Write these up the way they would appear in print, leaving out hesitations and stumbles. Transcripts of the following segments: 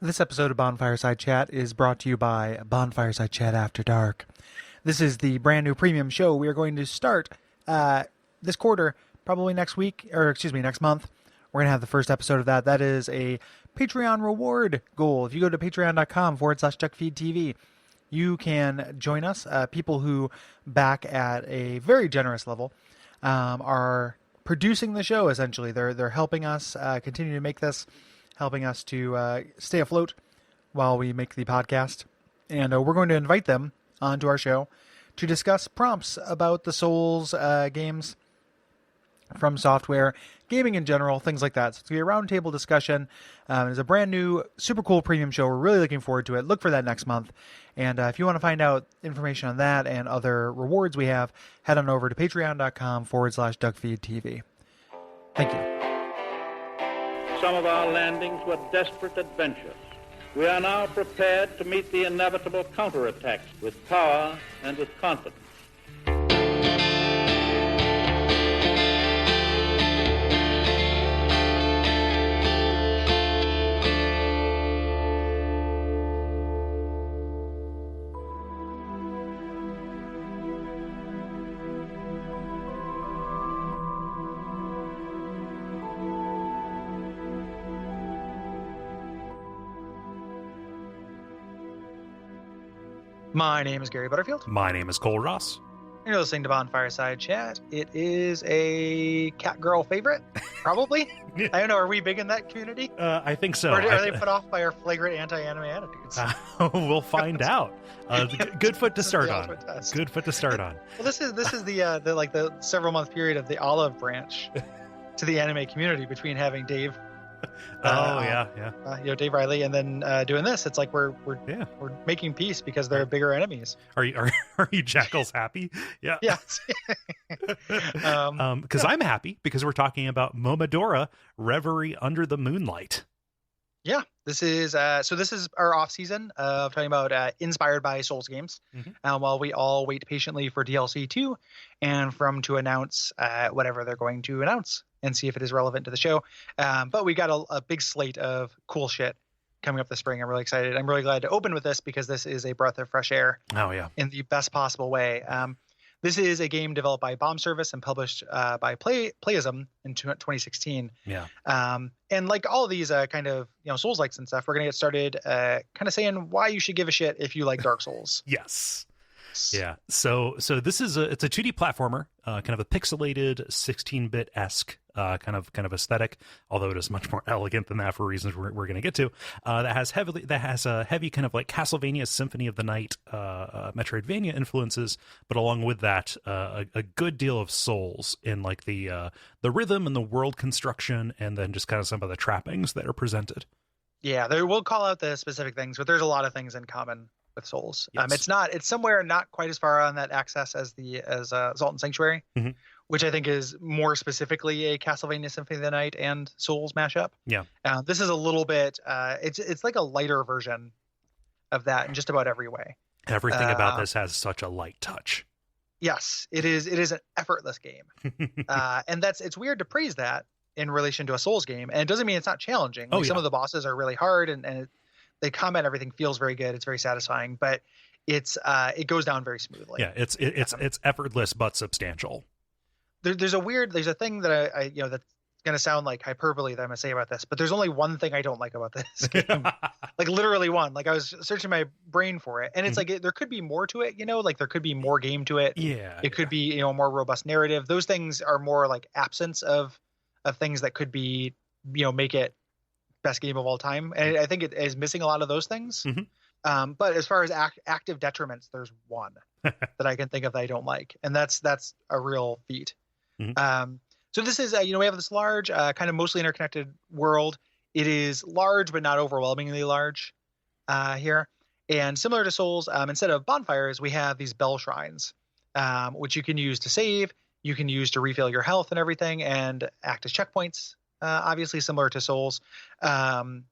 This episode of Bonfireside Chat is brought to you by Bonfireside Chat After Dark. This is the brand new premium show we are going to start this quarter, probably next month. We're going to have the first episode of that. That is a Patreon reward goal. If you go to patreon.com/Duckfeed.tv, you can join us. People who back at a very generous level are producing the show, essentially. They're helping us continue to make this, helping us to stay afloat while we make the podcast. And we're going to invite them onto our show to discuss prompts about the Souls games from software, gaming in general, things like that. So it's going to be a roundtable discussion. It's a brand new, super cool premium show. We're really looking forward to it. Look for that next month. And if you want to find out information on that and other rewards we have, head on over to patreon.com/DuckFeedTV. Thank you. Some of our landings were desperate adventures. We are now prepared to meet the inevitable counterattacks with power and with confidence. My name is Gary Butterfield. My name is Kole Ross. You're listening to Bonfireside Chat. It is a cat girl favorite, probably. Yeah. I don't know. Are we big in that community? I think so. Or are they put off by our flagrant anti-anime attitudes? We'll find out. Good foot to start on. Good foot to start on. Well, this is the several month period of the olive branch to the anime community between having Dave. Dave Riley, and then doing this. It's like we're making peace because they're bigger enemies. Are you jackals happy? Yeah. Yes. Because I'm happy because we're talking about Momodora, Reverie Under the Moonlight. Yeah, this is our off season of talking about inspired by Souls games. Mm-hmm. While we all wait patiently for DLC 2 and to announce whatever they're going to announce and see if it is relevant to the show. But we got a big slate of cool shit coming up this spring. I'm really excited. I'm really glad to open with this because this is a breath of fresh air. Oh yeah, in the best possible way. This is a game developed by Bomb Service and published by Playism in 2016. Yeah. And like all of these kind of Souls-likes and stuff, we're gonna get started kind of saying why you should give a shit if you like Dark Souls. Yes. Yeah. So this is it's a 2D platformer, kind of a pixelated 16-bit-esque kind of aesthetic, although it is much more elegant than that for reasons we're going to get to. That has a heavy kind of like Castlevania Symphony of the Night, Metroidvania influences, but along with that, a good deal of Souls in like the rhythm and the world construction, and then just kind of some of the trappings that are presented. Yeah, we'll call out the specific things, but there's a lot of things in common with Souls. Yes. It's somewhere not quite as far on that axis as Zoltan Sanctuary, mm-hmm. which I think is more specifically a Castlevania Symphony of the Night and Souls mashup. Yeah. This is a little bit it's like a lighter version of that in just about every way. Everything about this has such a light touch. Yes, it is an effortless game. And it's weird to praise that in relation to a Souls game, and it doesn't mean it's not challenging. Some of the bosses are really hard, and the combat and everything feels very good. It's very satisfying, but it goes down very smoothly. Yeah, it's effortless but substantial. There's a thing that I that's going to sound like hyperbole that I'm going to say about this, but there's only one thing I don't like about this game. Like literally one. Like I was searching my brain for it, and it's like there could be more to it. Like there could be more game to it. Yeah, it could be a more robust narrative. Those things are more like absence of things that could be make it best game of all time, and I think it is missing a lot of those things. Mm-hmm. But as far as active detriments, there's one that I can think of that I don't like, and that's a real feat. Mm-hmm. So this is we have this large kind of mostly interconnected world. It is large but not overwhelmingly large here, and similar to Souls, instead of bonfires we have these bell shrines, which you can use to save, you can use to refill your health and everything, and act as checkpoints. Obviously similar to Souls. Kind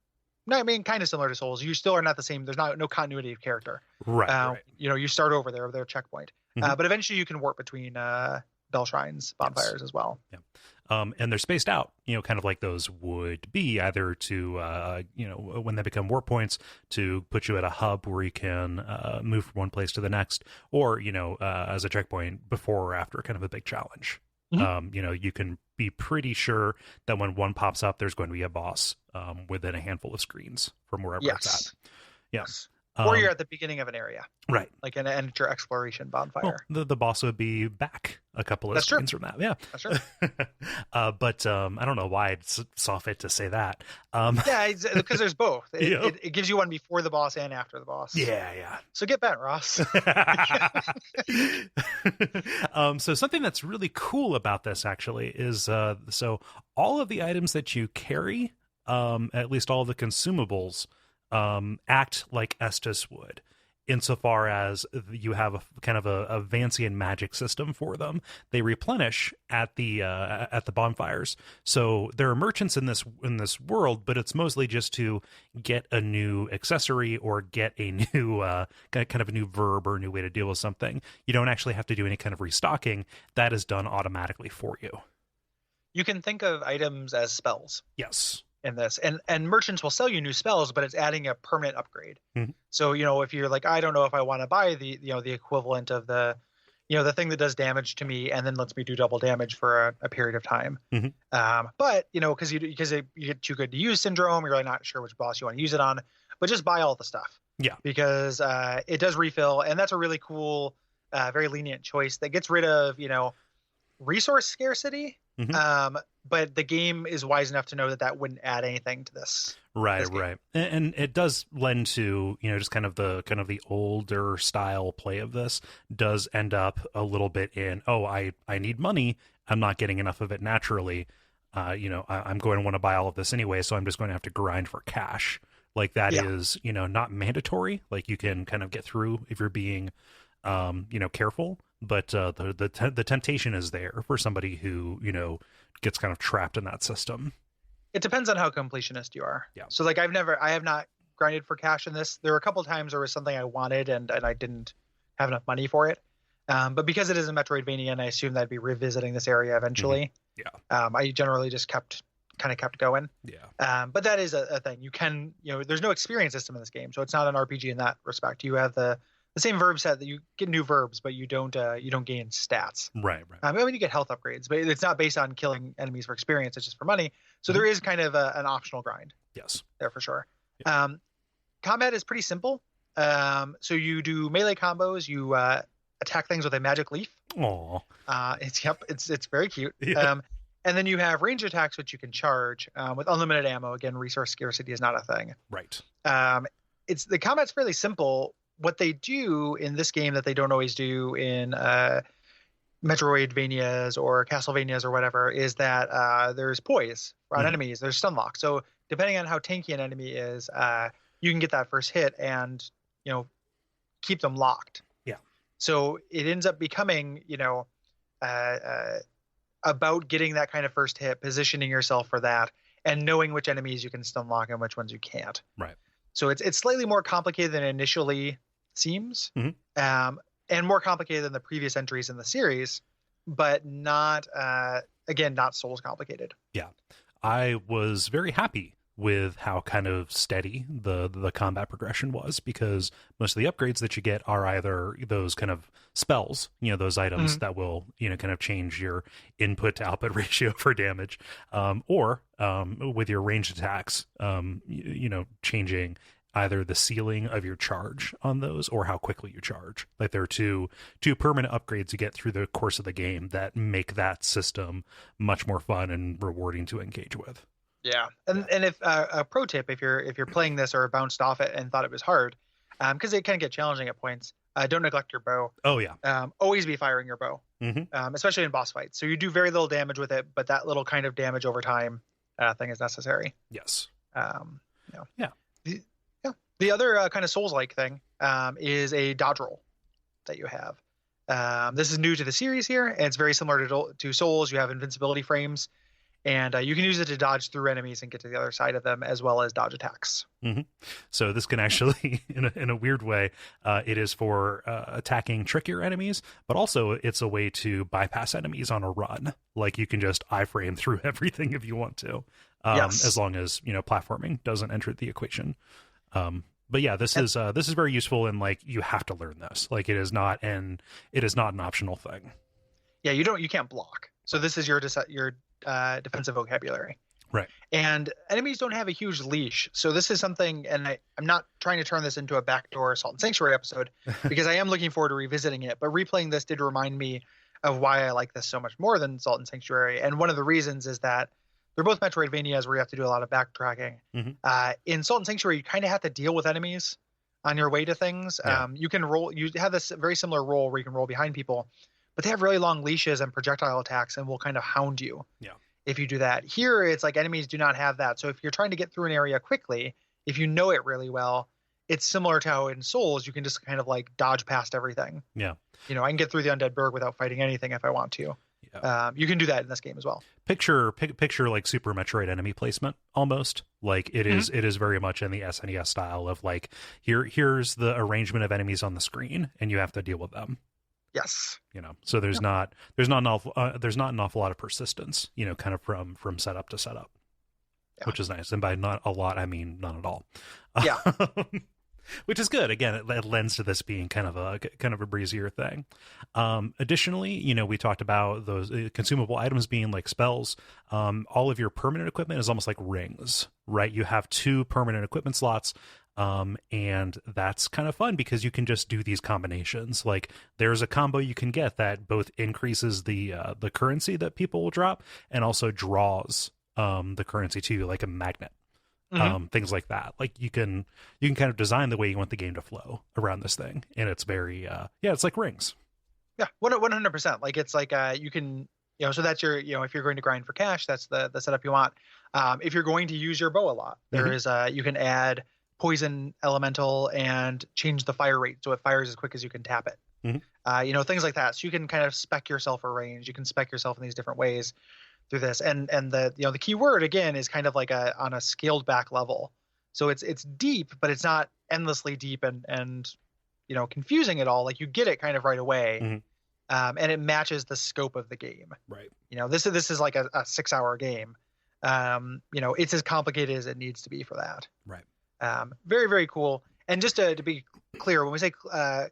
of similar to Souls. You still are not the same. There's no continuity of character. Right. You start over their checkpoint. Mm-hmm. But eventually you can warp between bell shrines, bonfires as well. Yeah. And they're spaced out, kind of like those would be, either to, when they become warp points, to put you at a hub where you can move from one place to the next, or, as a checkpoint before or after kind of a big challenge. You can be pretty sure that when one pops up, there's going to be a boss within a handful of screens from wherever it's at. Yeah. Yes. Or you're at the beginning of an area. Right. Like an enter exploration bonfire. Well, the boss would be back a couple of screens from that. Yeah. That's true. But I don't know why I saw fit to say that. Yeah, because there's both. It gives you one before the boss and after the boss. Yeah. So get bent, Ross. So something that's really cool about this actually is so all of the items that you carry, at least all the consumables, act like Estus would, insofar as you have a kind of a Vancian magic system for them. They replenish at the bonfires. So there are merchants in this world, but it's mostly just to get a new accessory or get a new kind of a new verb or a new way to deal with something. You don't actually have to do any kind of restocking. That is done automatically for you. You can think of items as spells. Yes. In this, and merchants will sell you new spells, but it's adding a permanent upgrade. So if you're like, I don't know if I want to buy the the equivalent of the the thing that does damage to me and then lets me do double damage for a period of time. But because you get too good to use syndrome, you're really not sure which boss you want to use it on, but just buy all the stuff. Yeah, because it does refill, and that's a really cool, very lenient choice that gets rid of resource scarcity. But the game is wise enough to know that wouldn't add anything to this. Right. And it does lend to, just kind of the older style play of this does end up a little bit in, I need money. I'm not getting enough of it naturally. I'm going to want to buy all of this anyway, so I'm just going to have to grind for cash. Like that is, not mandatory. Like you can kind of get through if you're being, careful. But the temptation is there for somebody who gets kind of trapped in that system. It depends on how completionist you are. Yeah. So like I have not grinded for cash in this. There were a couple of times there was something I wanted and I didn't have enough money for it. But because it is a Metroidvania, and I assume that I'd be revisiting this area eventually. I generally just kept going. But that is a thing. You can there's no experience system in this game, so it's not an RPG in that respect. You have the same verb set that you get new verbs, but you don't gain stats. Right. I mean, you get health upgrades, but it's not based on killing enemies for experience. It's just for money. So there is kind of an optional grind. Yes. There for sure. Yeah. Combat is pretty simple. So you do melee combos. You attack things with a magic leaf. Aww. It's very cute. Yeah. And then you have range attacks, which you can charge with unlimited ammo. Again, resource scarcity is not a thing. Right. The combat's fairly simple. What they do in this game that they don't always do in Metroidvanias or Castlevanias or whatever is that there's poise on enemies. There's stun lock. So depending on how tanky an enemy is, you can get that first hit and keep them locked. Yeah. So it ends up becoming about getting that kind of first hit, positioning yourself for that, and knowing which enemies you can stun lock and which ones you can't. Right. So it's slightly more complicated than it initially seems, and more complicated than the previous entries in the series, but not Souls complicated. Yeah, I was very happy with how kind of steady the combat progression was, because most of the upgrades that you get are either those kind of spells, those items that will kind of change your input to output ratio for damage, or with your ranged attacks, changing either the ceiling of your charge on those or how quickly you charge. Like there are two permanent upgrades you get through the course of the game that make that system much more fun and rewarding to engage with. Yeah. And if a pro tip, if you're playing this or bounced off it and thought it was hard, because it can get challenging at points, don't neglect your bow. Oh yeah. Always be firing your bow, especially in boss fights. So you do very little damage with it, but that little kind of damage over time thing is necessary. Yes. Yeah. The other kind of Souls-like thing is a dodge roll that you have. This is new to the series here, and it's very similar to Souls. You have invincibility frames, And you can use it to dodge through enemies and get to the other side of them, as well as dodge attacks. Mm-hmm. So this can actually, in a weird way, it is for attacking trickier enemies, but also it's a way to bypass enemies on a run. Like you can just iframe through everything if you want to, Yes. as long as platforming doesn't enter the equation. But yeah, this is very useful, and like you have to learn this. Like it is not an optional thing. Yeah, you can't block. So this is your defensive vocabulary. Right. And enemies don't have a huge leash. So this is something, and I'm not trying to turn this into a backdoor Salt and Sanctuary episode, because I am looking forward to revisiting it. But replaying this did remind me of why I like this so much more than Salt and Sanctuary. And one of the reasons is that they're both Metroidvanias where you have to do a lot of backtracking. Mm-hmm. In Salt and Sanctuary, you kind of have to deal with enemies on your way to things. Yeah. You have this very similar roll where you can roll behind people, but they have really long leashes and projectile attacks and will kind of hound you. Yeah. If you do that. Here, it's like enemies do not have that. So if you're trying to get through an area quickly, if you know it really well, it's similar to how in Souls, you can just kind of like dodge past everything. Yeah. I can get through the Undead Burg without fighting anything if I want to. Yeah. You can do that in this game as well. Picture like Super Metroid enemy placement almost. Like it is very much in the SNES style of like here's the arrangement of enemies on the screen and you have to deal with them. Yes. So there's not an awful lot of persistence, kind of from setup to setup, which is nice. And by not a lot, I mean none at all. Yeah. Which is good. Again, it lends to this being kind of a breezier thing. Additionally, we talked about those consumable items being like spells. All of your permanent equipment is almost like rings, right? You have 2 permanent equipment slots. And that's kind of fun because you can just do these combinations. Like there's a combo you can get that both increases the currency that people will drop and also draws the currency to you, like a magnet. Things like that. Like you can kind of design the way you want the game to flow around this thing, and it's very it's like rings. Yeah, 100%. Like it's like you can so that's your if you're going to grind for cash, that's the setup you want. If you're going to use your bow a lot, there is you can add poison elemental and change the fire rate so it fires as quick as you can tap it. Things like that. So you can kind of spec yourself a range. You can spec yourself in these different ways through this. And the the key word again is kind of like on a scaled back level. So it's deep, but it's not endlessly deep and confusing at all. Like you get it kind of right away. And it matches the scope of the game. Right. This is like a 6-hour game. It's as complicated as it needs to be for that. Right. Very, very cool. And just to be clear, when we say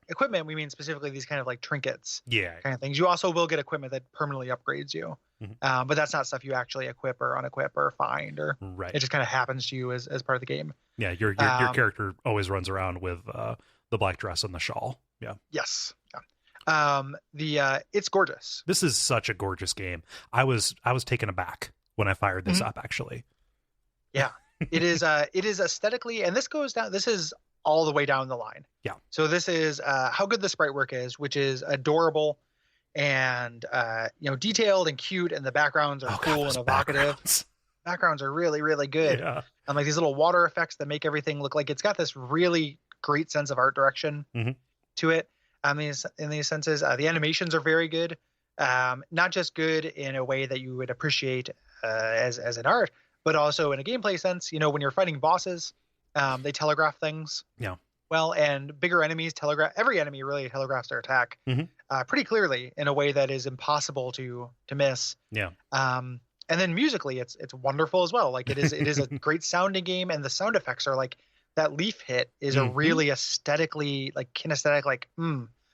equipment, we mean specifically these kind of like trinkets, kind of things. You also will get equipment that permanently upgrades you, but that's not stuff you actually equip or unequip or find, or it just kind of happens to you as part of the game. Yeah, your character always runs around with the black dress and the shawl. Yeah. Yes. Yeah. It's gorgeous. This is such a gorgeous game. I was taken aback when I fired this up, actually. Yeah. It is aesthetically, and this is all the way down the line. Yeah. So this is how good the sprite work is, which is adorable and detailed and cute, and the backgrounds are cool and evocative. Backgrounds are really, really good. Yeah. And like these little water effects that make everything look like it's got this really great sense of art direction to it. In these senses, the animations are very good. Not just good in a way that you would appreciate as an art, but also in a gameplay sense. When you're fighting bosses, they telegraph things. Yeah. Well, and bigger enemies every enemy really telegraphs their attack pretty clearly in a way that is impossible to miss. Yeah. And then musically, it's wonderful as well. Like it is a great sounding game, and the sound effects are like that leaf hit is a really aesthetically like kinesthetic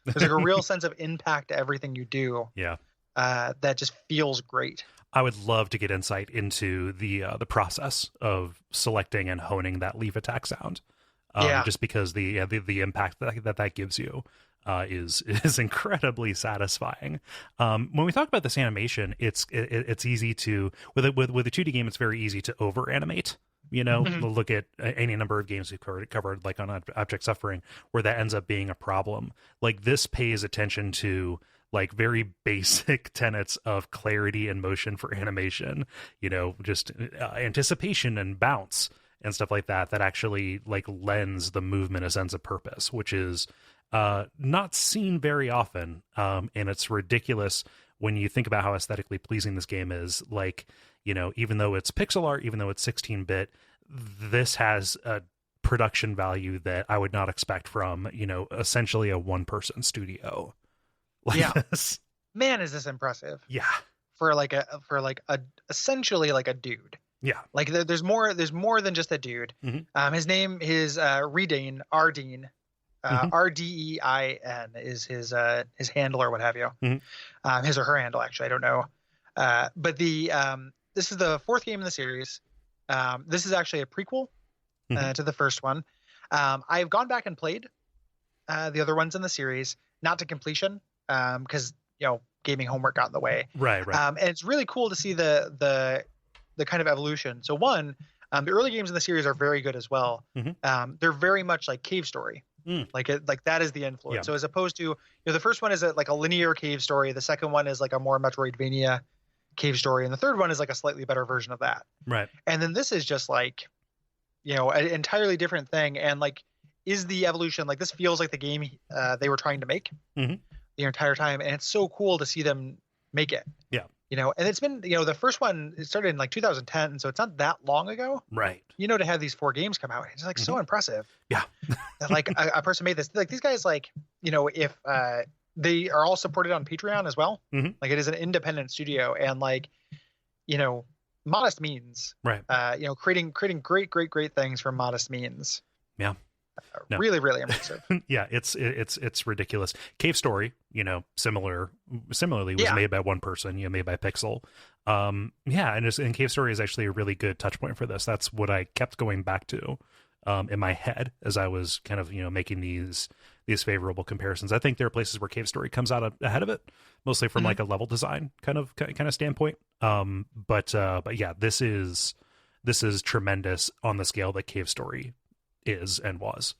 there's like a real sense of impact to everything you do. Yeah. That just feels great. I would love to get insight into the process of selecting and honing that leaf attack sound. Just because the impact that gives you is incredibly satisfying. When we talk about this animation, it's easy to with a 2D game, it's very easy to over animate. Look at any number of games we've covered like on Object Suffering, where that ends up being a problem. Like this pays attention to like very basic tenets of clarity and motion for animation, just anticipation and bounce and stuff like that actually like lends the movement a sense of purpose, which is not seen very often. And it's ridiculous when you think about how aesthetically pleasing this game is. Like, even though it's pixel art, even though it's 16-bit, this has a production value that I would not expect from, essentially a one-person studio like this. Man, is this impressive. Yeah. For essentially like a dude. Yeah. Like there's more than just a dude. His name is Ardeen. Rdein is his handle or what have you. His or her handle, actually, I don't know. But this is the fourth game in the series. This is actually a prequel to the first one. I've gone back and played the other ones in the series, not to completion, because gaming homework got in the way. Right. And it's really cool to see the kind of evolution. So the early games in the series are very good as well. They're very much like Cave Story. Like that is the influence. Yeah. So as opposed to the first one is like a linear cave story, the second one is like a more Metroidvania cave story, and the third one is like a slightly better version of that. Right. And then this is just like an entirely different thing, and like is the evolution. Like this feels like the game they were trying to make the entire time, and it's so cool to see them make it. Yeah. And it's been, the first one, it started in like 2010, so it's not that long ago. Right. To have these 4 games come out, it's like so impressive. Yeah. That like a person made this. Like these guys, like, if they are all supported on Patreon as well. Like it is an independent studio, and like, modest means. Right. Creating great things from modest means. Yeah. No. Really, really impressive. Yeah, it's ridiculous. Cave Story, similarly was made by one person, made by Pixel. And Cave Story is actually a really good touch point for this. That's what I kept going back to in my head as I was kind of making these favorable comparisons. I think there are places where Cave Story comes out ahead of it, mostly from like a level design kind of standpoint. But yeah, this is tremendous on the scale that Cave Story is and was.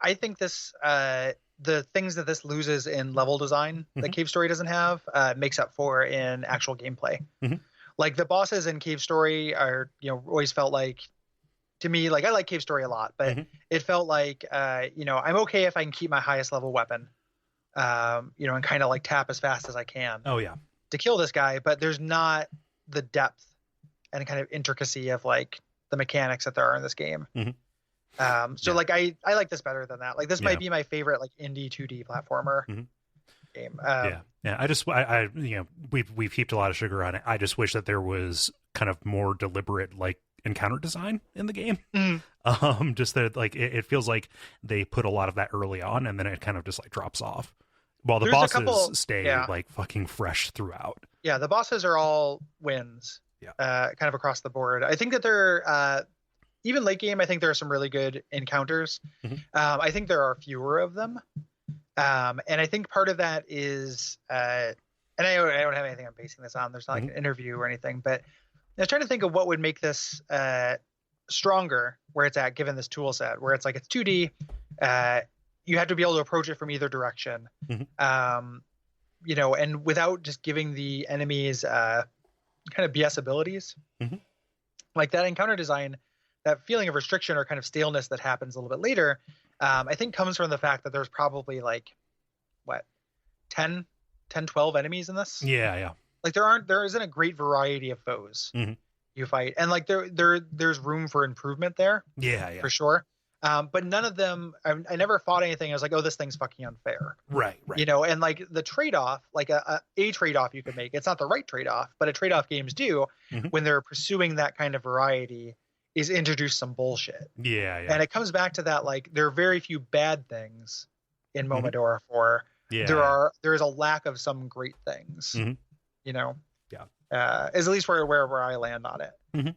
I think this the things that this loses in level design that Cave Story doesn't have makes up for in actual gameplay. Like the bosses in Cave Story are always felt like, to me, like I like Cave Story a lot, but it felt like I'm okay if I can keep my highest level weapon and kind of like tap as fast as I can to kill this guy, but there's not the depth and kind of intricacy of like the mechanics that there are in this game. Like I like this better than that. Like this might be my favorite like indie 2D platformer game. I we've heaped a lot of sugar on it. I just wish that there was kind of more deliberate like encounter design in the game. Just that like it feels like they put a lot of that early on, and then it kind of just like drops off while the bosses stay like fucking fresh throughout. Yeah, the bosses are all wins. Kind of across the board. I think that they're even late game, I think there are some really good encounters. I think there are fewer of them. And I think part of that is, and I don't have anything I'm basing this on. There's not like an interview or anything, but I was trying to think of what would make this stronger where it's at, given this tool set, where it's like it's 2D. You have to be able to approach it from either direction. And without just giving the enemies kind of BS abilities. Like that encounter design, that feeling of restriction or kind of staleness that happens a little bit later, I think comes from the fact that there's probably like 10, 12 enemies in this. Yeah. Like there isn't a great variety of foes you fight. And like there's room for improvement there. Yeah. For sure. But none of them, I never fought anything. I was like, oh, this thing's fucking unfair. Right. And like the trade-off, like a trade-off you could make, it's not the right trade-off, but a trade-off games do when they're pursuing that kind of variety, is introduce some bullshit. Yeah. And it comes back to that, like, there are very few bad things in Momodora 4. There is a lack of some great things, is at least where I land on it.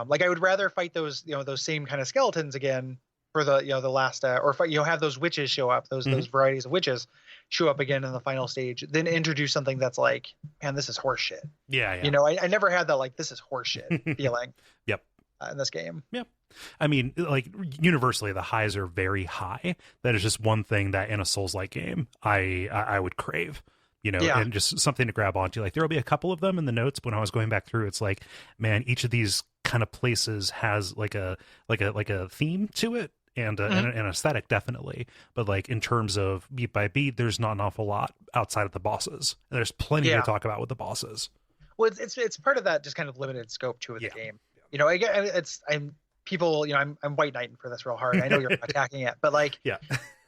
Like I would rather fight those, those same kind of skeletons again for the, the last, or fight, have those witches show up, those varieties of witches show up again in the final stage, then introduce something that's like, man, this is horseshit. I never had that, like, this is horseshit feeling. In this game. I mean, like, universally the highs are very high. That is just one thing that in a Souls-like game I would crave, and just something to grab onto. Like there'll be a couple of them in the notes when I was going back through. It's like, man, each of these kind of places has like a theme to it and an aesthetic, definitely. But like in terms of beat by beat, there's not an awful lot outside of the bosses. There's plenty to talk about with the bosses. Well, it's part of that just kind of limited scope to the game. Yeah. You know, again, I'm white knighting for this real hard. I know you're attacking it, but like, Yeah.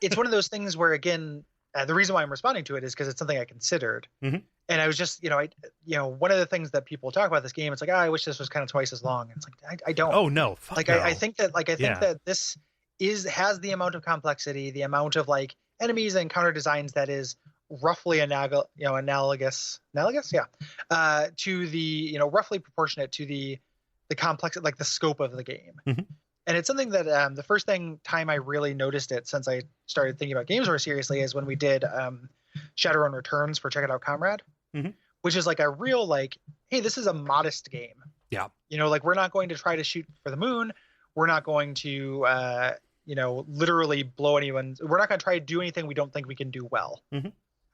it's one of those things where, again, the reason why I'm responding to it is because it's something I considered. Mm-hmm. And I was just, one of the things that people talk about this game, it's like, I wish this was kind of twice as long. And it's like, I don't. Oh no. Fuck no. I think that this has the amount of complexity, the amount of like enemies and counter designs that is roughly analogous, to the, roughly proportionate to the complex, like the scope of the game. Mm-hmm. And it's something that the first time I really noticed it since I started thinking about games more seriously is when we did Shadowrun Returns for Check It Out Comrade, mm-hmm. which is like a real like, hey, this is a modest game. Yeah. Like we're not going to try to shoot for the moon. We're not going to, literally blow anyone's. We're not going to try to do anything we don't think we can do well. Mm-hmm.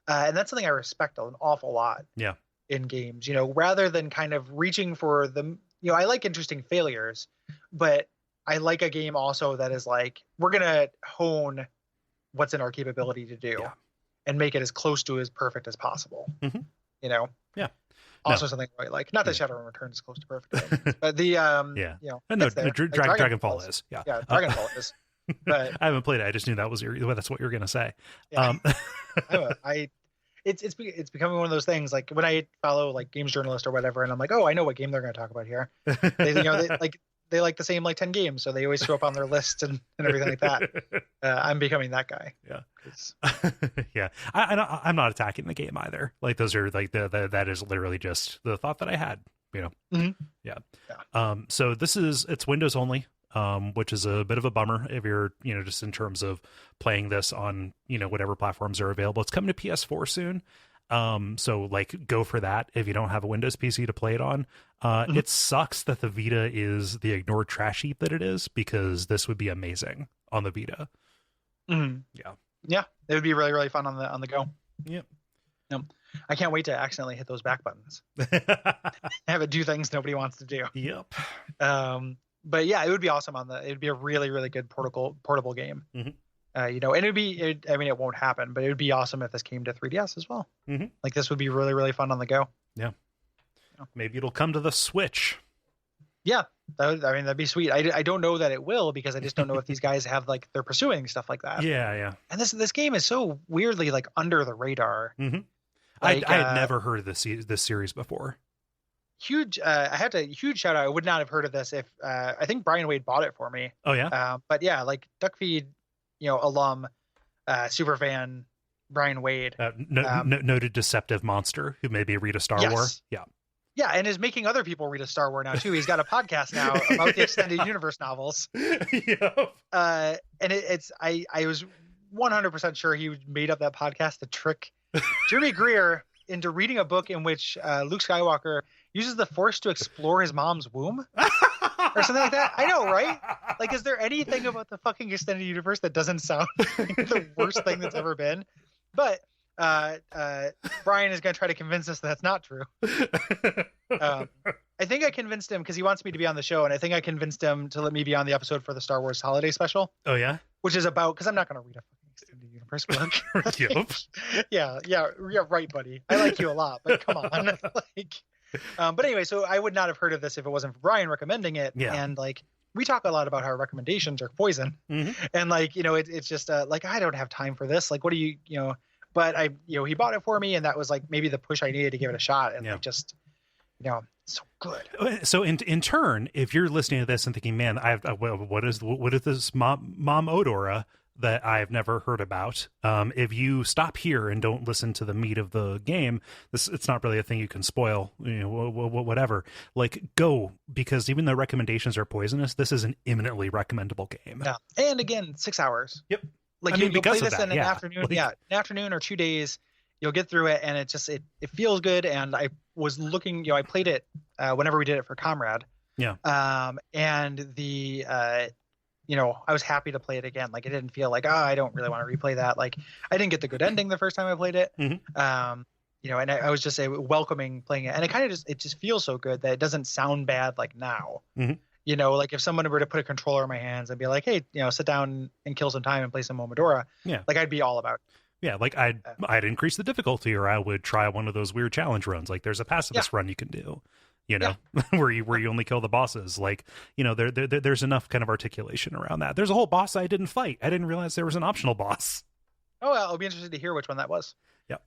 And that's something I respect an awful lot. Yeah. In games, rather than kind of reaching for the, I like interesting failures, but I like a game also that is like, we're going to hone what's in our capability to do and make it as close to as perfect as possible. Mm-hmm. Yeah. Also something I like, not that Shadowrun Returns is close to perfect, but the, Dragonfall is. Yeah. Yeah. Dragonfall is. But I haven't played it. I just knew that's what you were going to say. Yeah. It's becoming one of those things like when I follow like games journalist or whatever, and I'm like, oh, I know what game they're going to talk about here. They like the same like 10 games, so they always show up on their list and everything like that. I'm becoming that guy. Yeah. Yeah. I'm not attacking the game either. Like those are like that is literally just the thought that I had. Mm-hmm. Yeah. So it's Windows only. Which is a bit of a bummer if you're, just in terms of playing this on, whatever platforms are available. It's coming to PS4 soon. So like go for that if you don't have a Windows PC to play it on. Mm-hmm. It sucks that the Vita is the ignored trash heap that it is, because this would be amazing on the Vita. Mm-hmm. Yeah. Yeah. It would be really, really fun on the go. Yep. No, I can't wait to accidentally hit those back buttons. Have it do things nobody wants to do. Yep. But yeah, it would be awesome it would be a really, really good portable game. Mm-hmm. And it won't happen, but it would be awesome if this came to 3DS as well. Mm-hmm. Like this would be really, really fun on the go. Yeah. Maybe it'll come to the Switch. Yeah. That'd be sweet. I don't know that it will, because I just don't know if these guys have like, they're pursuing stuff like that. Yeah. Yeah. And this game is so weirdly like under the radar. Mm-hmm. Like, I had never heard of this series before. Huge shout out. I would not have heard of this if I think Brian Wade bought it for me. Oh yeah. But yeah, like Duckfeed, alum, super fan Brian Wade, noted deceptive monster who maybe read a Star Wars. Yeah. Yeah, and is making other people read a Star Wars now too. He's got a podcast now about the extended universe novels. Yeah. And I was 100% sure he made up that podcast to trick Jeremy Greer into reading a book in which Luke Skywalker uses the Force to explore his mom's womb or something like that. I know, right? Like, is there anything about the fucking extended universe that doesn't sound like the worst thing that's ever been? But Brian is going to try to convince us that's not true. I think I convinced him because he wants me to be on the show, and I think I convinced him to let me be on the episode for the Star Wars holiday special. Oh yeah, which is about, because I'm not going to read a fucking extended universe book. Yep. Yeah, right, buddy. I like you a lot, but come on. But anyway, so I would not have heard of this if it wasn't for Brian recommending it. Yeah. And like, we talk a lot about how recommendations are poison. Mm-hmm. And like, it's just like, I don't have time for this. Like, what do you, but he bought it for me, and that was like maybe the push I needed to give it a shot. And like, just, so good. So in turn, if you're listening to this and thinking, man, what is this Momodora that I've never heard about? If you stop here and don't listen to the meat of the game, it's not really a thing you can spoil, whatever. Like, go, because even though recommendations are poisonous, this is an imminently recommendable game. Yeah. And again, 6 hours. Yep. Like, you'll play this in an afternoon. Like, an afternoon or 2 days, you'll get through it, and it just, it feels good. And I was looking, I played it whenever we did it for Comrade. Yeah. And the, I was happy to play it again. Like, it didn't feel like, I don't really want to replay that. Like, I didn't get the good ending the first time I played it. Mm-hmm. And I was just welcoming playing it. And it just feels so good that it doesn't sound bad like now. Mm-hmm. Like if someone were to put a controller in my hands and be like, hey, sit down and kill some time and play some Momodora. Yeah. Like, I'd be all about it. Yeah, like I'd increase the difficulty, or I would try one of those weird challenge runs. Like there's a pacifist run you can do, you know, where you only kill the bosses. Like, you know, there's enough kind of articulation around that. There's a whole boss I didn't fight. I didn't realize there was an optional boss. Oh, I'll be interested to hear which one that was. Yeah.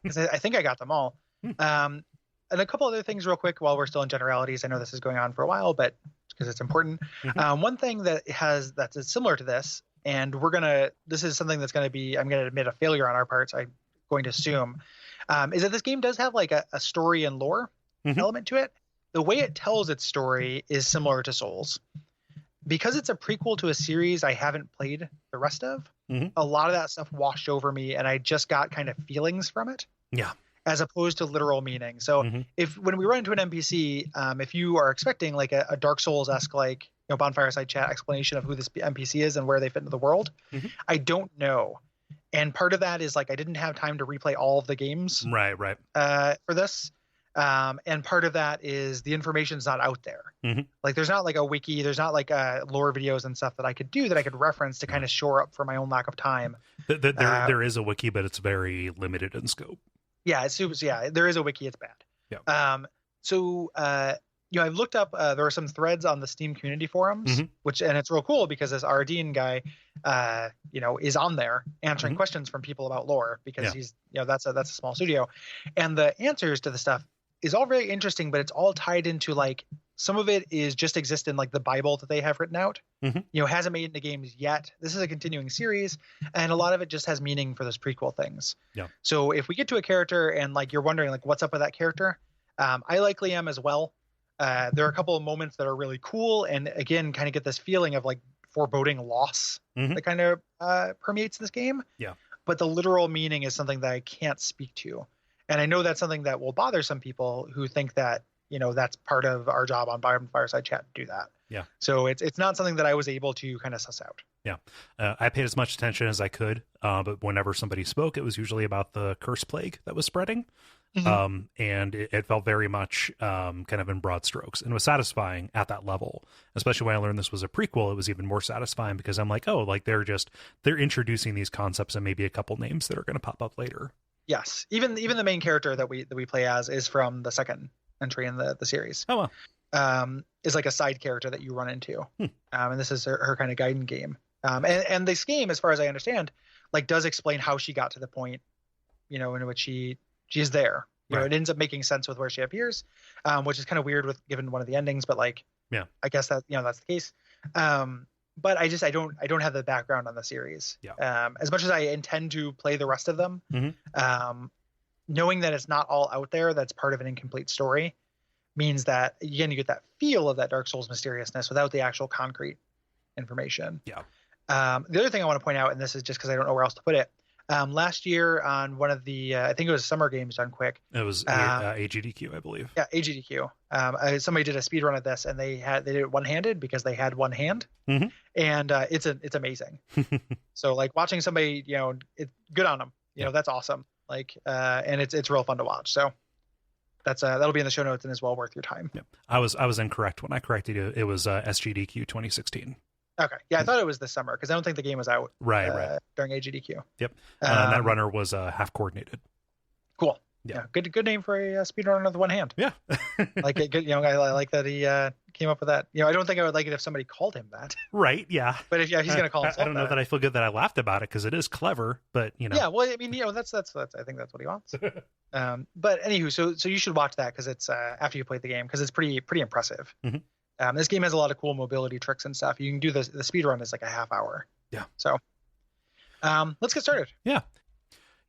Because I think I got them all. And a couple other things real quick while we're still in generalities. I know this is going on for a while, but because it's important. One thing that's similar to this, and this is something that's going to be, I'm going to admit, a failure on our parts, I'm going to assume, is that this game does have like a story and lore element to it. The way it tells its story is similar to Souls. Because it's a prequel to a series I haven't played the rest of, a lot of that stuff washed over me, and I just got kind of feelings from it. Yeah. As opposed to literal meaning. So when we run into an NPC, if you are expecting like a Dark Souls-esque, like, you know, Bonfireside Chat explanation of who this NPC is and where they fit into the world, I don't know. And part of that is like I didn't have time to replay all of the games Right. For this. And part of that is the information's not out there. Like there's not like a wiki, there's not like lore videos and stuff that I could do that I could reference to kind of shore up for my own lack of time. There is a wiki, but it's very limited in scope. Yeah, it's super. Yeah, there is a wiki. It's bad. Yeah. You know, I've looked up. There are some threads on the Steam community forums, and it's real cool because this Ardeen guy, you know, is on there answering questions from people about lore because he's, you know, that's a small studio, and the answers to the stuff is all very interesting, but it's all tied into like some of it is just exist in like the Bible that they have written out. You know, hasn't made it into games yet. This is a continuing series, and a lot of it just has meaning for those prequel things. Yeah. So if we get to a character and like you're wondering like what's up with that character, I likely am as well. There are a couple of moments that are really cool, and again, kind of get this feeling of like foreboding loss that kind of permeates this game. Yeah. But the literal meaning is something that I can't speak to, and I know that's something that will bother some people who think that, you know, that's part of our job on Fireside Chat to do that. Yeah. So it's not something that I was able to kind of suss out. Yeah. I paid as much attention as I could, but whenever somebody spoke, it was usually about the curse plague that was spreading. And it felt very much kind of in broad strokes, and was satisfying at that level. Especially when I learned this was a prequel, it was even more satisfying because I'm like, oh, like they're introducing these concepts and maybe a couple names that are going to pop up later. Yes. Even the main character that we play as is from the second entry in the series. Oh, wow. Is like a side character that you run into. And this is her kind of guiding game. And this game, as far as I understand, like does explain how she got to the point, you know, in which she is there. You know, it ends up making sense with where she appears, which is kind of weird given one of the endings, but like, yeah, I guess that, you know, that's the case. But I don't have the background on the series. Yeah. As much as I intend to play the rest of them, knowing that it's not all out there, that's part of an incomplete story, means that again you get that feel of that Dark Souls mysteriousness without the actual concrete information. Yeah. The other thing I want to point out, and this is just because I don't know where else to put it, last year on one of the I think it was Summer Games Done Quick. It was AGDQ, I believe. Yeah, AGDQ. Somebody did a speed run of this, and they did it one-handed because they had one hand, and it's amazing. So like watching somebody, you know, it's good on them. You know, that's awesome. Like, and it's real fun to watch. So that's that'll be in the show notes and is well worth your time. Yeah. I was incorrect when I corrected you. It was SGDQ 2016. Okay. Yeah, I thought it was this summer because I don't think the game was out right during AGDQ. Yep. That runner was half coordinated. Cool. Yeah. Good name for a speedrunner with one hand. Yeah. Like it. Good. You know, I like that he came up with that. You know, I don't think I would like it if somebody called him that. Right. Yeah. But if he's going to call himself I don't know that I feel good that I laughed about it because it is clever, but you know. Yeah. Well, I mean, you know, that's I think that's what he wants. But anywho, so you should watch that because it's after you played the game because it's pretty impressive. This game has a lot of cool mobility tricks and stuff. You can do the speed run is like a half hour. Yeah. So let's get started. Yeah.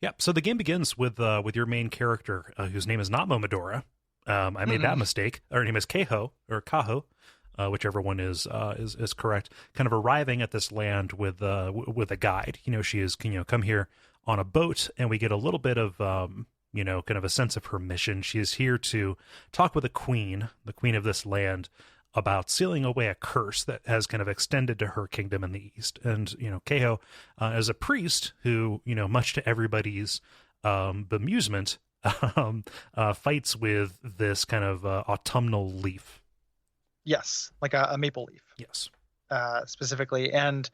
Yeah. So the game begins with your main character, whose name is not Momodora. I made that mistake. Her name is Kaho, whichever one is correct. Kind of arriving at this land with a guide. You know, she is, you know, come here on a boat, and we get a little bit of you know, kind of a sense of her mission. She is here to talk with the queen of this land, about sealing away a curse that has kind of extended to her kingdom in the east. And, you know, Kaho is a priest who, you know, much to everybody's bemusement, fights with this kind of autumnal leaf. Yes, like a maple leaf. Yes. Specifically. And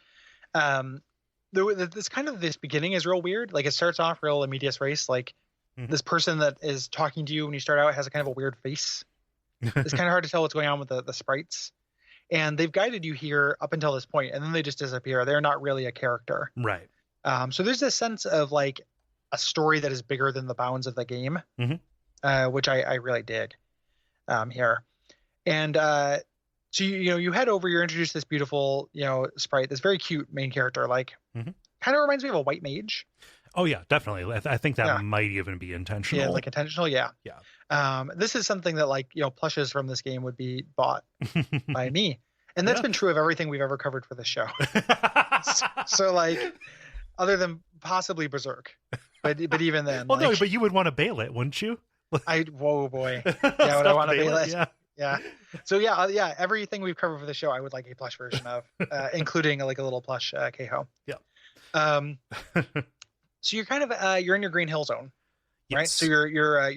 this beginning is real weird. Like, it starts off real medias res. Like, this person that is talking to you when you start out has a kind of a weird face. It's kind of hard to tell what's going on with the sprites. And they've guided you here up until this point, and then they just disappear. They're not really a character. Right. So there's this sense of like a story that is bigger than the bounds of the game, which I really dig here. And so you head over, you're introduced to this beautiful, sprite, this very cute main character, like kind of reminds me of a white mage. Oh yeah, definitely. I think that might even be intentional. Yeah, like intentional. Yeah. Yeah. This is something that like, plushes from this game would be bought by me. And that's been true of everything we've ever covered for this show. so like, other than possibly Berserk, but even then. Well, no, but you would want to bail it, wouldn't you? Whoa, boy. Yeah, would I want to bail it? Yeah. So everything we've covered for the show, I would like a plush version of, including like a little plush Keiho. Yeah. So you're kind of you're in your Green Hill zone, right? Yes. So you're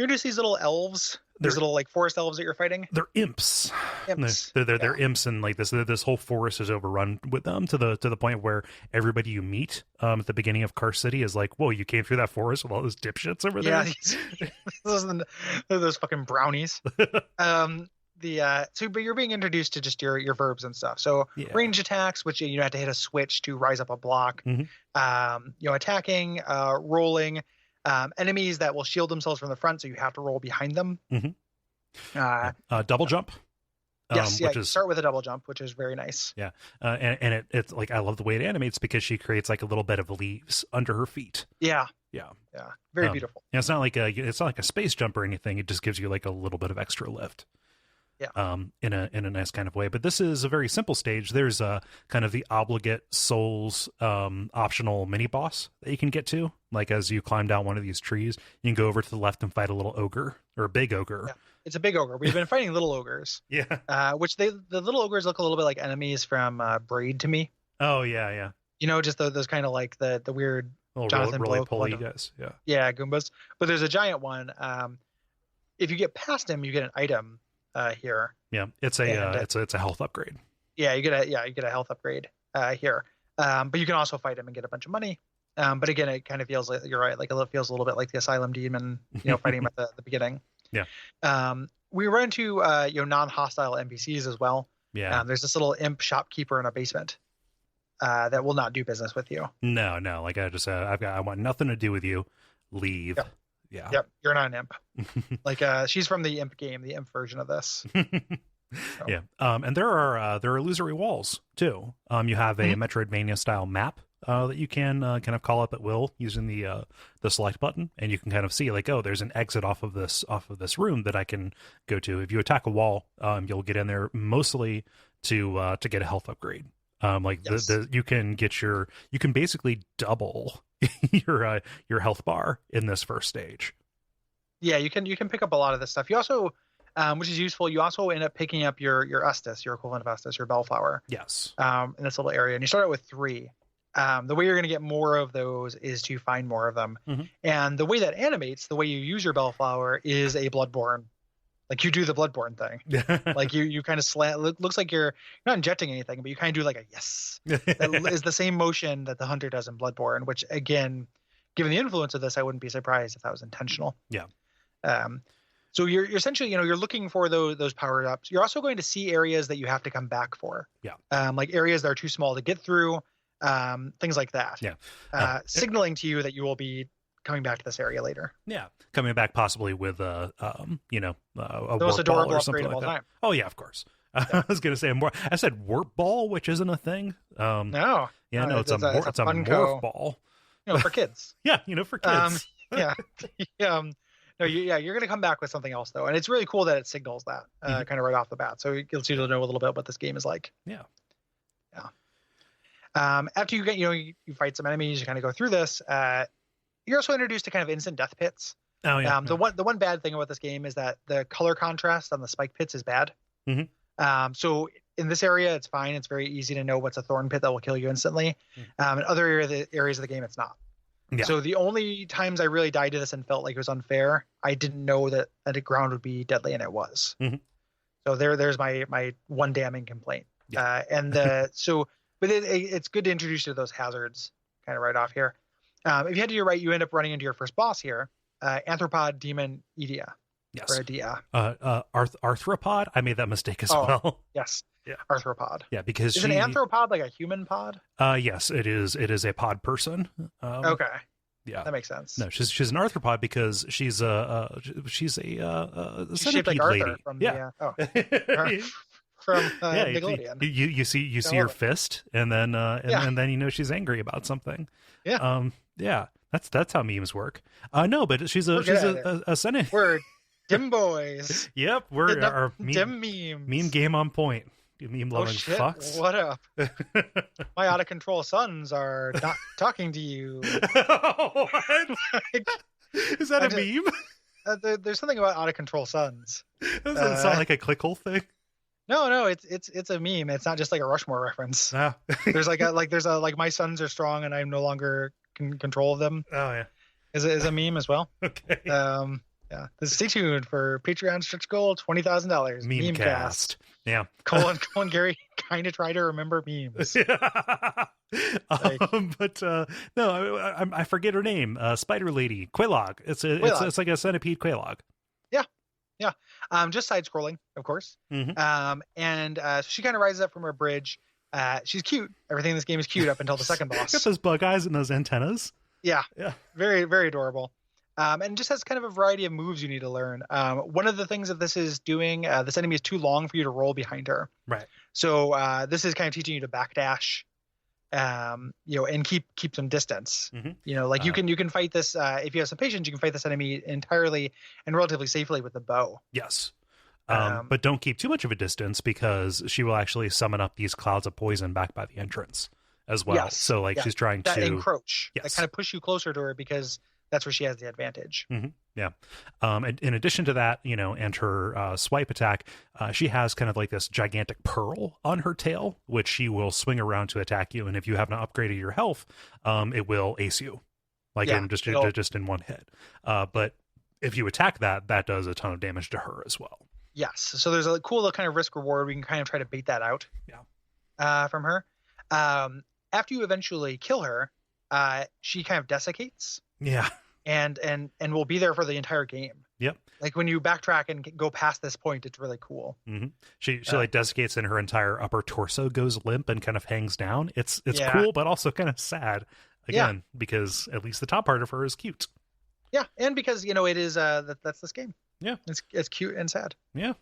just these little elves. These little like forest elves that you're fighting. They're imps. They're imps, and like this whole forest is overrun with them to the point where everybody you meet at the beginning of Car City is like, "Whoa, you came through that forest with all those dipshits over there." Yeah, those fucking brownies. But you're being introduced to just your verbs and stuff. So range attacks, which you have to hit a switch to rise up a block. Attacking, rolling. Enemies that will shield themselves from the front, so you have to roll behind them. Double jump. Start with a double jump, which is very nice. Yeah, and it's like, I love the way it animates because she creates like a little bed of leaves under her feet. Yeah, very beautiful. Yeah, it's not like a space jump or anything. It just gives you like a little bit of extra lift. Yeah. In a nice kind of way. But this is a very simple stage. There's a kind of the obligate souls optional mini boss that you can get to. Like, as you climb down one of these trees, you can go over to the left and fight a little ogre, or a big ogre. Yeah. It's a big ogre. We've been fighting little ogres. Which the little ogres look a little bit like enemies from Braid to me. Oh yeah. Just those kind of like the weird little Jonathan Blow pulley guys. Yeah, Goombas. But there's a giant one. If you get past him, you get an item. Here. Yeah, it's a health upgrade. Yeah, you get a health upgrade here. But you can also fight him and get a bunch of money. But again, it kind of feels like, you're right, like it feels a little bit like the Asylum Demon, fighting him at the beginning. Yeah. We run into non-hostile NPCs as well. Yeah. There's this little imp shopkeeper in a basement that will not do business with you. No, like I want nothing to do with you. Leave. Yep. Yeah. Yep. You're not an imp. Like she's from the imp game, the imp version of this. So. Yeah. And there are illusory walls too. You have a Metroidvania style map that you can kind of call up at will using the select button, and you can kind of see like, oh, there's an exit off of this room that I can go to. If you attack a wall, you'll get in there mostly to get a health upgrade. You can basically double your health bar in this first stage. Yeah, you can pick up a lot of this stuff. You also, which is useful, you also end up picking up your Estus, your equivalent of Estus, your Bellflower. Yes. In this little area, and you start out with 3. The way you're going to get more of those is to find more of them. And the way that animates, the way you use your Bellflower, is a Bloodborne. Like, you do the Bloodborne thing. Like, you kind of looks like you're not injecting anything, but you kind of do like a yes. That is the same motion that the hunter does in Bloodborne, which, again, given the influence of this, I wouldn't be surprised if that was intentional. Yeah. So you're essentially, you're looking for those power ups. You're also going to see areas that you have to come back for. Yeah. Like areas that are too small to get through, things like that. Yeah. Signaling to you that you will be coming back to this area later. Yeah, coming back possibly with a the most adorable upgrade of all time. Oh yeah, of course. Yeah. I was gonna say more. I said warp ball, which isn't a thing. No. Yeah, no, it's a morph ball. For kids. Yeah, for kids. Yeah. No, you're gonna come back with something else though, and it's really cool that it signals that kind of right off the bat. So it gets you to know a little bit what this game is like. Yeah. After you get you fight some enemies, you kind of go through this. You're also introduced to kind of instant death pits. Oh yeah. The one bad thing about this game is that the color contrast on the spike pits is bad. So in this area, it's fine. It's very easy to know what's a thorn pit that will kill you instantly. In other areas of the game, it's not. Yeah. So the only times I really died to this and felt like it was unfair, I didn't know that the ground would be deadly, and it was. So there's my one damning complaint. Yeah. but it's good to introduce you to those hazards kind of right off here. If you head to your right, you end up running into your first boss here, Arthropod Demon Edia. Yes. Or Edia. Arthropod? I made that mistake as well. Yes. Yeah. Arthropod. Yeah, because is an anthropod like a human pod? Yes, it is. It is a pod person. Okay. Yeah, that makes sense. No, she's an arthropod because she's a shaped like lady. Arthur from from Nickelodeon. You see her fist, and then and then you know she's angry about something. Yeah. Yeah. That's how memes work. No, but she's a centipede. We're dim boys. Yep, we're our dim memes. Meme game on point. Meme loving fucks. What up? My out of control sons are not talking to you. What? Is that a meme? There's something about out of control sons. Doesn't sound like a clickhole thing. No, it's a meme. It's not just like a Rushmore reference. Ah. There's like my sons are strong and I'm no longer in control of them. Oh yeah, is a meme as well. Okay. Yeah. Stay tuned for Patreon stretch goal $20,000. Memecast. Yeah. Cole and Gary kind of try to remember memes. But no, I forget her name. Spider Lady Quelaag. It's like a centipede Quelaag. Yeah. Just side scrolling, of course. Mm-hmm. And so she kind of rises up from her bridge. She's cute. Everything in this game is cute up until the second boss. Got those bug eyes and those antennas. Yeah. Yeah. Very, very adorable. And just has kind of a variety of moves you need to learn. One of the things that this is doing, this enemy is too long for you to roll behind her. Right. So this is kind of teaching you to backdash, and keep some distance. Mm-hmm. You can fight this if you have some patience. You can fight this enemy entirely and relatively safely with the bow. Yes. But don't keep too much of a distance because she will actually summon up these clouds of poison back by the entrance as well. Yes. So she's trying to encroach. Yes. Kind of push you closer to her because that's where she has the advantage. Mm-hmm. Yeah. And in addition to that, and her swipe attack, she has kind of like this gigantic pearl on her tail, which she will swing around to attack you. And if you haven't upgraded your health, it will ace you, just in one hit. But if you attack that does a ton of damage to her as well. Yes. So there's a cool little kind of risk reward. We can kind of try to bait that out. Yeah. From her. After you eventually kill her, she kind of desiccates. Yeah. And will be there for the entire game. Yep. Like when you backtrack and go past this point, it's really cool. Mm-hmm. She desiccates and her entire upper torso goes limp and kind of hangs down. It's cool, but also kind of sad again, because at least the top part of her is cute. Yeah. And because, it is, that's this game. Yeah. It's cute and sad. Yeah.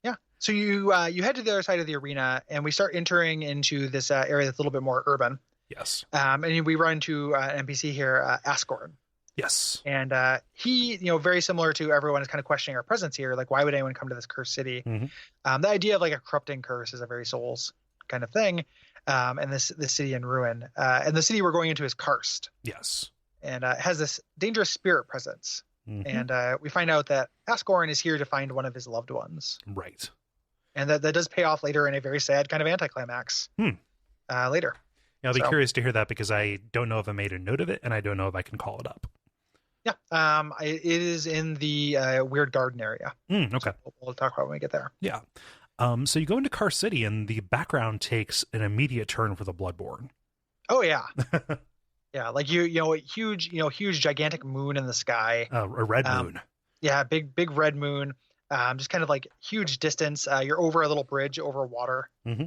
Yeah. So you head to the other side of the arena and we start entering into this area that's a little bit more urban. Yes. And we run into an NPC here, Asgorn. Yes. And he, very similar to everyone, is kind of questioning our presence here. Like, why would anyone come to this cursed city? Mm-hmm. The idea of like a corrupting curse is a very Souls kind of thing. And this city in ruin. And the city we're going into is cursed. Yes. And it has this dangerous spirit presence. Mm-hmm. And we find out that Asgorn is here to find one of his loved ones. Right. And that does pay off later in a very sad kind of anticlimax. Later. Yeah, I'll be curious to hear that because I don't know if I made a note of it and I don't know if I can call it up. Yeah. It is in the Weird Garden area. Okay. So we'll talk about it when we get there. Yeah. So you go into Car City and the background takes an immediate turn for the Bloodborne. Oh yeah. Yeah. Like huge gigantic moon in the sky. A red moon. Yeah. Big red moon. Just kind of like huge distance. You're over a little bridge over water. Mm-hmm.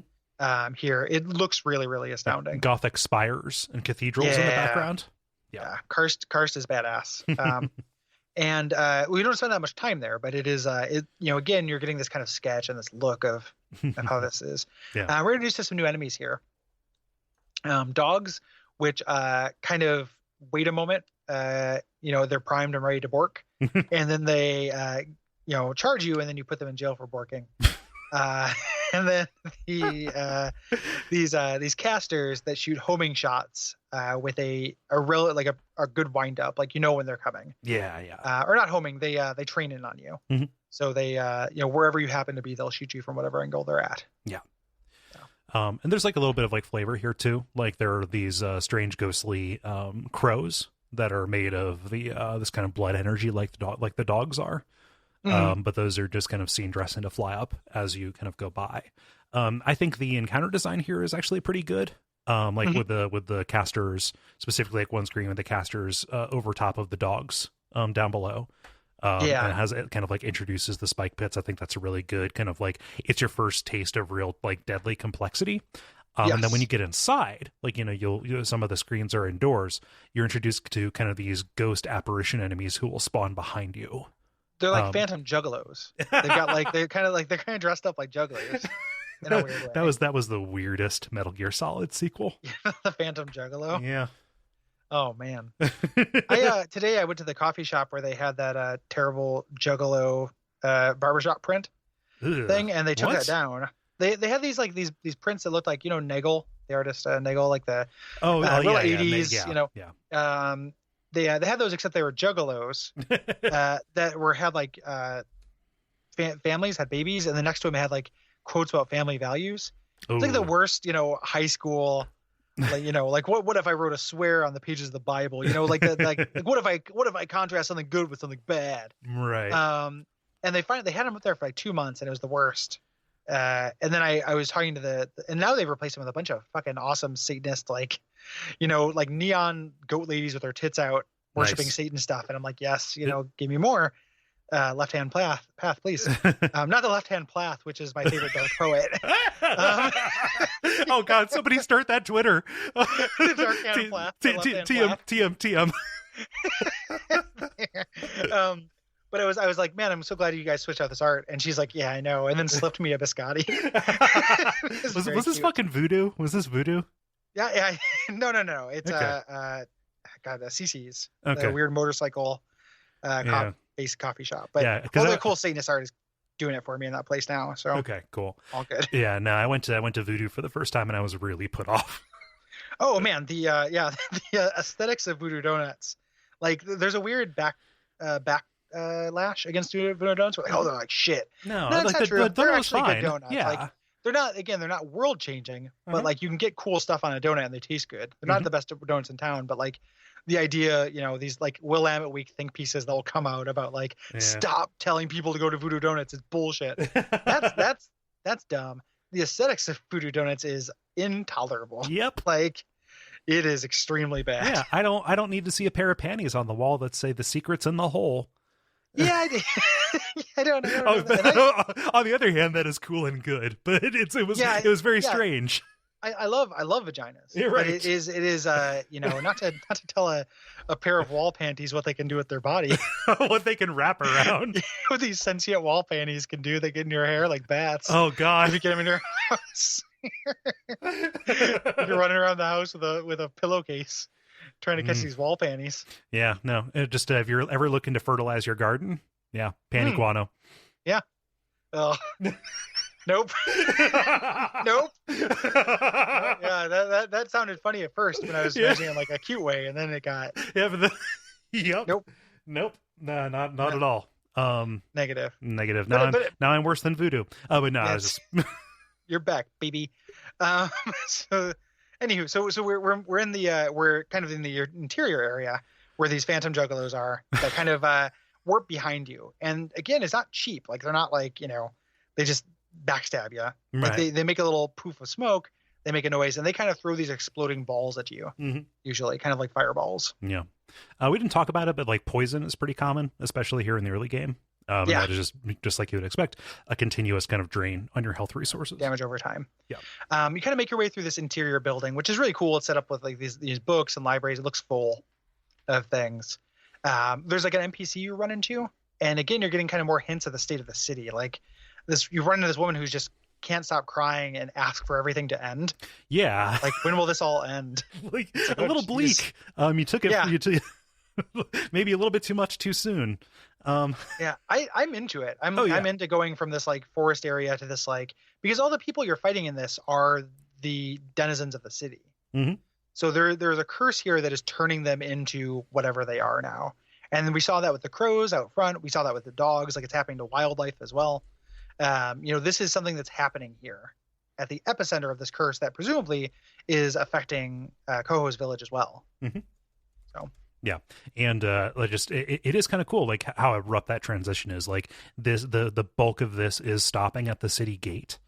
Here it looks really, really astounding. Gothic spires and cathedrals in the background. Yeah. Karst is badass. And we don't spend that much time there, but it is again, you're getting this kind of sketch and this look of how this is. Yeah. We're introduced to some new enemies here. Dogs, which kind of wait a moment, they're primed and ready to bork, and then they charge you, and then you put them in jail for borking. And then these casters that shoot homing shots with a good wind up, like when they're coming. Yeah. Or not homing, they train in on you. Mm-hmm. So they wherever you happen to be, they'll shoot you from whatever angle they're at. Yeah. And there's like a little bit of like flavor here too. Like there are these strange ghostly crows that are made of the this kind of blood energy, like the dogs are. But those are just kind of seen dressing to fly up as you kind of go by. I think the encounter design here is actually pretty good. With the casters, specifically like one screen with the casters over top of the dogs down below. And it kind of like introduces the spike pits. I think that's a really good kind of like, it's your first taste of real like deadly complexity. And then when you get inside, like, you'll some of the screens are indoors. You're introduced to kind of these ghost apparition enemies who will spawn behind you. They're like phantom juggalos. They've got like, they're kind of dressed up like juggalos. In a weird way. That was the weirdest Metal Gear Solid sequel. The Phantom Juggalo. Yeah. Oh man. Today I went to the coffee shop where they had that terrible Juggalo barbershop print thing, and they took that down. They had these prints that looked like Nagel, the artist Nagel, like the real 80s. They had those, except they were Juggalos that had like families, had babies, and then next to them had like quotes about family values. It's like the worst, high school, like what if I wrote a swear on the pages of the Bible, like what if I contrast something good with something bad, right? And they had them up there for like 2 months, and it was the worst. And then I was talking to and now they've replaced them with a bunch of fucking awesome Satanist, like neon goat ladies with their tits out worshiping Satan stuff, and I'm like, yes, give me more. Left hand path, please. Not the left hand path, which is my favorite dark poet. Oh God! Somebody start that Twitter. Dark hand path. TM. But I was like, man, I'm so glad you guys switched out this art. And she's like, yeah, I know. And then slipped me a biscotti. Was this fucking voodoo? Was this voodoo? Yeah. No. It's CC's. Okay. A weird motorcycle based coffee shop. But all the cool Satanist art is doing it for me in that place now. So okay, cool. All good. Yeah, no, I went to Voodoo for the first time and I was really put off. Oh man, the aesthetics of Voodoo Donuts. Like there's a weird backlash against Voodoo Donuts. We're like, they're like shit. No, that's like not true. They're actually fine. good donuts. Yeah. Like they're not world changing, but like you can get cool stuff on a donut and they taste good. They're not the best donuts in town, but like the idea, these like Willamette Week think pieces that will come out about like stop telling people to go to Voodoo Donuts is bullshit. That's dumb. The aesthetics of Voodoo Donuts is intolerable. Yep. Like it is extremely bad. Yeah, I don't need to see a pair of panties on the wall that say the secret's in the hole. Yeah, I don't know. On the other hand, that is cool and good, but it was very strange. I love vaginas. You're right. But it is not to tell a pair of wall panties what they can do with their body. What they can wrap around. What these sentient wall panties can do, they get in your hair like bats. Oh God! If you get them in your house, you're running around the house with a pillowcase, trying to catch these wall panties. Yeah, no. Just if you're ever looking to fertilize your garden, panty guano. Yeah. Oh. Nope. Nope. Yeah, that sounded funny at first when I was using it in like a cute way, and then it got. Yeah, but yep. Nope. No, not at all. Negative. Now I'm worse than voodoo. Oh, but no, I was just. You're back, baby. So, anywho, so we're in we're kind of in the interior area where these phantom juggalos are that kind of warp behind you, and again, it's not cheap. Like they're not like they just backstab you. Like they make a little poof of smoke, they make a noise, and they kind of throw these exploding balls at you, usually kind of like fireballs. Yeah. We didn't talk about it, but like poison is pretty common, especially here in the early game. That is just like you would expect, a continuous kind of drain on your health resources. Damage over time. Yeah. You kind of make your way through this interior building, which is really cool. It's set up with like these books and libraries. It looks full of things. There's like an NPC you run into, and again, you're getting kind of more hints of the state of the city. Like you run into this woman who's just can't stop crying and ask for everything to end. Yeah. Like, when will this all end? like a little bleak. You took it. Yeah. Maybe a little bit too much too soon. Yeah, I'm into it. I'm into going from this like forest area to this like, because all the people you're fighting in this are the denizens of the city. Mm-hmm. So there's a curse here that is turning them into whatever they are now. And we saw that with the crows out front. We saw that with the dogs. Like it's happening to wildlife as well. This is something that's happening here at the epicenter of this curse that presumably is affecting Coho's village as well. Mm-hmm. So Yeah, and it is kind of cool, like how abrupt that transition is. Like the bulk of this is stopping at the city gate.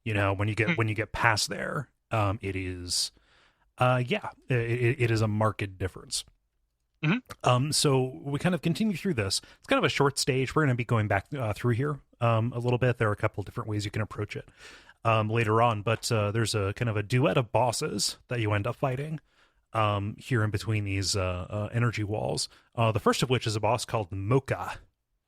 You know, when you get past there, it is, it is a marked difference. So we kind of continue through this. It's kind of a short stage. We're going to be going back through here a little bit. There are a couple of different ways you can approach it later on, but there's a kind of a duet of bosses that you end up fighting here in between these energy walls. The first of which is a boss called Mocha,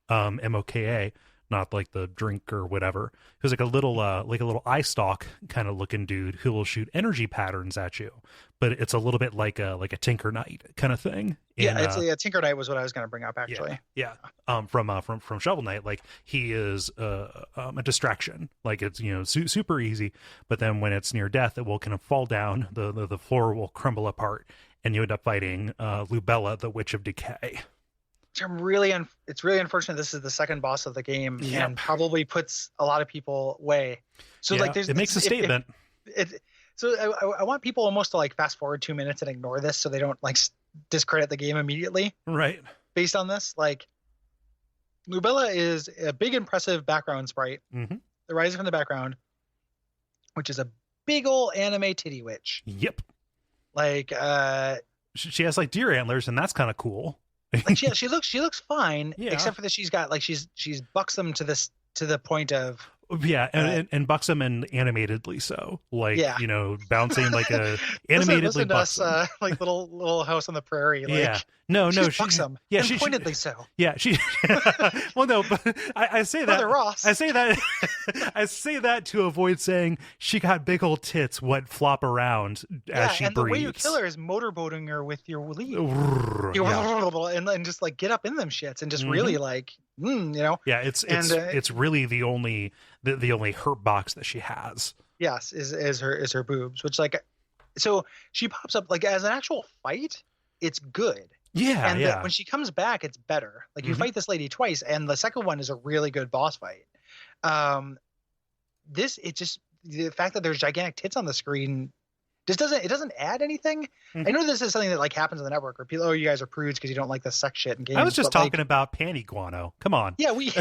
Moka, not like the drink or whatever. Who's like a little eye stalk kind of looking dude who will shoot energy patterns at you, but it's a little bit like a Tinker Knight kind of thing. Yeah, Tinker Knight was what I was going to bring up actually. Yeah. From Shovel Knight, like he is a distraction. Like it's super easy, but then when it's near death, it will kind of fall down. The floor will crumble apart, and you end up fighting Lubella, the Witch of Decay. It's really unfortunate this is the second boss of the game, and probably puts a lot of people away. So like it makes a statement. So I want people almost to like fast forward 2 minutes and ignore this so they don't like discredit the game immediately. Right. Based on this, like Lubella is a big impressive background sprite. Mm-hmm. The rising from the background, which is a big old anime titty witch. Yep. Like she has like deer antlers, and that's kind of cool. Like she looks fine, yeah. Except for that she's got like she's buxom to the point of and buxom and animatedly so, like bouncing like a animatedly listen to buxom. Us, like little house on the prairie. Like, she's buxom. Yeah, and pointedly so. Yeah, she. Well, no, but I say that. Brother Ross. I say that. I say that to avoid saying she got big old tits what flop around as she breathes. The way you kill her is motorboating her with your lead. And just like get up in them shits and just really like Yeah, it's really the only hurt box that she has. Yes, is her boobs, which like, so she pops up like as an actual fight. It's good. Yeah, and when she comes back, it's better. Like you fight this lady twice, and the second one is a really good boss fight. The fact that there's gigantic tits on the screen just doesn't add anything. I know this is something that like happens on the network where people, you guys are prudes because you don't like the sex shit in games. I was just talking about panty guano. Come on. Yeah, we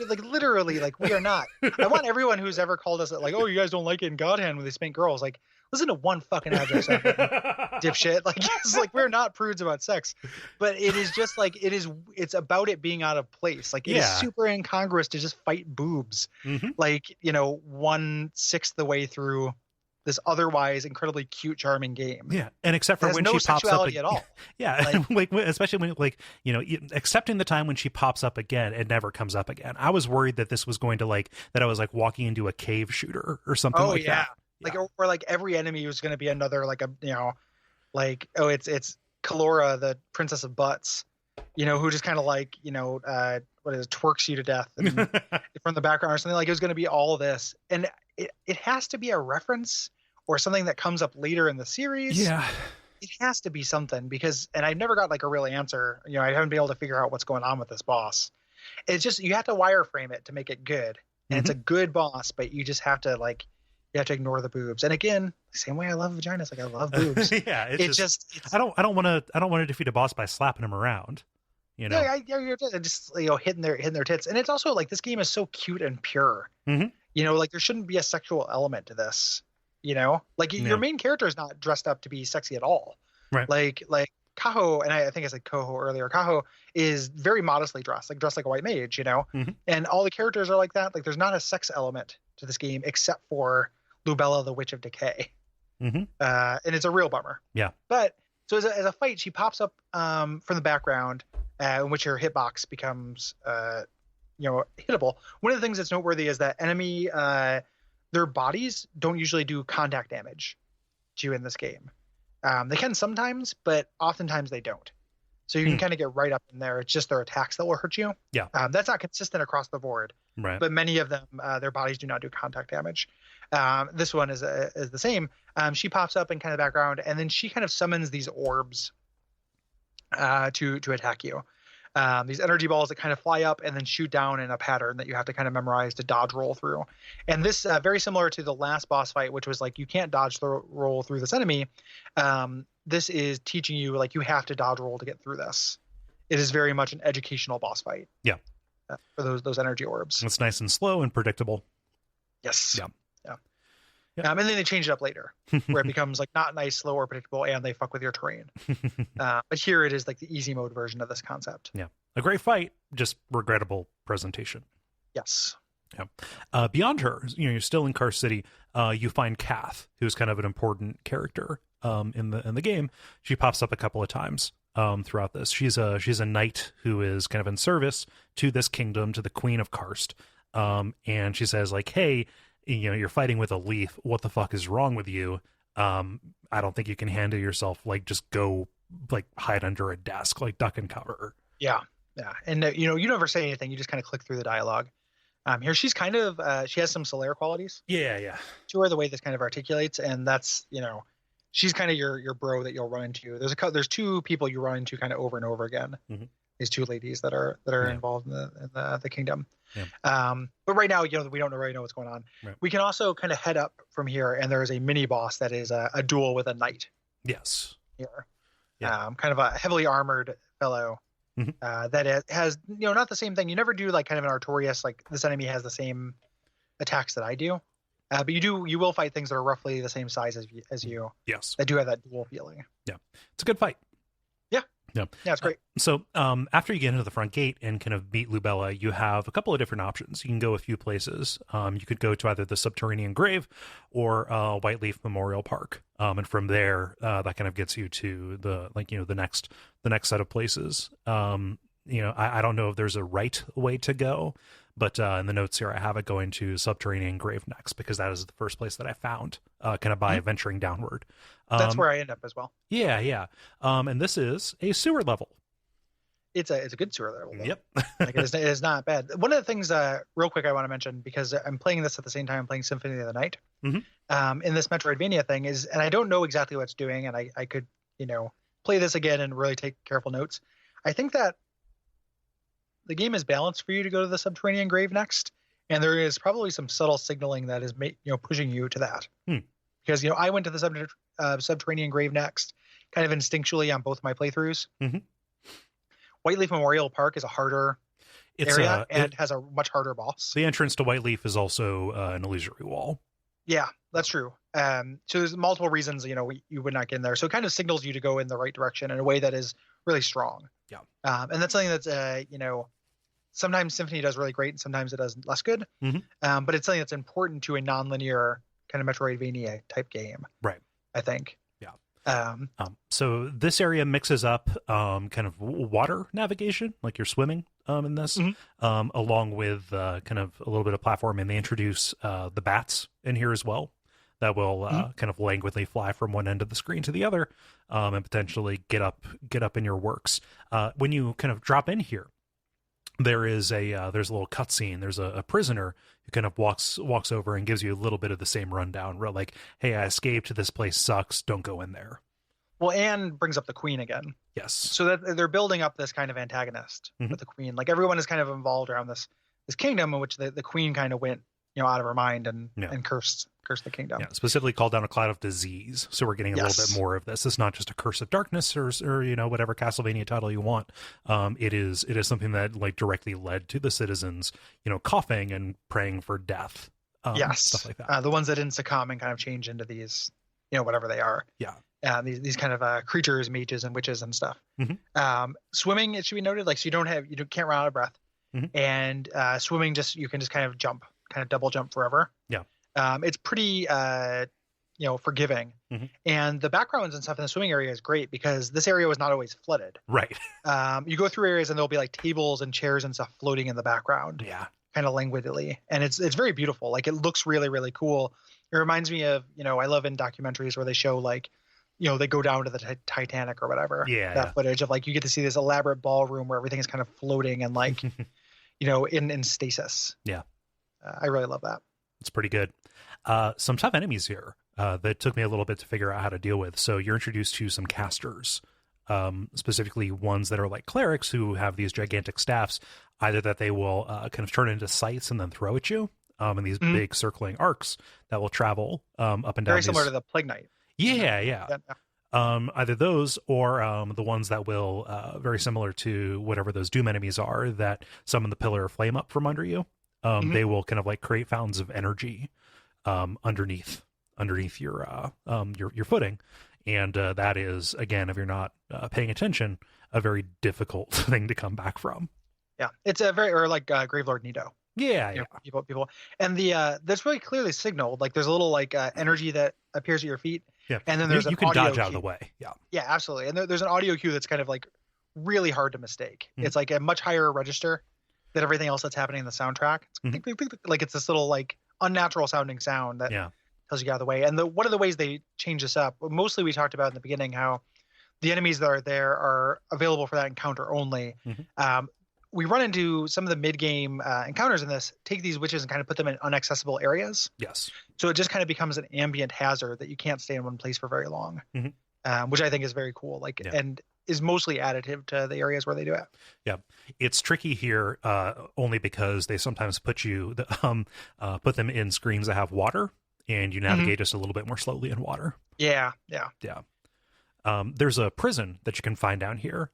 like literally like we are not. I want everyone who's ever called us like, oh, you guys don't like it in God Hand when they spank girls. Like, listen to one fucking address, dipshit. Like, it's like we're not prudes about sex, but it is just like it's about it being out of place. Like, it is super incongruous to just fight boobs, like 1/6 the way through this otherwise incredibly cute, charming game. Yeah, and except for when no she pops up at all. Yeah, like especially when accepting the time when she pops up again, it never comes up again. I was worried that this was going to that I was like walking into a cave shooter or something that. Yeah. Like, or like every enemy was going to be another, like it's Kalora, the Princess of Butts, who just kind of like, twerks you to death from the background or something. Like, it was going to be all of this. And it has to be a reference or something that comes up later in the series. Yeah. It has to be something and I've never got like a real answer. I haven't been able to figure out what's going on with this boss. It's just, you have to wireframe it to make it good. And it's a good boss, but you just have to you have to ignore the boobs. And again, same way I love vaginas, like I love boobs. Yeah, it's just I don't want to defeat a boss by slapping him around. Yeah, you're just hitting their tits. And it's also like this game is so cute and pure. Like there shouldn't be a sexual element to this. Like your main character is not dressed up to be sexy at all. Right. Like Kaho, and I think I said Koho earlier. Kaho is very modestly dressed like a white mage. And all the characters are like that. Like there's not a sex element to this game except for Lubella, the Witch of Decay. And it's a real bummer. Yeah. But so as a fight, she pops up from the background, in which her hitbox becomes hittable. One of the things that's noteworthy is that enemy their bodies don't usually do contact damage to you in this game. They can sometimes, but oftentimes they don't. So you can kind of get right up in there. It's just their attacks that will hurt you. Yeah. That's not consistent across the board. Right. But many of them, their bodies do not do contact damage. This one is the same. She pops up in kind of the background, and then she kind of summons these orbs to attack you. These energy balls that kind of fly up and then shoot down in a pattern that you have to kind of memorize to dodge roll through. And this very similar to the last boss fight, which was like you can't dodge roll through this enemy. this is teaching you, like, you have to dodge roll to get through this. It is very much an educational boss fight. Yeah. For those energy orbs. It's nice and slow and predictable. Yes. Yeah. And then they change it up later, where it becomes like not nice, slow, or predictable, and they fuck with your terrain. But here it is like the easy mode version of this concept. Yeah, a great fight, just regrettable presentation. Yes. Yeah. Beyond her, you're still in Karst City. You find Kath, who's kind of an important character in the game. She pops up a couple of times throughout this. She's a knight who is kind of in service to this kingdom, to the Queen of Karst. And she says, like, hey, you're fighting with a leaf. What the fuck is wrong with you? I don't think you can handle yourself. Like, just go, like, hide under a desk, like, duck and cover. Yeah. And, you never say anything. You just kind of click through the dialogue. Here, she's kind of, she has some Solaire qualities. Yeah. To her, the way this kind of articulates. And that's, she's kind of your bro that you'll run into. There's two people you run into kind of over and over again. Mm-hmm. These two ladies that are involved in the kingdom. Yeah. But right now, we don't really know what's going on. Right. We can also kind of head up from here, and there is a mini boss that is a duel with a knight. Yes. Here. Yeah. Kind of a heavily armored fellow. Mm-hmm. That has, not the same thing. You never do like kind of an Artorias, like this enemy has the same attacks that I do. But you will fight things that are roughly the same size as you. Yes. That do have that dual feeling. Yeah. It's a good fight. Yeah, it's great. So after you get into the front gate and kind of beat Lubella, you have a couple of different options. You can go a few places. You could go to either the Subterranean Grave or Whiteleaf Memorial Park. And from there, that kind of gets you to the next set of places. I don't know if there's a right way to go, but in the notes here, I have it going to Subterranean Grave next, because that is the first place that I found kind of by venturing downward. That's where I end up as well. Yeah. And this is a sewer level. It's a good sewer level, though. Yep. Like it is not bad. One of the things, real quick, I want to mention, because I'm playing this at the same time I'm playing Symphony of the Night. Mm-hmm. In this Metroidvania thing is, and I don't know exactly what it's doing, and I could, play this again and really take careful notes. I think that the game is balanced for you to go to the Subterranean Grave next, and there is probably some subtle signaling that is pushing you to that. Because I went to the Subterranean Grave next, kind of instinctually on both my playthroughs. Mm-hmm. Whiteleaf Memorial Park is a harder area and has a much harder boss. The entrance to Whiteleaf is also an illusory wall. Yeah, that's true. So there's multiple reasons you would not get in there. So it kind of signals you to go in the right direction in a way that is really strong. Yeah. And that's something that's sometimes Symphony does really great and sometimes it does less good. Mm-hmm. But it's something that's important to a nonlinear kind of Metroidvania type game. Right. I think. Yeah. So this area mixes up kind of water navigation, like you're swimming in this, mm-hmm. Along with kind of a little bit of platform, and they introduce the bats in here as well that will mm-hmm. kind of languidly fly from one end of the screen to the other, and potentially get up in your works. When you kind of drop in here, there's a little cutscene. There's a prisoner who kind of walks over and gives you a little bit of the same rundown. Real like, hey, I escaped. This place sucks. Don't go in there. Well, Anne brings up the Queen again. Yes. So that they're building up this kind of antagonist mm-hmm. with the Queen. Like everyone is kind of involved around this kingdom in which the Queen kind of went out of her mind and cursed the kingdom. Yeah, specifically called down a cloud of disease. So we're getting a little bit more of this. It's not just a curse of darkness or whatever Castlevania title you want. It is something that like directly led to the citizens, coughing and praying for death. Stuff like that. The ones that didn't succumb and kind of change into these, whatever they are. Yeah. These kind of creatures, mages and witches and stuff. Mm-hmm. Swimming, it should be noted, like so you can't run out of breath. Mm-hmm. And swimming, you can just kind of jump, kind of double jump forever. Yeah. It's pretty, forgiving. Mm-hmm. And the backgrounds and stuff in the swimming area is great because this area was not always flooded. Right. You go through areas and there'll be like tables and chairs and stuff floating in the background. Yeah. Kind of languidly. And it's very beautiful. Like it looks really, really cool. It reminds me of, I love in documentaries where they show like, they go down to the Titanic or whatever. Yeah. That footage of like, you get to see this elaborate ballroom where everything is kind of floating and like, in stasis. Yeah. I really love that. It's pretty good. Some tough enemies here that took me a little bit to figure out how to deal with. So you're introduced to some casters, specifically ones that are like clerics who have these gigantic staffs, either that they will kind of turn into sights and then throw at you in these mm-hmm. big circling arcs that will travel up and down. Very similar to the Plague Knight. Yeah. Either those or the ones that will, very similar to whatever those Doom enemies are that summon the pillar of flame up from under you. They will kind of like create fountains of energy underneath your footing, and that is, again, if you're not paying attention, a very difficult thing to come back from. Yeah, it's a very, or like Gravelord Nido. Yeah, You know, people, and that's really clearly signaled. Like there's a little like energy that appears at your feet. Yeah, and then there's you an can audio dodge cue. out of the way. Yeah, absolutely. And there's an audio cue that's kind of like really hard to mistake. It's like a much higher register than everything else that's happening in the soundtrack. It's like it's this little like unnatural sounding sound that tells you get out of the way. And one of the ways they change this up, mostly we talked about in the beginning how the enemies that are there are available for that encounter only. We run into some of the mid-game encounters in this, take these witches and kind of put them in inaccessible areas. Yes. So it just kind of becomes an ambient hazard that you can't stay in one place for very long, which I think is very cool. Like, and is mostly additive to the areas where they do it. Yeah, it's tricky here only because they sometimes put them in screens that have water, and you navigate just a little bit more slowly in water. Yeah. There's a prison that you can find down here,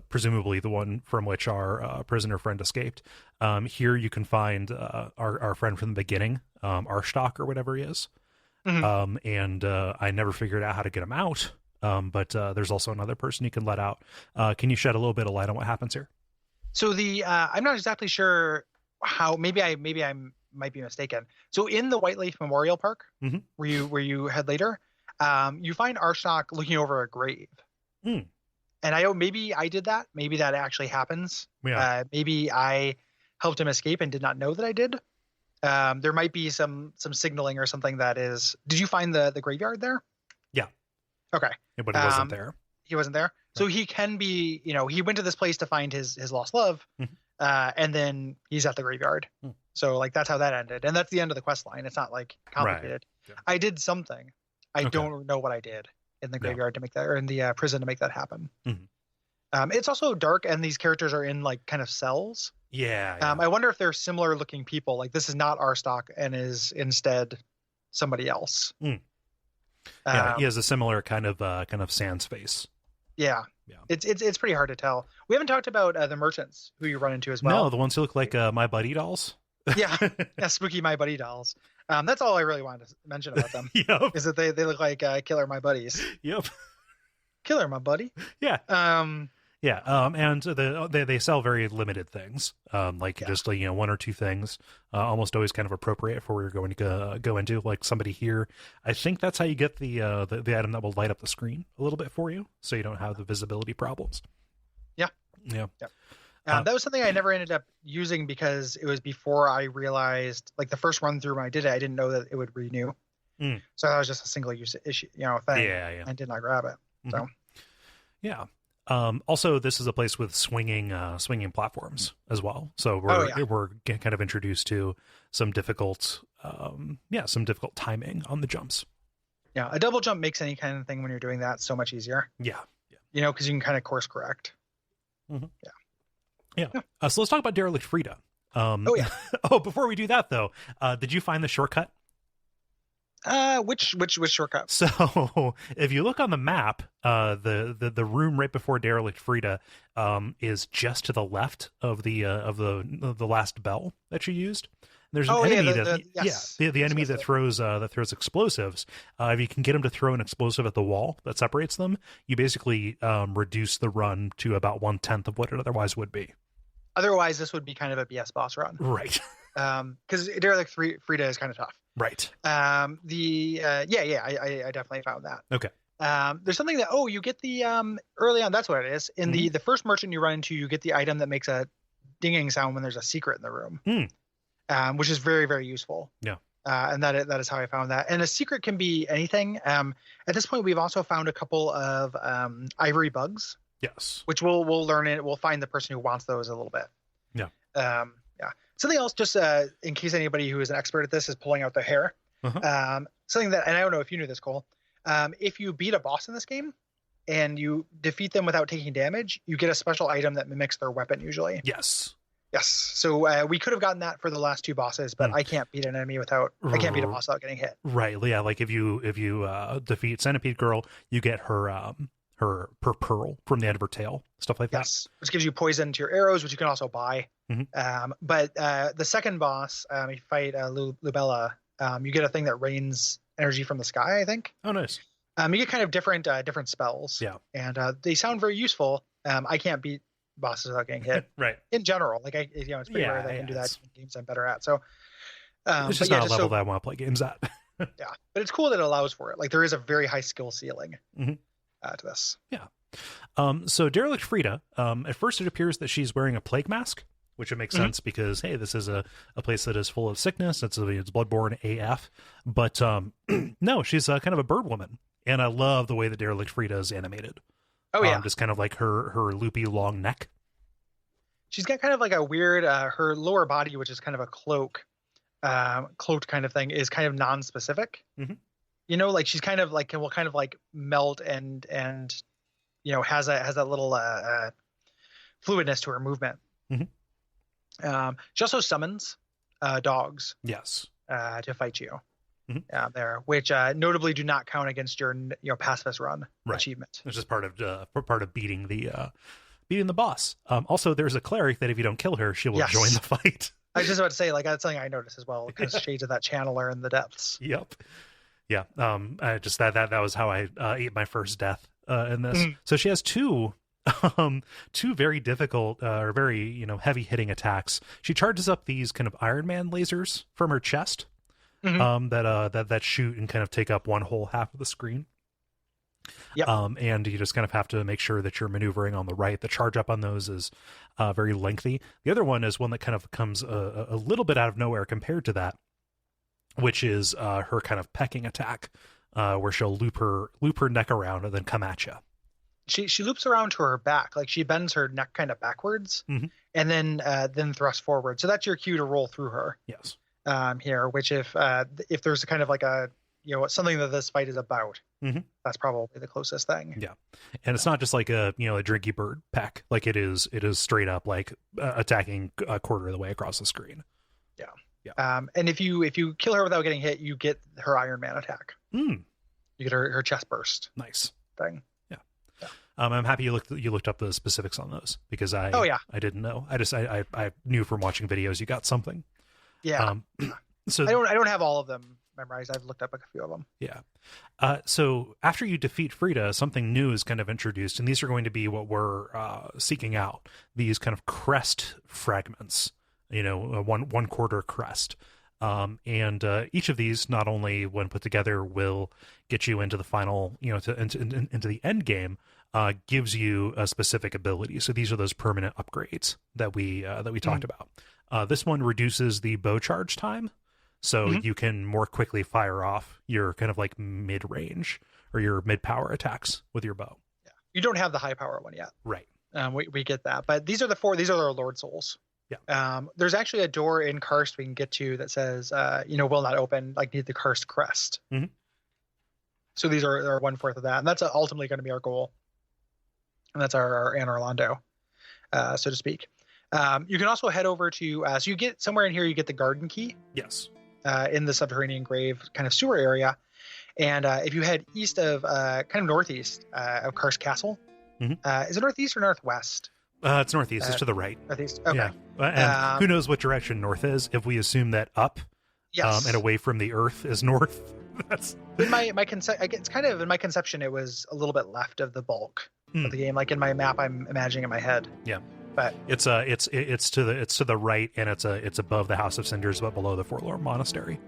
presumably the one from which our prisoner friend escaped. Here you can find our friend from the beginning, Arstock or whatever he is. And I never figured out how to get him out, but there's also another person you can let out. Can you shed a little bit of light on what happens here? So I'm not exactly sure how. Maybe I might be mistaken. So in the White Leaf Memorial Park, where you head later, you find Arstock looking over a grave. And maybe I did that. Maybe that actually happens. Maybe I helped him escape and did not know that I did. There might be some signaling or something that is. Did you find the graveyard there? Yeah. Okay. Yeah, but he wasn't there. He wasn't there. Right. So he can be. He went to this place to find his lost love, and then he's at the graveyard. So like that's how that ended, and that's the end of the quest line. It's not like complicated. Right. Yeah. I did something. I don't know what I did in the graveyard to make that, or in the prison to make that happen. It's also dark, and these characters are in like kind of cells. Yeah. I wonder if they're similar looking people. Like this is not Arstock and is instead somebody else. Yeah, he has a similar kind of sans face. Yeah. It's pretty hard to tell. We haven't talked about the merchants who you run into as well. No, the ones who look like My Buddy dolls. Yeah, spooky My Buddy dolls. That's all I really wanted to mention about them. Is that they look like Killer My Buddies. Killer My Buddy. Yeah. And they sell very limited things, just one or two things, almost always kind of appropriate for where you're going to go into. Like somebody here, I think that's how you get the item that will light up the screen a little bit for you, so you don't have the visibility problems. Yeah. That was something I never ended up using because it was before I realized, like the first run through when I did it, I didn't know that it would renew. So that was just a single use issue, thing. Yeah. I did not grab it. So. Yeah. Also, this is a place with swinging platforms as well. So we're kind of introduced to some difficult timing on the jumps. Yeah, a double jump makes any kind of thing when you're doing that so much easier. Yeah. Because you can kind of course correct. Yeah. So let's talk about Derelict Frida. Before we do that though, did you find the shortcut? Which shortcut? So if you look on the map, the room right before Derelict Frida is just to the left of the last bell that you used. There's an enemy the enemy that throws explosives. If you can get him to throw an explosive at the wall that separates them, you basically reduce the run to about 1/10 of what it otherwise would be. Otherwise, this would be kind of a BS boss run, right? Because Derelict Frida is kind of tough. Right. I definitely found that. Okay. There's something that you get the early on. That's what it is. In the first merchant you run into, you get the item that makes a dinging sound when there's a secret in the room, which is very, very useful. Yeah. And that is how I found that. And a secret can be anything. At this point, we've also found a couple of ivory bugs. Yes. Which we'll learn it. We'll find the person who wants those a little bit. Yeah. Something else, just in case anybody who is an expert at this is pulling out their hair. Something that, and I don't know if you knew this, Cole. If you beat a boss in this game and you defeat them without taking damage, you get a special item that mimics their weapon usually. Yes. Yes. So we could have gotten that for the last 2 bosses, but I can't beat an enemy I can't beat a boss without getting hit. Right. Yeah. Like if you defeat Centipede Girl, you get her pearl from the end of her tail, stuff like that. Yes, which gives you poison to your arrows, which you can also buy. Mm-hmm. But the second boss, if you fight Lubella, you get a thing that rains energy from the sky, I think. Oh, nice. You get kind of different spells. Yeah. And they sound very useful. I can't beat bosses without getting hit. Right. In general, like it's pretty rare that I can do that in games I'm better at. So it's just not a level that I want to play games at. Yeah, but it's cool that it allows for it. Like there is a very high skill ceiling to this. Yeah. So Derelict Frida, at first it appears that she's wearing a plague mask, which would make sense because, hey, this is a place that is full of sickness. It's bloodborne AF. But no, she's kind of a bird woman. And I love the way that Derelict Frida is animated. Oh, yeah. Just kind of like her loopy long neck. She's got kind of like a weird, her lower body, which is kind of a cloaked kind of thing, is kind of non-specific. You know, like she's kind of like, will kind of like melt and you know, has that little fluidness to her movement. She also summons dogs. Yes. To fight you. There, which notably do not count against your pacifist run achievement. Which is part of beating the boss. Also, there's a cleric that if you don't kill her, she will join the fight. I was just about to say, like, that's something I noticed as well, because shades of that channeler in the depths. Yep. Yeah. Just that was how I ate my first death in this. So she has two very difficult or very heavy hitting attacks. She charges up these kind of Iron Man lasers from her chest. That shoot and kind of take up one whole half of the screen. And you just kind of have to make sure that you're maneuvering on the right. The charge up on those is very lengthy. The other one is one that kind of comes a little bit out of nowhere compared to that, which is her kind of pecking attack, where she'll loop her neck around and then come at you. She loops around to her back, like she bends her neck kind of backwards, and then thrusts forward. So that's your cue to roll through her. Yes. Here, which if there's a kind of like a something that this fight is about, that's probably the closest thing. Yeah, and it's not just like a drinky bird peck. Like it is straight up like attacking a quarter of the way across the screen. Yeah. And if you kill her without getting hit, you get her Iron Man attack. You get her chest burst. Nice thing. Yeah. I'm happy you looked up the specifics on those, because I didn't know. I knew from watching videos you got something. Yeah. So I don't have all of them memorized. I've looked up a few of them. Yeah. So after you defeat Frida, something new is kind of introduced, and these are going to be what we're seeking out. These kind of crest fragments, one quarter crest. And each of these, not only when put together, will get you into the final, into the end game, gives you a specific ability. So these are those permanent upgrades that we talked about. This one reduces the bow charge time, so you can more quickly fire off your kind of like mid-range or your mid-power attacks with your bow. Yeah, you don't have the high power one yet. Right. We get that, but these are our Lord Souls. Yeah. There's actually a door in Karst we can get to that says, will not open, like need the Karst crest. So these are 1/4 of that, and that's ultimately going to be our goal, and that's our Anor Londo, so to speak. You can also head over to, so you get somewhere in here, you get the garden key. Yes. In the subterranean grave kind of sewer area. And if you head east of, kind of northeast of Karst Castle, is it northeast or northwest? It's northeast. It's to the right. Northeast. Okay. Yeah. And who knows what direction north is? If we assume that up and away from the earth is north, that's in it's kind of in my conception, it was a little bit left of the bulk of the game. Like in my map, I'm imagining in my head. Yeah. But it's to the right, and it's above the House of Cinders, but below the Forlorn Monastery.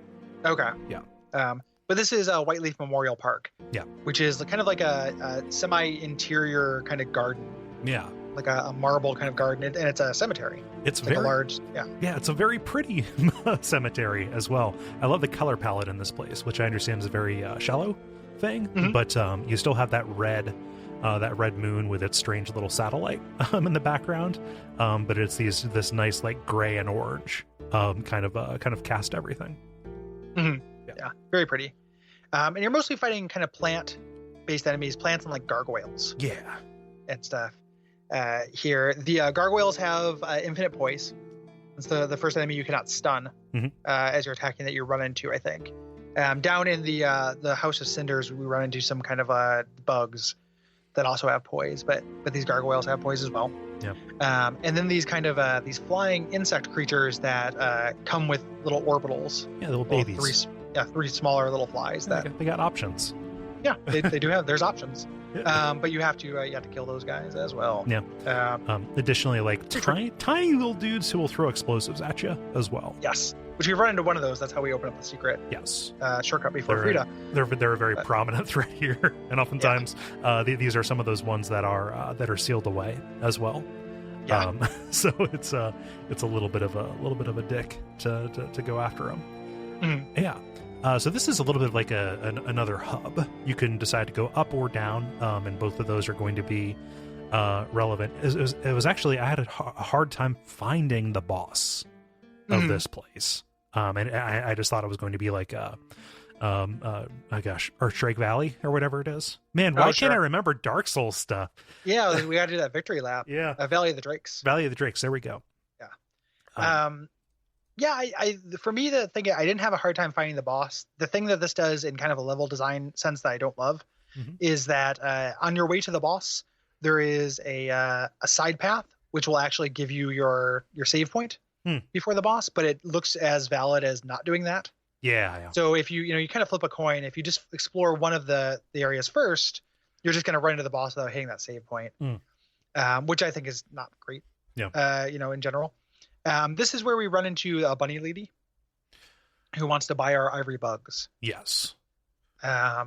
Okay. Yeah. But this is a Whiteleaf Memorial Park. Yeah. Which is kind of like a semi-interior kind of garden. Yeah. Like a marble kind of garden, and it's a cemetery. It's very like a large. Yeah, it's a very pretty cemetery as well. I love the color palette in this place, which I understand is a very shallow thing, but you still have that red moon with its strange little satellite in the background, but it's this nice like gray and orange kind of cast everything. Yeah, very pretty. And you're mostly fighting kind of plant-based enemies, plants and like gargoyles. Yeah, and stuff. Here, the gargoyles have infinite poise, It's the first enemy you cannot stun as you're attacking that you run into, I think. Down in the House of Cinders, we run into some kind of bugs that also have poise, but these gargoyles have poise as well. Yeah. And then these kind of these flying insect creatures that come with little orbitals. Yeah, little babies. Three smaller little flies. They got options. Yeah, they do have. There's options. But you have to kill those guys as well. Yeah. Additionally, like tiny little dudes who will throw explosives at you as well. Yes. Which we run into one of those. That's how we open up the secret. Yes. Shortcut before Frida. They're a very prominent threat here, and oftentimes these are some of those ones that are sealed away as well. Yeah. So it's a little bit of a dick to go after them. Mm-hmm. Yeah. So this is a little bit like another hub. You can decide to go up or down, and both of those are going to be relevant. It was actually, I had a hard time finding the boss of this place, and I just thought it was going to be like Earthshake Valley or whatever it is. Man, why can't I remember Dark Souls stuff? Yeah, we got to do that victory lap. Yeah, Valley of the Drakes. Valley of the Drakes. There we go. Yeah. Yeah, for me, the thing, I didn't have a hard time finding the boss. The thing that this does in kind of a level design sense that I don't love is that on your way to the boss, there is a side path, which will actually give you your save point before the boss, but it looks as valid as not doing that. Yeah. So if you kind of flip a coin, if you just explore one of the areas first, you're just going to run into the boss without hitting that save point, which I think is not great, in general. This is where we run into a bunny lady who wants to buy our ivory bugs. Yes. I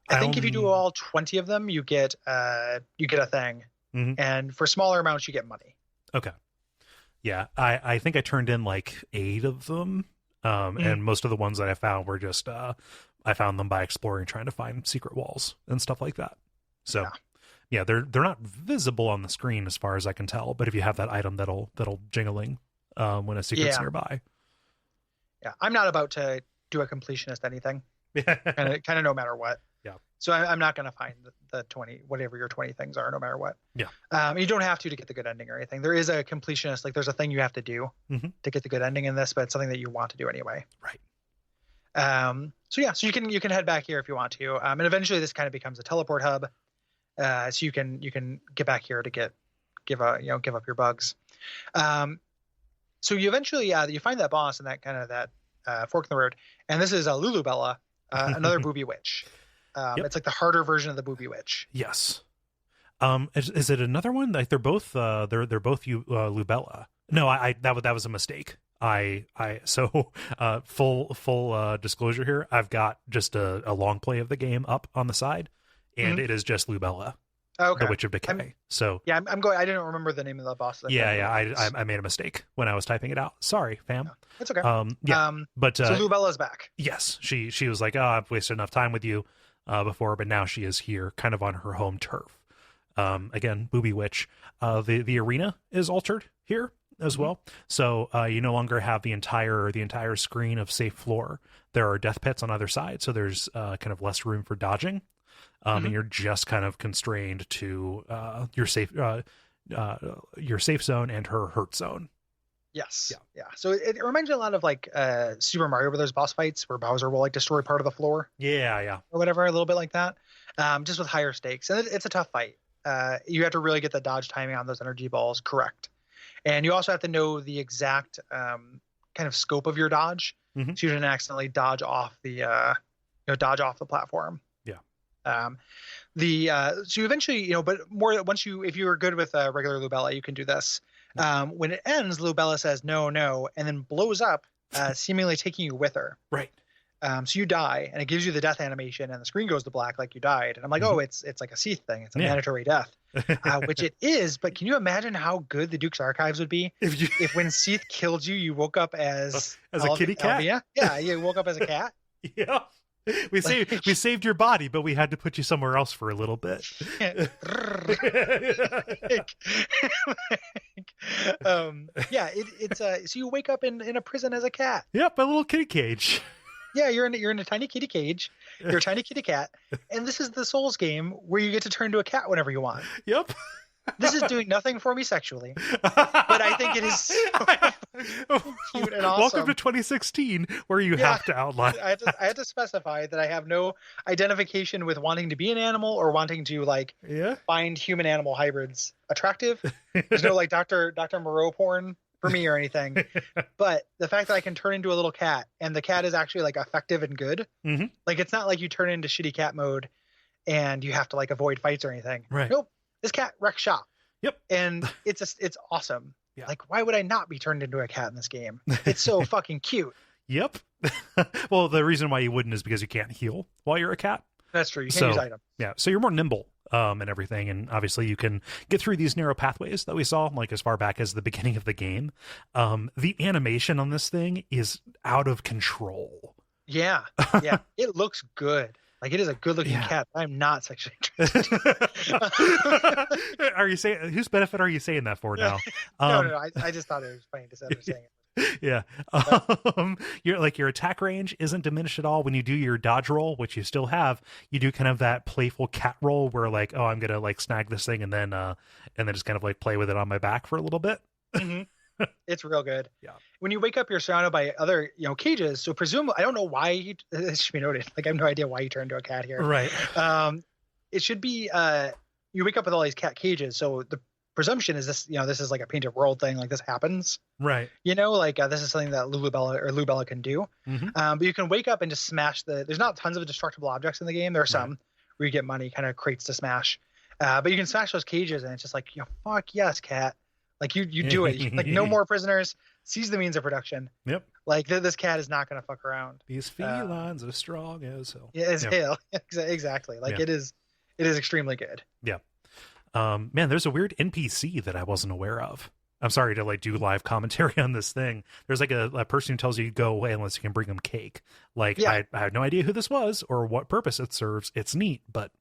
think if you do all 20 of them, you get a thing, and for smaller amounts, you get money. Okay. Yeah, I think I turned in like 8 of them, and most of the ones that I found were just I found them by exploring, trying to find secret walls and stuff like that. So. Yeah, they're not visible on the screen as far as I can tell, but if you have that item that'll jingling when a secret's nearby. Yeah, I'm not about to do a completionist anything. kind of no matter what. Yeah. So I'm not going to find the 20, whatever your 20 things are, no matter what. Yeah. You don't have to get the good ending or anything. There is a completionist, like there's a thing you have to do to get the good ending in this, but it's something that you want to do anyway. Right. So you can head back here if you want to, and eventually this kind of becomes a teleport hub. So you can get back here to give up your bugs. So you eventually you find that boss in that fork in the road, and this is a Lulubella, another booby witch. It's like the harder version of the booby witch. Yes. Is it another one? Like they're both Lubella. No, that was a mistake. Full disclosure here. I've got just a long play of the game up on the side. And it is just Lubella, the Witch of Decay. I'm going. I didn't remember the name of the boss. I made a mistake when I was typing it out. Sorry, fam. It's okay. But so Lubella's back. Yes, she was like, I've wasted enough time with you before, but now she is here, kind of on her home turf. Again, Booby Witch. The arena is altered here as well, so you no longer have the entire screen of safe floor. There are death pits on either side, so there's kind of less room for dodging. And you're just kind of constrained to your safe zone and her hurt zone. Yes. Yeah. So it reminds me a lot of like Super Mario Brothers boss fights where Bowser will like destroy part of the floor. Yeah. Or whatever, a little bit like that. Just with higher stakes. And it's a tough fight. You have to really get the dodge timing on those energy balls correct. And you also have to know the exact kind of scope of your dodge. So you didn't accidentally dodge off the platform. So you eventually, but more if you were good with regular Lubella, you can do this. When it ends, Lubella says no, and then blows up, seemingly taking you with her. Right. So you die, and it gives you the death animation, and the screen goes to black like you died. And I'm like, oh, it's like a Seath thing. It's a mandatory death, which it is. But can you imagine how good the Duke's Archives would be if when Seath killed you, you woke up as a kitty cat? Yeah, you woke up as a cat. Yeah. We saved your body, but we had to put you somewhere else for a little bit. It's so you wake up in a prison as a cat. Yep, a little kitty cage. Yeah, you're in a tiny kitty cage. You're a tiny kitty cat, and this is the Souls game where you get to turn to a cat whenever you want. Yep. This is doing nothing for me sexually, but I think it is so cute and awesome. Welcome to 2016, where you have to outline. I had to specify that I have no identification with wanting to be an animal or wanting to find human animal hybrids attractive. There's no like Dr. Moreau porn for me or anything. But the fact that I can turn into a little cat and the cat is actually like effective and good. Mm-hmm. Like it's not like you turn into shitty cat mode and you have to like avoid fights or anything. Right. Nope. This cat wrecks shop. Yep. And it's awesome. Yeah. Like, why would I not be turned into a cat in this game? It's so fucking cute. Yep. Well, the reason why you wouldn't is because you can't heal while you're a cat. That's true. You can't use items. Yeah. So you're more nimble and everything. And obviously you can get through these narrow pathways that we saw like as far back as the beginning of the game. The animation on this thing is out of control. Yeah. Yeah. It looks good. Like, it is a good-looking cat. I'm not sexually interested. Are you saying, whose benefit are you saying that for now? No. I just thought it was funny to say it. Yeah. Your attack range isn't diminished at all when you do your dodge roll, which you still have. You do kind of that playful cat roll where like, oh, I'm gonna like snag this thing and then just kind of like play with it on my back for a little bit. Mm-hmm. It's real good. Yeah. When you wake up, you're surrounded by other, cages. So presumably, I don't know why it should be noted. Like, I have no idea why you turned into a cat here. Right. It should be, you wake up with all these cat cages. So the presumption is this, this is like a painted world thing. Like, this happens. Right. This is something that Lubella can do. Mm-hmm. But you can wake up and just smash there's not tons of destructible objects in the game. There are some where you get money, kind of crates to smash. But you can smash those cages and it's just like, fuck yes, cat. Like you do it. Like, no more prisoners. Seize the means of production. Yep. Like this cat is not going to fuck around. These felines are strong as hell. Yeah, as hell. Exactly. Like it is extremely good. Yeah. Man, there's a weird NPC that I wasn't aware of. I'm sorry to like do live commentary on this thing. There's like a person who tells you to go away unless you can bring them cake. Like I had no idea who this was or what purpose it serves. It's neat, but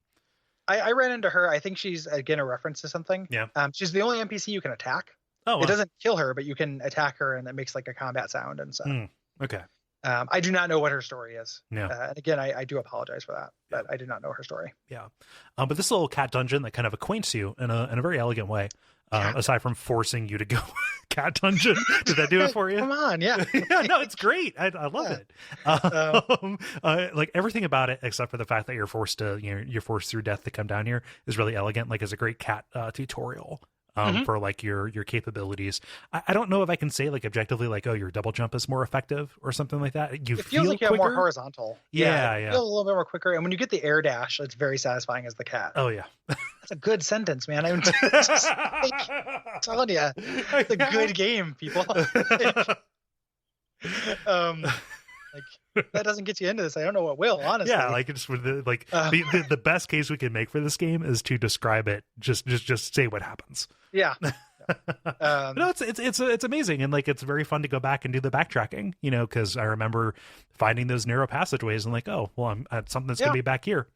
I ran into her. I think she's, again, a reference to something. Yeah. She's the only NPC you can attack. Oh, wow. It doesn't kill her, but you can attack her, and it makes like a combat sound and stuff. Okay. I do not know what her story is. No. And again, I do apologize for that, but I do not know her story. Yeah. But this little cat dungeon that kind of acquaints you in a very elegant way, aside from forcing you to go cat dungeon. Did that do it for you? Come on. Yeah. Yeah, no, it's great. I love it. Like everything about it, except for the fact that you're forced through death to come down here, is really elegant. Like, it's a great cat tutorial. For like your capabilities. I don't know if I can say like objectively like, oh, your double jump is more effective or something like that. It feels like you have more horizontal. Yeah. It feels a little bit more quicker. And when you get the air dash, it's very satisfying as the cat. Oh yeah. That's a good sentence, man. I'm just telling you, it's a good game, people. Like, that doesn't get you into this. I don't know what will, honestly. Yeah, like it's the best case we can make for this game is to describe it. Just say what happens. Yeah. No, it's amazing, and like it's very fun to go back and do the backtracking. Because I remember finding those narrow passageways and like, oh, well, I'm at something that's gonna be back here.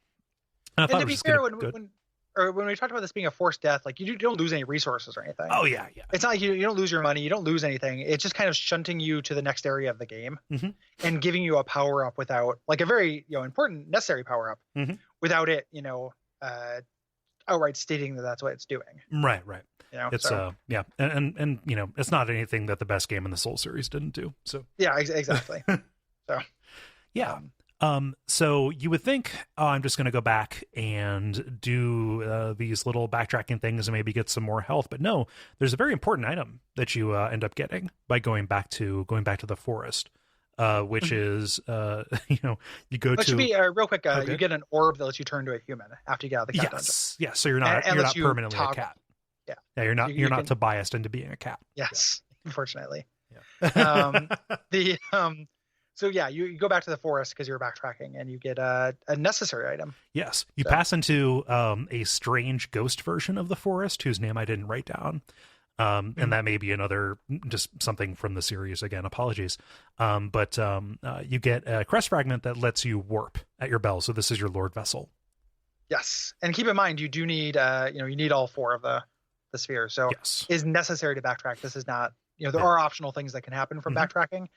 And to be fair, when we talked about this being a forced death, like you don't lose any resources or anything. Oh yeah. It's not like you don't lose your money, you don't lose anything. It's just kind of shunting you to the next area of the game and giving you a power up without, like, a very important necessary power up without it, outright stating that that's what it's doing. Right. It's and it's not anything that the best game in the Soul series didn't do. So yeah, exactly. So yeah. So you would think, oh, I'm just going to go back and do these little backtracking things and maybe get some more health. But no, there's a very important item that you end up getting by going back to the forest, which is, you go to... Should be, real quick, you get an orb that lets you turn to a human after you get out of the cat dungeon. Yes, so you're not permanently a cat. Yeah, you're not too biased into being a cat. Yes, unfortunately. Yeah. So yeah, you go back to the forest because you're backtracking, and you get a necessary item. Yes, you pass into a strange ghost version of the forest whose name I didn't write down, and that may be another just something from the series. Again, apologies. But you get a crest fragment that lets you warp at your bell. So this is your Lord Vessel. Yes, and keep in mind you do need you need all four of the spheres. So it's necessary to backtrack. This is not. There are optional things that can happen from backtracking,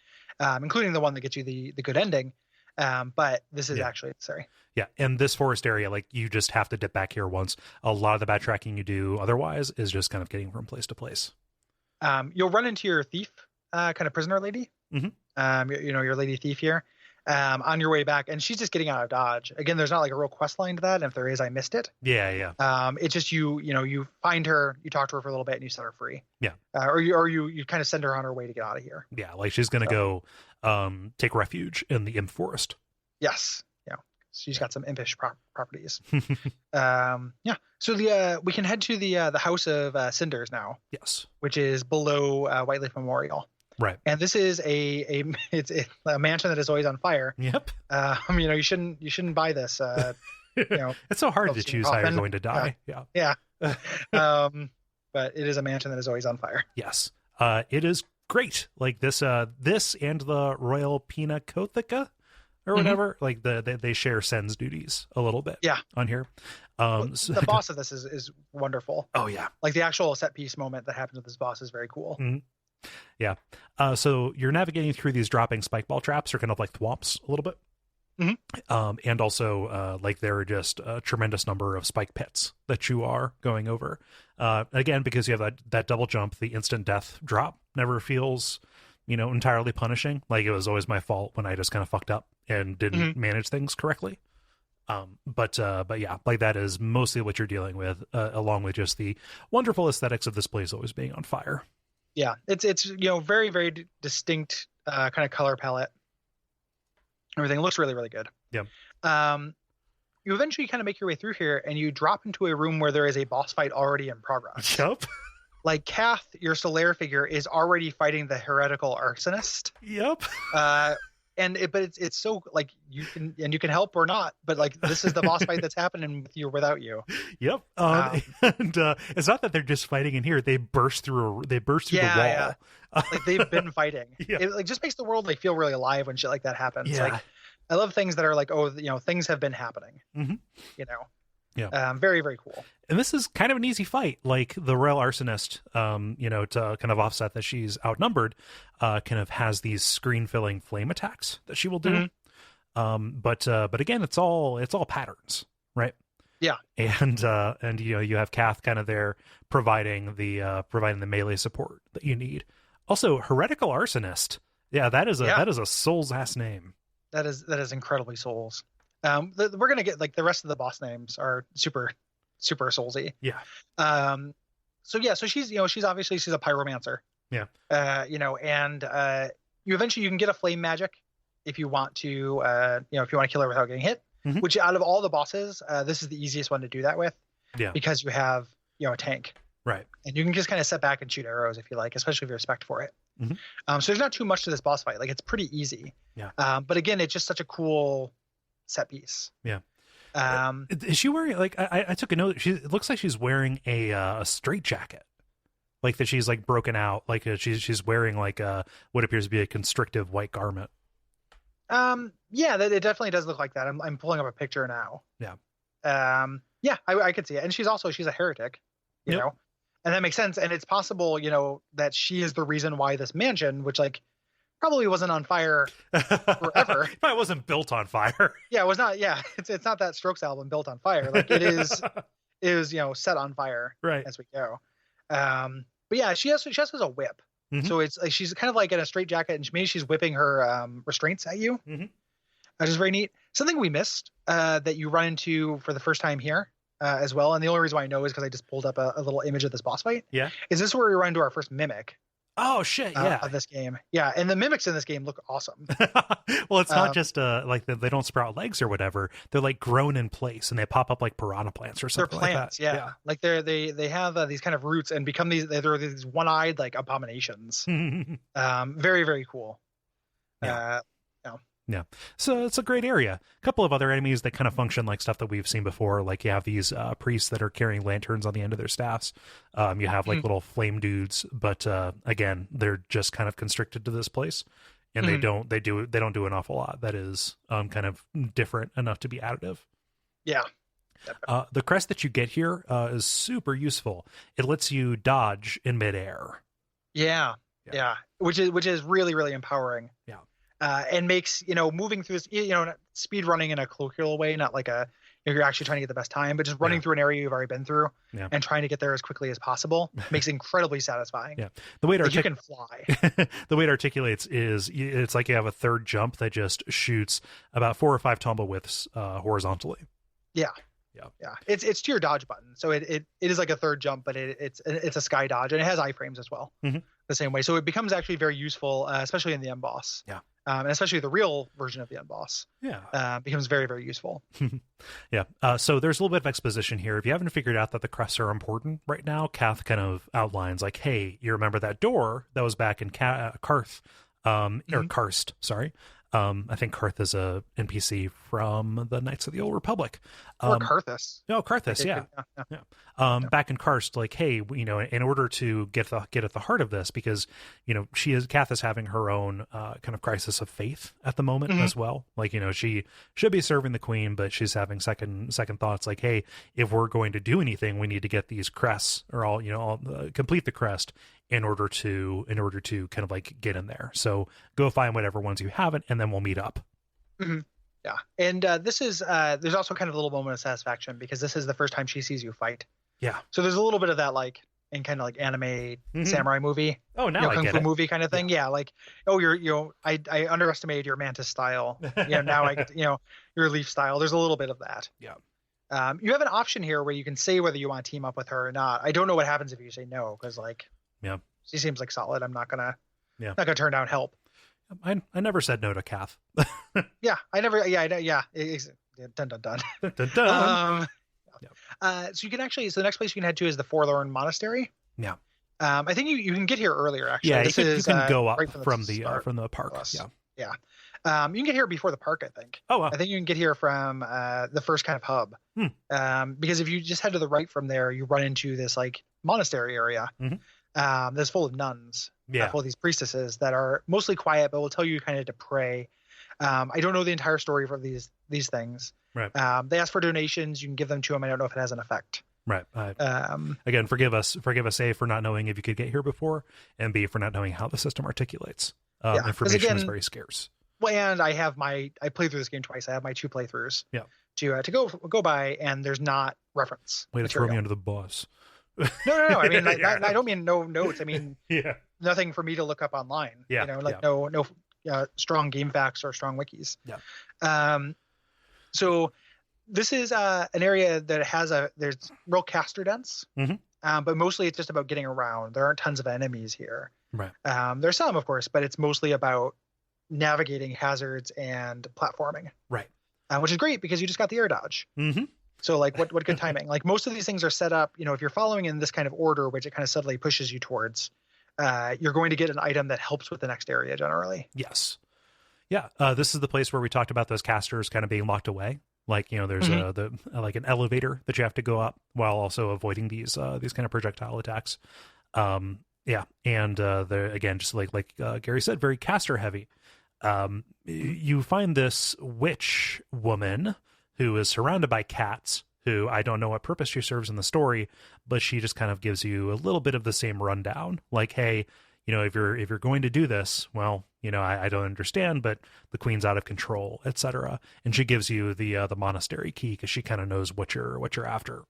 including the one that gets you the good ending. But this is actually necessary. Yeah, and this forest area, like, you just have to dip back here once. A lot of the backtracking you do otherwise is just kind of getting from place to place. You'll run into your thief, kind of prisoner lady. Your lady thief here, on your way back, and she's just getting out of Dodge. Again, there's not like a real quest line to that, and if there is, I missed it. Yeah. It's just you find her, you talk to her for a little bit, and you set her free. Yeah. Or you kind of send her on her way to get out of here. Yeah, like she's gonna go take refuge in the imp forest. Yes. Yeah. She's got some impish properties. Yeah. So we can head to the House of Cinders now. Yes. Which is below Whiteleaf Memorial. Right. And this is it's a mansion that is always on fire. Yep. You shouldn't buy this. It's so hard to choose how you're going to die. Yeah. But it is a mansion that is always on fire. Yes. It is great. Like this and the Royal Pinacotheca or whatever. Like they share Sen's duties a little bit. Yeah. On here. So the boss of this is wonderful. Oh yeah. Like the actual set piece moment that happens with this boss is very cool. Mm-hmm. Yeah. So you're navigating through these dropping spike ball traps, or kind of like thwomps a little bit. And also like there are just a tremendous number of spike pits that you are going over. Again, because you have that double jump, the instant death drop never feels, entirely punishing. Like it was always my fault when I just kind of fucked up and didn't manage things correctly. But yeah, like that is mostly what you're dealing with, along with just the wonderful aesthetics of this place always being on fire. Yeah, it's very, very distinct kind of color palette. Everything looks really, really good. Yeah. You eventually kind of make your way through here, and you drop into a room where there is a boss fight already in progress. Yep. Like Kath, your Solaire figure, is already fighting the heretical arsonist. Yep. But it's so like you can help or not, but like this is the boss fight that's happening with you or without you. Yep. And it's not that they're just fighting in here; they burst through the wall. Yeah. Like they've been fighting. Yeah. It like just makes the world like feel really alive when shit like that happens. Yeah. Like I love things that are like, things have been happening. Yeah. Very, very cool. And this is kind of an easy fight. Like the Royal Arsonist, to kind of offset that she's outnumbered, kind of has these screen-filling flame attacks that she will do. But again, it's all patterns, right? Yeah. And you have Kath kind of there providing the melee support that you need. Also, Heretical Arsonist. Yeah, that is a Souls ass name. That is incredibly Souls. We're gonna get like the rest of the boss names are super, super soulsy. Yeah. So she's she's a pyromancer. Yeah. And you can get a flame magic if you want to kill her without getting hit. Which out of all the bosses, this is the easiest one to do that with. Yeah. Because you have a tank. Right. And you can just kind of sit back and shoot arrows if you like, especially if you're spec'd for it. So there's not too much to this boss fight. Like it's pretty easy. Yeah. But again, it's just such a cool set piece. Yeah. Is she wearing like I took a note? It looks like she's wearing a straight jacket, like that she's like broken out, like she's wearing like what appears to be a constrictive white garment. Yeah, it definitely does look like that. I'm pulling up a picture now. Yeah. Yeah, I could see it, and she's a heretic, you know, and that makes sense. And it's possible, that she is the reason why this mansion, which like probably wasn't on fire forever. It wasn't built on fire. Yeah, it was not. Yeah, it's not that Strokes album Built on Fire. Like it is, set on fire right as we go. But yeah, she also has a whip. So it's like she's kind of like in a straight jacket, and maybe she's whipping her restraints at you, which is very neat. Something we missed that you run into for the first time here as well, and the only reason why I know is because I just pulled up a little image of this boss fight. Yeah, is this where we run into our first mimic? Oh shit! Yeah, of this game. Yeah, and the mimics in this game look awesome. Well, it's not just like they don't sprout legs or whatever. They're like grown in place, and they pop up like piranha plants or something. They're plants, like that. Like they have these kind of roots and become they're these one-eyed like abominations. Very, very cool. Yeah. So it's a great area. A couple of other enemies that kind of function like stuff that we've seen before. Like you have these priests that are carrying lanterns on the end of their staffs. You have like little flame dudes, but again, they're just kind of constricted to this place, and they don't do an awful lot that is kind of different enough to be additive. Yeah. The crest that you get here is super useful. It lets you dodge in midair. Yeah. Which is really, really empowering. Yeah. and makes, moving through this, speed running in a colloquial way, not like you're actually trying to get the best time, but just running through an area you've already been through and trying to get there as quickly as possible makes it incredibly satisfying. Yeah. The way you can fly. The way it articulates is it's like you have a third jump that just shoots about 4 or 5 tumble widths horizontally. Yeah. It's to your dodge button, so it is like a third jump, but it's a sky dodge, and it has iframes as well, the same way. So it becomes actually very useful, especially in the end boss. Yeah. And especially the real version of the end boss. Yeah. Becomes very, very useful. Yeah. So there's a little bit of exposition here. If you haven't figured out that the crests are important right now, Kath kind of outlines like, hey, you remember that door that was back in Karth, or Karst, sorry. I think Karth is a NPC from the Knights of the Old Republic. Or Karthus. No, Karthus, yeah. Back in Karst, like, hey, in order to get at the heart of this, because, Kath is having her own kind of crisis of faith at the moment as well. Like, she should be serving the queen, but she's having second thoughts like, hey, if we're going to do anything, we need to get these crests, or all complete the crest in order to kind of like get in there. So go find whatever ones you haven't, and then we'll meet up. Yeah. And this is there's also kind of a little moment of satisfaction because this is the first time she sees you fight. Yeah. So there's a little bit of that, like, in kind of like anime samurai movie. Oh, now I kung get fu it. movie kind of thing. Yeah. Like, oh, I underestimated your mantis style. Now I get, your leaf style. There's a little bit of that. Yeah. You have an option here where you can say whether you want to team up with her or not. I don't know what happens if you say no, because she seems like solid. I'm not gonna turn down help. I never said no to Kath. Yeah, I never. Yeah, dun dun dun. Dun, dun. So you can actually. So the next place you can head to is the Forlorn Monastery. Yeah. I think you can get here earlier. Actually, yeah, you can go up right from the park. Yeah. You can get here before the park, I think. Oh, wow. I think you can get here from the first kind of hub. Because if you just head to the right from there, you run into this like monastery area that's full of nuns. Full of these priestesses that are mostly quiet, but will tell you kind of to pray. I don't know the entire story for these things. Right. They ask for donations. You can give them to them. I don't know if it has an effect. Right. Again, forgive us, A, for not knowing if you could get here before, and B, for not knowing how the system articulates. Information is very scarce. Well, and I played through this game twice. I have my 2 playthroughs. Yeah. To go by, and there's not reference. Way to throw me under the bus. No. I mean, I don't mean no notes. I mean, nothing for me to look up online. Yeah. No strong game facts or strong wikis. Yeah. So this is an area that there's real caster dense, but mostly it's just about getting around. There aren't tons of enemies here. Right. There's some, of course, but it's mostly about navigating hazards and platforming. Right. Which is great because you just got the air dodge. So like what good timing. Like most of these things are set up, if you're following in this kind of order, which it kind of subtly pushes you towards, you're going to get an item that helps with the next area generally. Yes. Yeah. This is the place where we talked about those casters kind of being locked away. Like, there's like an elevator that you have to go up while also avoiding these kind of projectile attacks. Yeah. And they're, again, just like Gary said, very caster heavy. You find this witch woman who is surrounded by cats, who I don't know what purpose she serves in the story, but she just kind of gives you a little bit of the same rundown. Like, hey, if you're going to do this, well, I don't understand, but the queen's out of control, etc. And she gives you the monastery key because she kind of knows what you're after.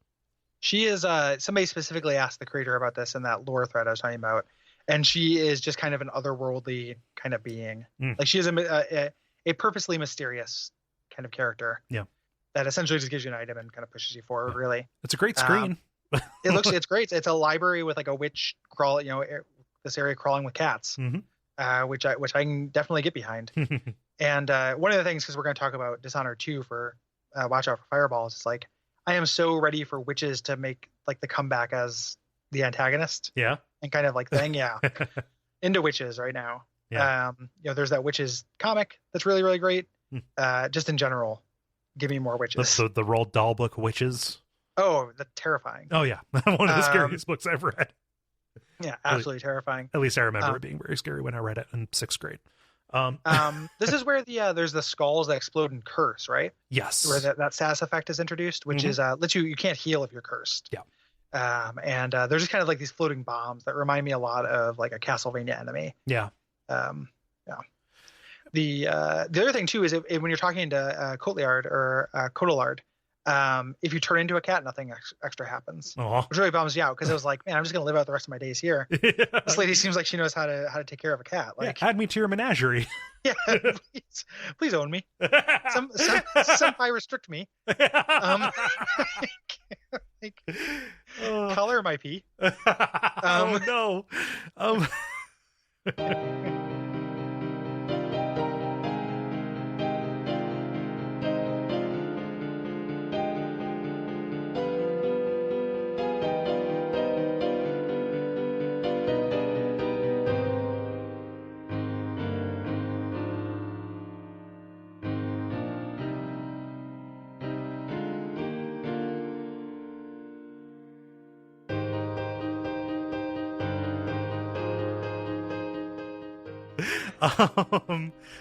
She is somebody specifically asked the creator about this in that lore thread I was talking about, and she is just kind of an otherworldly kind of being. Like she is a purposely mysterious kind of character. Yeah. That essentially just gives you an item and kind of pushes you forward. Yeah. Really, it's a great screen. It's great. It's a library with like a witch crawl, this area crawling with cats, which I can definitely get behind. And one of the things, because we're going to talk about Dishonored 2 for Watch Out for Fireballs, it's like I am so ready for witches to make like the comeback as the antagonist. Yeah. And kind of like thing. Yeah. Into witches right now. Yeah. There's that witches comic that's really, really great. Just in general. Give me more witches. The Roald Dahl book Witches. Oh, that's terrifying. Oh yeah, one of the scariest books I've read. Yeah, absolutely terrifying. At least I remember it being very scary when I read it in 6th grade. This is where there's the skulls that explode and curse, right? Yes. Where that status effect is introduced, which is lets you can't heal if you're cursed. Yeah. And they're just kind of like these floating bombs that remind me a lot of like a Castlevania enemy. Yeah. Yeah. The other thing too is when you're talking to Cotillard or Cotillard, if you turn into a cat, nothing extra happens, which really bums you out because I was like, man, I'm just gonna live out the rest of my days here. This lady seems like she knows how to take care of a cat. Like, add me to your menagerie. Yeah, please own me. Some restrict me. Color my pee. Oh no.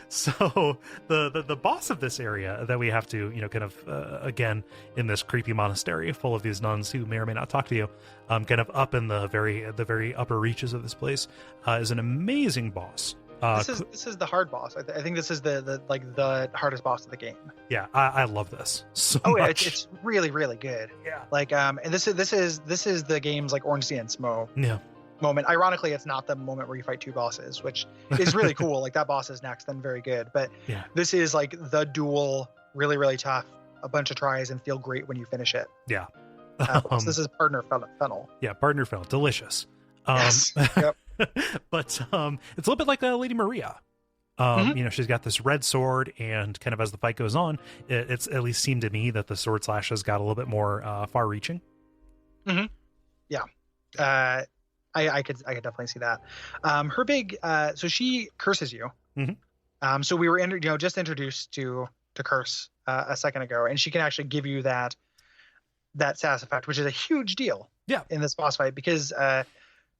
So the boss of this area that we have to, kind of, again, in this creepy monastery full of these nuns who may or may not talk to you, kind of up in the very upper reaches of this place, is an amazing boss. This is the hard boss. I think this is the hardest boss of the game. Yeah, I love this so much. Yeah, it's really, really good. Yeah. And this is the game's like Orange Dance moment. Ironically, it's not the moment where you fight two bosses, which is really cool. Like that boss is next and very good. But this is like the duel, really, really tough, a bunch of tries and feel great when you finish it. Yeah. So this is Partner Fennel. Yeah, Partner Fennel. Delicious. Yes. Yep. But it's a little bit like Lady Maria. She's got this red sword, and kind of as the fight goes on, it's at least seemed to me that the sword slashes got a little bit more far-reaching. Mm-hmm. Yeah. I could definitely see that. Her big so she curses you. Mm-hmm. So we were just introduced to curse a second ago, and she can actually give you that status effect, which is a huge deal. Yeah. In this boss fight, because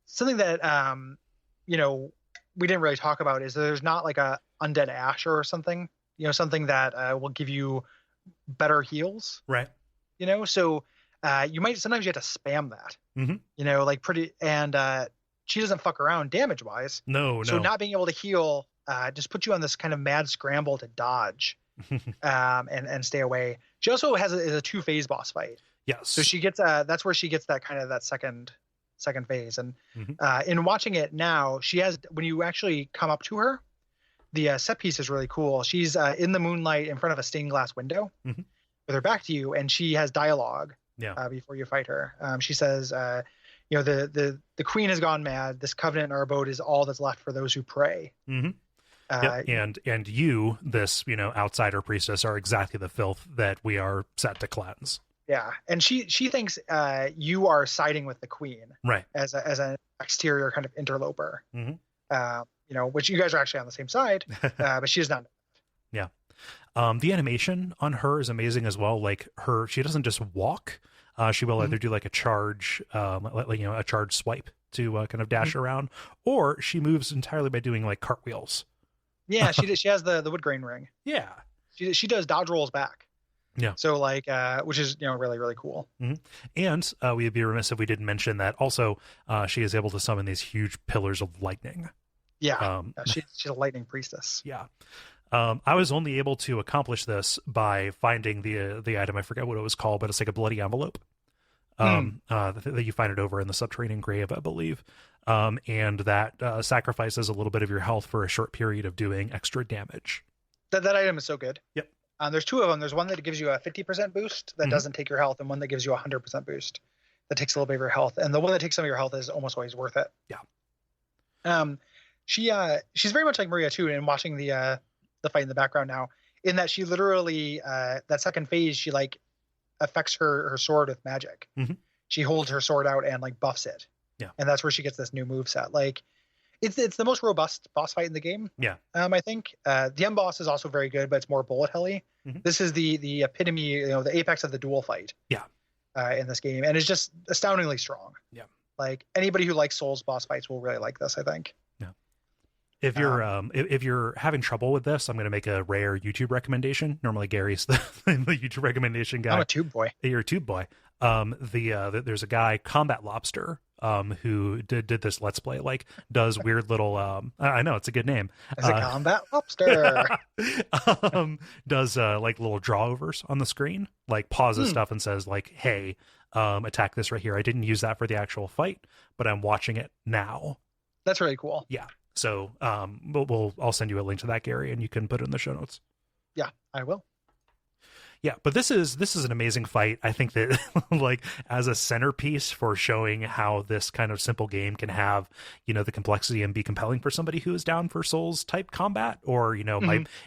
something that we didn't really talk about is that there's not like a undead ash or something, something that will give you better heals. Right. So sometimes you have to spam that. Mm-hmm. And she doesn't fuck around damage wise. No. So not being able to heal just puts you on this kind of mad scramble to dodge and stay away. She also is a 2-phase boss fight. Yes. So she gets that's where she gets that kind of that second phase. And in watching it now, she has, when you actually come up to her, the set piece is really cool. She's in the moonlight in front of a stained glass window with her back to you, and she has dialogue. Before you fight her, she says, the queen has gone mad. This covenant in our abode is all that's left for those who pray. Mm-hmm. And you, this outsider priestess, are exactly the filth that we are set to cleanse. Yeah, and she thinks you are siding with the queen, right? As an exterior kind of interloper. Mm-hmm. Which you guys are actually on the same side, but she is not. Yeah. The animation on her is amazing as well. Like she doesn't just walk. She will either do like a charge, a charge swipe to kind of dash around, or she moves entirely by doing like cartwheels. Yeah, she has the wood grain ring. Yeah, she does dodge rolls back. Yeah. So which is really, really cool. Mm-hmm. And we'd be remiss if we didn't mention that also she is able to summon these huge pillars of lightning. Yeah. She's a lightning priestess. Yeah. I was only able to accomplish this by finding the item. I forget what it was called, but it's like a bloody envelope. That you find it over in the subterranean grave, I believe. And that sacrifices a little bit of your health for a short period of doing extra damage. That item is so good. Yep. There's two of them. There's one that gives you a 50% boost that doesn't take your health, and one that gives you a 100% boost that takes a little bit of your health. And the one that takes some of your health is almost always worth it. Yeah. She's very much like Maria too, and watching the fight in the background now, in that she literally that second phase, she like affects her sword with magic. She holds her sword out and like buffs it. Yeah. And that's where she gets this new moveset. Like it's the most robust boss fight in the game. Yeah. I think the end boss is also very good, but it's more bullet helly. This is the epitome, the apex of the duel fight. Yeah. In this game, and it's just astoundingly strong. Yeah. Like anybody who likes Souls boss fights will really like this, I think. Yeah. If you're having trouble with this, I'm going to make a rare YouTube recommendation. Normally Gary's the YouTube recommendation guy. I'm a tube boy. You're a tube boy. There's a guy, Combat Lobster, who did this Let's Play, like does weird little I know it's a good name. It's a combat lobster. Does like little drawovers on the screen, like pauses stuff and says like, hey, attack this right here. I didn't use that for the actual fight, but I'm watching it now. That's really cool. Yeah. So I'll send you a link to that, Gary, and you can put it in the show notes. Yeah, I will. Yeah, but this is an amazing fight. I think that like as a centerpiece for showing how this kind of simple game can have, the complexity and be compelling for somebody who is down for Souls type combat, or,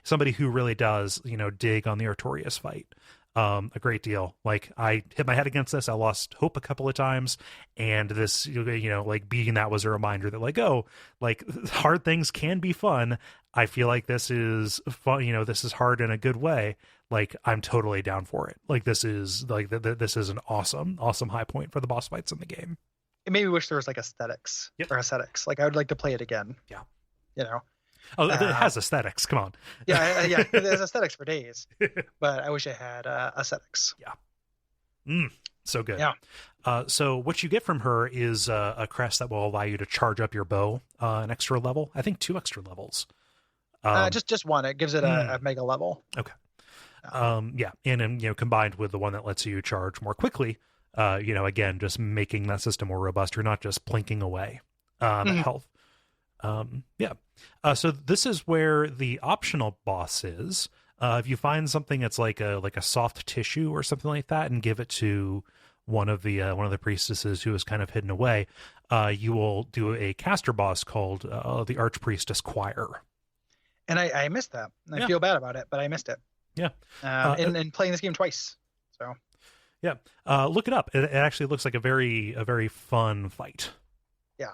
somebody who really does, dig on the Artorias fight. A great deal. Like I hit my head against this. I lost hope a couple of times, and this, like beating that was a reminder that like, oh, like hard things can be fun. I feel like this is fun. This is hard in a good way. Like I'm totally down for it. Like this is like this is an awesome high point for the boss fights in the game. It made me wish there was like aesthetics or aesthetics. Like I would like to play it again. Yeah. Oh, it has aesthetics. Come on. Yeah. There's aesthetics for days, but I wish it had aesthetics. Yeah. So good. Yeah. So what you get from her is a crest that will allow you to charge up your bow an extra level. I think 2 extra levels. Just one. It gives it a mega level. Okay. Yeah. And then, combined with the one that lets you charge more quickly, again, just making that system more robust. You're not just plinking away health. Yeah. So this is where the optional boss is. If you find something that's like a soft tissue or something like that, and give it to one of the priestesses who is kind of hidden away, you will do a caster boss called the Archpriestess Choir. And I missed that. I feel bad about it, but I missed it. Yeah. And playing this game twice. So. Yeah. Look it up. It actually looks like a very fun fight. Yeah.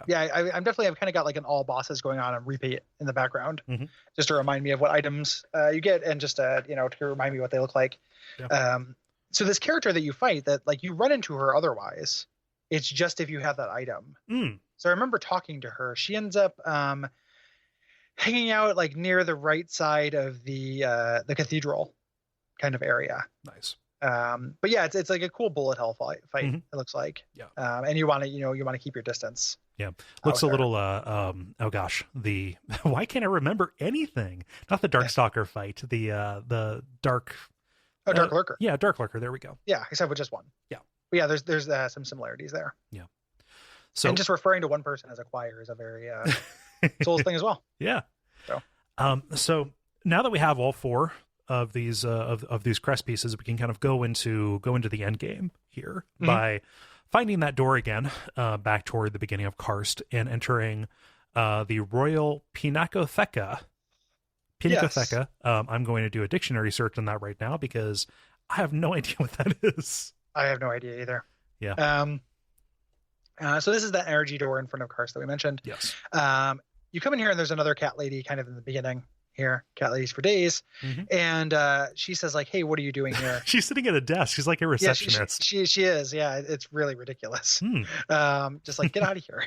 I'm definitely, I've kind of got like an all bosses going on and repeat in the background, just to remind me of what items you get, and just to remind me what they look like. Yeah. So this character that you fight, that like you run into her otherwise, it's just if you have that item. So I remember talking to her. She ends up hanging out like near the right side of the cathedral kind of area. Nice. But yeah, it's like a cool bullet hell fight. It looks like. Yeah. And you want to keep your distance. Yeah. Looks a little oh gosh, why can't I remember anything? Not the Darkstalker fight, the dark Dark Lurker. Yeah, Dark Lurker, there we go. Yeah, except with just one. Yeah. But yeah, there's some similarities there. Yeah. So and just referring to one person as a choir is a very Souls thing as well. Yeah. So now that we have all 4 of these of these crest pieces, we can kind of go into the end game here by finding that door again, back toward the beginning of Karst, and entering the Royal Pinacotheca. Pinacotheca. Yes. I'm going to do a dictionary search on that right now because I have no idea what that is. I have no idea either. Yeah. So this is that energy door in front of Karst that we mentioned. Yes. You come in here and there's another cat lady kind of in the beginning here, cat ladies for days. And she says like, hey, what are you doing here? She's sitting at a desk. She's like a receptionist. Yeah, she is. Yeah. It's really ridiculous. Just like, get out of here.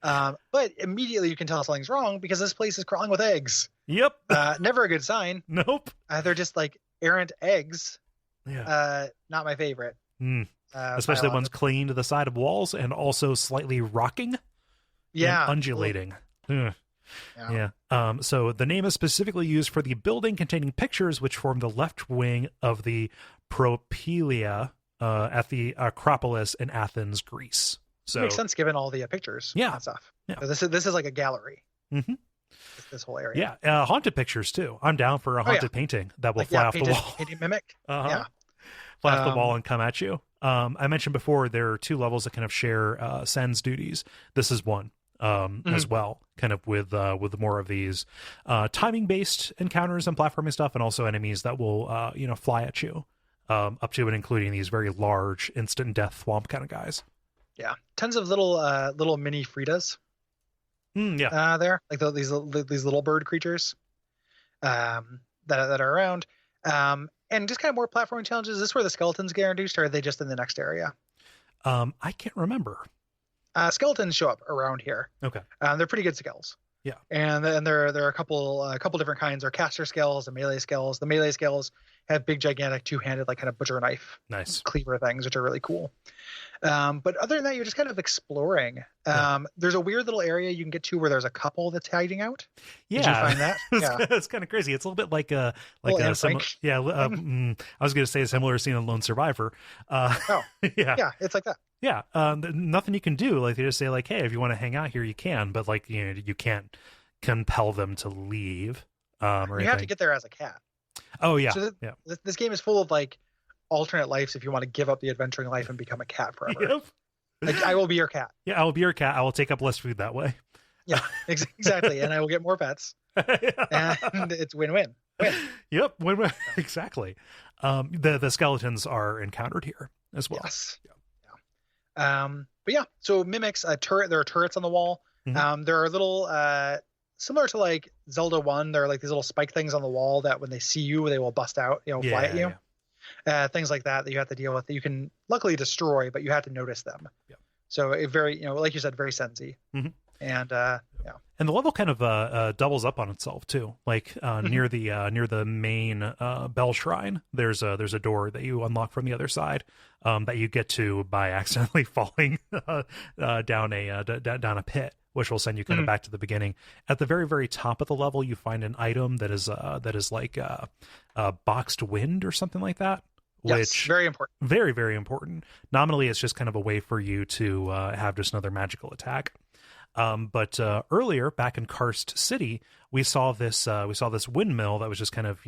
But immediately you can tell something's wrong because this place is crawling with eggs. Yep. Never a good sign. Nope. They're just like errant eggs. Yeah. Not my favorite. Especially ones clinging to the side of walls and also slightly rocking. Yeah. And undulating. Yeah. So the name is specifically used for the building containing pictures which form the left wing of the Propylaea at the Acropolis in Athens, Greece. So it makes sense given all the pictures. And stuff. Yeah. So this is like a gallery. This whole area. Yeah. Haunted pictures too. I'm down for a haunted painting that will fly off the wall. Painted mimic. Yeah. Fly off the wall and come at you. I mentioned before there are 2 levels that kind of share Sen's duties. This is one. As well, kind of with more of these timing based encounters and platforming stuff, and also enemies that will fly at you, up to and including these very large instant death swamp kind of guys. Yeah, tons of little mini Fritas. There like these little bird creatures that are around, and just kind of more platforming challenges. Is this where the skeletons get introduced, or are they just in the next area? I can't remember. Skeletons show up around here. Okay. They're pretty good skells. Yeah. And then there are a couple different kinds. There are caster scales and melee scales. The melee scales have big, gigantic, two-handed, like kind of butcher knife, Nice cleaver things, which are really cool. But other than that, you're just kind of exploring. There's a weird little area you can get to where there's a couple that's hiding out. Yeah. Did you find that? It's kind of crazy. It's a little bit like a Frank. I was going to say a similar scene in Lone Survivor. Yeah, it's like that. Yeah, nothing you can do. Like they just say, like, hey, if you want to hang out here, you can, but like you can't compel them to leave. Or you have to get there as a cat. Oh yeah, so this game is full of like alternate lives if you want to give up the adventuring life and become a cat forever. Yep. Like I will be your cat. Yeah, I will be your cat. I will take up less food that way. Yeah, exactly, and I will get more pets. And it's win-win. Yep, win-win. Exactly. The skeletons are encountered here as well. Yes. But yeah, so mimics a turret. There are turrets on the wall. Mm-hmm. There are little similar to like Zelda 1. There are like these little spike things on the wall that when they see you, they will bust out, fly at you. Things like that you have to deal with that you can luckily destroy, but you have to notice them. Yeah. So it very, like you said, very sensy. Mm-hmm. And and the level kind of doubles up on itself too. Like near the main bell shrine, there's a door that you unlock from the other side that you get to by accidentally falling down a pit, which will send you kind of back to the beginning. At the very, very top of the level, you find an item that is like boxed wind or something like that. Which very important. Very, very important. Nominally, it's just kind of a way for you to have just another magical attack. But earlier, back in Karst City, we saw this windmill that was just kind of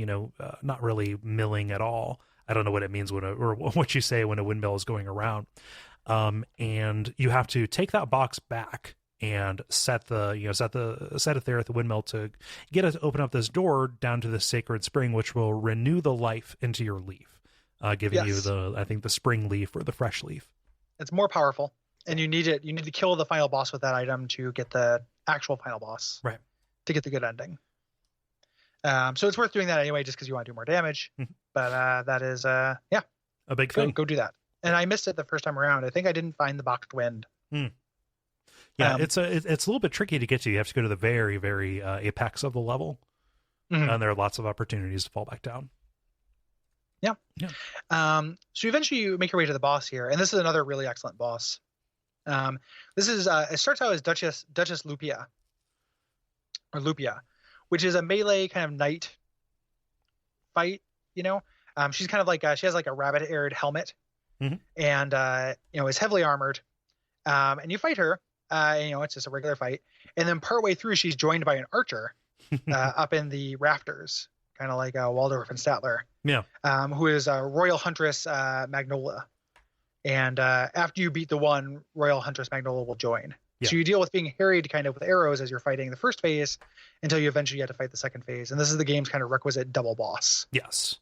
not really milling at all. I don't know what it means or what you say when a windmill is going around. And you have to take that box back and set it there at the windmill to get it to open up this door down to the sacred spring, which will renew the life into your leaf, giving you the spring leaf or the fresh leaf. It's more powerful. And you need to kill the final boss with that item to get the actual final boss. Right. To get the good ending. So it's worth doing that anyway, just because you want to do more damage. Mm-hmm. But that is, a big thing. Go do that. And I missed it the first time around. I think I didn't find the boxed wind. Yeah, it's a little bit tricky to get to. You have to go to the very, very apex of the level. Mm-hmm. And there are lots of opportunities to fall back down. Yeah. So eventually you make your way to the boss here. And this is another really excellent boss. This is it starts out as Duchess Lupia, which is a melee kind of knight fight. She's kind of like she has like a rabbit-eared helmet, and is heavily armored. And you fight her. It's just a regular fight. And then partway through, she's joined by an archer up in the rafters, kind of like Waldorf and Statler. Yeah. Who is Royal Huntress Magnolia. And after you beat the one, Royal Huntress Magnolia will join. Yeah. So you deal with being harried kind of with arrows as you're fighting the first phase until you eventually get to fight the second phase. And this is the game's kind of requisite double boss. Yes.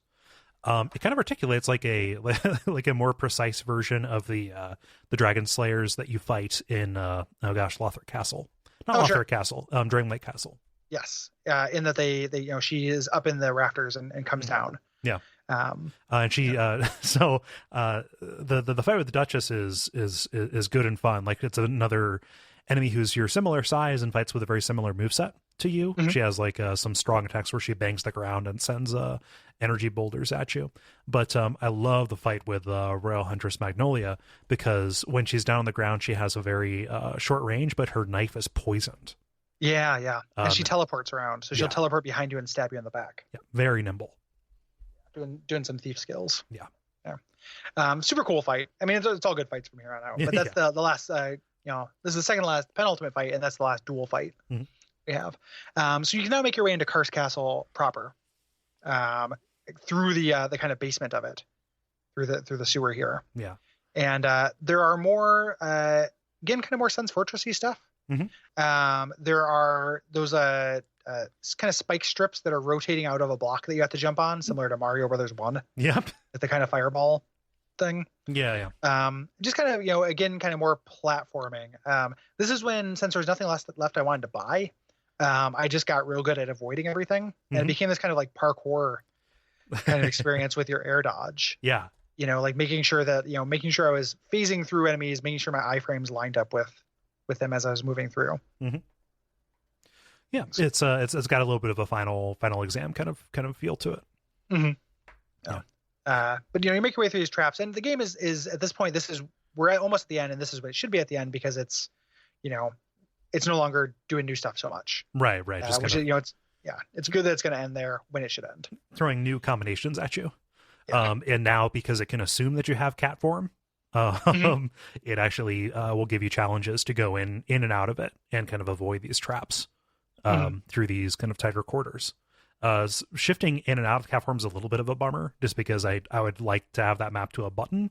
It kind of articulates like a more precise version of the Dragon Slayers that you fight in Lothric Castle. Not Lothric Castle, Dragonlight Castle. Yes. In that they she is up in the rafters and comes down. Yeah. And she the fight with the Duchess is good and fun. Like it's another enemy who's your similar size and fights with a very similar moveset to you. Mm-hmm. She has like some strong attacks where she bangs the ground and sends energy boulders at you. But I love the fight with Royal Huntress Magnolia because when she's down on the ground, she has a very short range, but her knife is poisoned. Yeah. And she teleports around, so she'll teleport behind you and stab you in the back. Yeah, very nimble. Doing some thief skills. Yeah. Super cool fight. I mean, it's all good fights from here on out. But that's the last. This is the second last penultimate fight, and that's the last dual fight we have. So you can now make your way into Karst Castle proper, through the kind of basement of it, through the sewer here. Yeah. And there are more again, kind of more Sun's Fortressy stuff. Mm-hmm. There are those kind of spike strips that are rotating out of a block that you have to jump on, similar to Mario Brothers 1. Yep. With the kind of fireball thing. Yeah. Just kind of, again, kind of more platforming. This is when, since there was nothing left I wanted to buy, I just got real good at avoiding everything. And it became this kind of like parkour kind of experience with your air dodge. Yeah. Like making sure I was phasing through enemies, making sure my iframes lined up with them as I was moving through. Mm-hmm. Yeah, it's got a little bit of a final exam kind of feel to it. Mm-hmm. Yeah. But you make your way through these traps, and the game is at this point, we're almost at the end, and this is what it should be at the end, because it's it's no longer doing new stuff so much. Right. Just which it's good that it's going to end there when it should end. Throwing new combinations at you. Yeah. And now, because it can assume that you have cat form, it actually will give you challenges to go in and out of it and kind of avoid these traps through these kind of tighter quarters. Shifting in and out of cat form is a little bit of a bummer, just because I would like to have that map to a button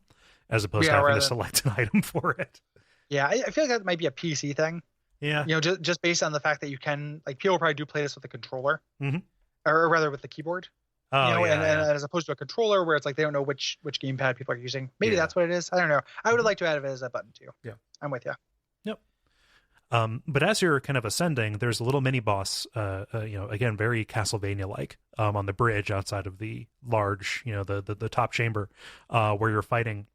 as opposed to having to select an item for it. Yeah, I feel like that might be a PC thing. Yeah. Just based on the fact that you can, people probably do play this with a controller, mm-hmm. or rather with the keyboard. And as opposed to a controller where it's like they don't know which gamepad people are using. Maybe that's what it is. I don't know. I would have liked to have it as a button too. Yeah, I'm with you. Yep. But as you're kind of ascending, there's a little mini boss, again, very Castlevania-like, on the bridge outside of the large, the top chamber, where you're fighting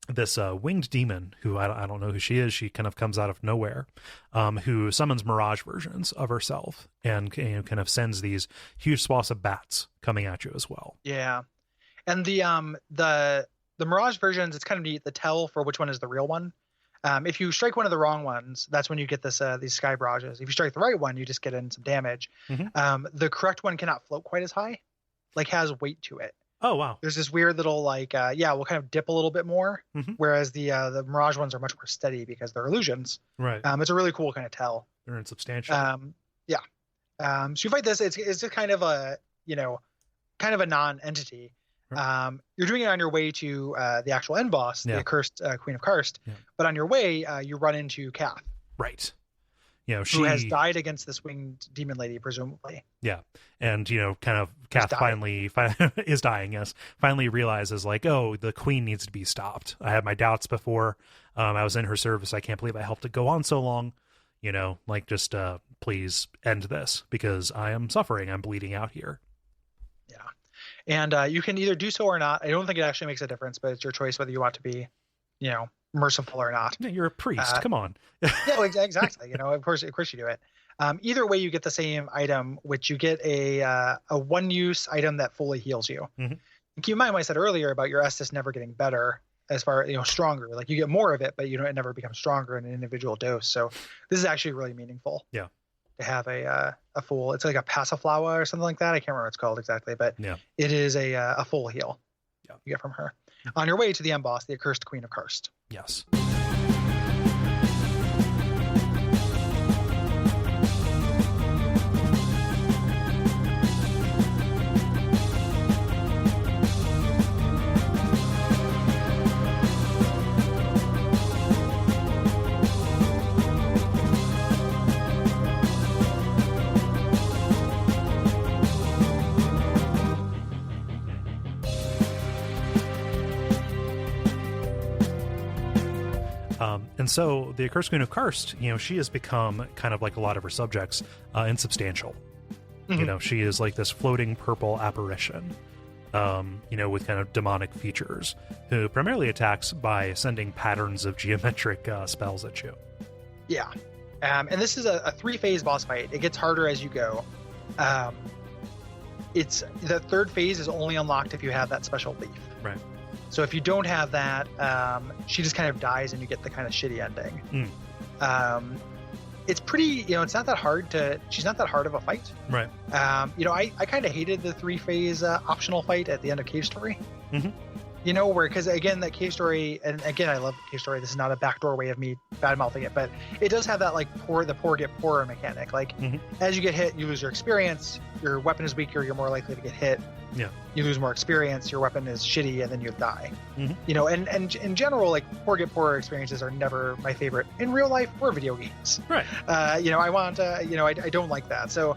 this winged demon who I don't know who she is. She kind of comes out of nowhere, who summons mirage versions of herself and kind of sends these huge swaths of bats coming at you as well. Yeah, and the mirage versions, it's kind of neat, the tell for which one is the real one. If you strike one of the wrong ones, that's when you get these sky barrages. If you strike the right one, you just get in some damage. Mm-hmm. The correct one cannot float quite as high, has weight to it. Oh, wow. There's this weird little we'll kind of dip a little bit more, mm-hmm. whereas the mirage ones are much more steady because they're illusions. Right. It's a really cool kind of tell. They're insubstantial. Yeah. So you fight this. It's a kind of a non-entity. Right. You're doing it on your way to the actual end boss, the accursed Queen of Karst. Yeah. But on your way, you run into Kath. Right. Who has died against this winged demon lady, presumably. Yeah. And, kind of Kath finally is dying, yes. Finally realizes, the queen needs to be stopped. I had my doubts before. I was in her service. I can't believe I helped it go on so long. Just please end this, because I am suffering. I'm bleeding out here. Yeah. And you can either do so or not. I don't think it actually makes a difference, but it's your choice whether you want to be, merciful or not. Yeah, you're a priest. Come on. Yeah, exactly. Of course you do it. Either way, you get the same item, which you get a one-use item that fully heals you. Mm-hmm. And keep in mind what I said earlier about your Estus never getting better, as far stronger. You get more of it, but it never becomes stronger in an individual dose. So this is actually really meaningful. Yeah. To have a full, it's like a Passiflora or something like that. I can't remember what it's called exactly, but it is a full heal. Yeah. You get from her on your way to the end boss, the accursed Queen of Karst. Yes. And so the Accursed Queen of Karst, she has become kind of like a lot of her subjects, insubstantial. Mm-hmm. She is like this floating purple apparition, with kind of demonic features, who primarily attacks by sending patterns of geometric spells at you. Yeah. And this is a 3-phase boss fight. It gets harder as you go. It's the third phase is only unlocked if you have that special leaf. Right. So if you don't have that, she just kind of dies and you get the kind of shitty ending. It's pretty, it's not that hard she's not that hard of a fight. Right. I kind of hated the 3-phase optional fight at the end of Cave Story. Mm-hmm. Because again, that Cave Story, and again, I love Cave Story. This is not a backdoor way of me bad-mouthing it, but it does have that the poor get poorer mechanic. Mm-hmm. As you get hit, you lose your experience. Your weapon is weaker. You're more likely to get hit. Yeah. You lose more experience. Your weapon is shitty, and then you die. Mm-hmm. And in general, poor get poorer experiences are never my favorite in real life or video games. Right. I want I don't like that. So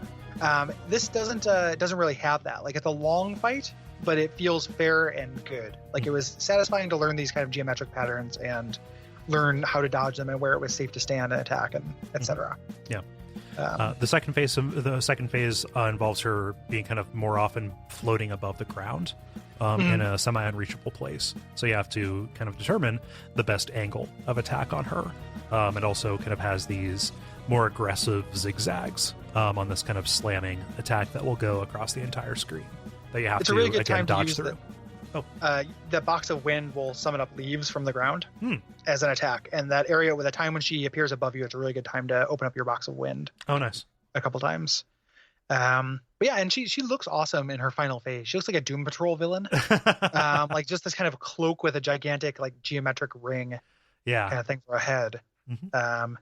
this doesn't really have that. It's a long fight, but it feels fair and good. It was satisfying to learn these kind of geometric patterns and learn how to dodge them and where it was safe to stand and attack and etc. Yeah. The second phase involves her being kind of more often floating above the ground in a semi-unreachable place. So you have to kind of determine the best angle of attack on her. It also kind of has these more aggressive zigzags on this kind of slamming attack that will go across the entire screen that you have it's to, a really good again, time dodge to use through. The box of wind will summon up leaves from the ground as an attack, and that area with a time when she appears above you, it's a really good time to open up your box of wind. Oh, nice. A couple times. But yeah, and she looks awesome in her final phase. She looks like a Doom Patrol villain. Like just this kind of cloak with a gigantic like geometric ring kind of thing for a head.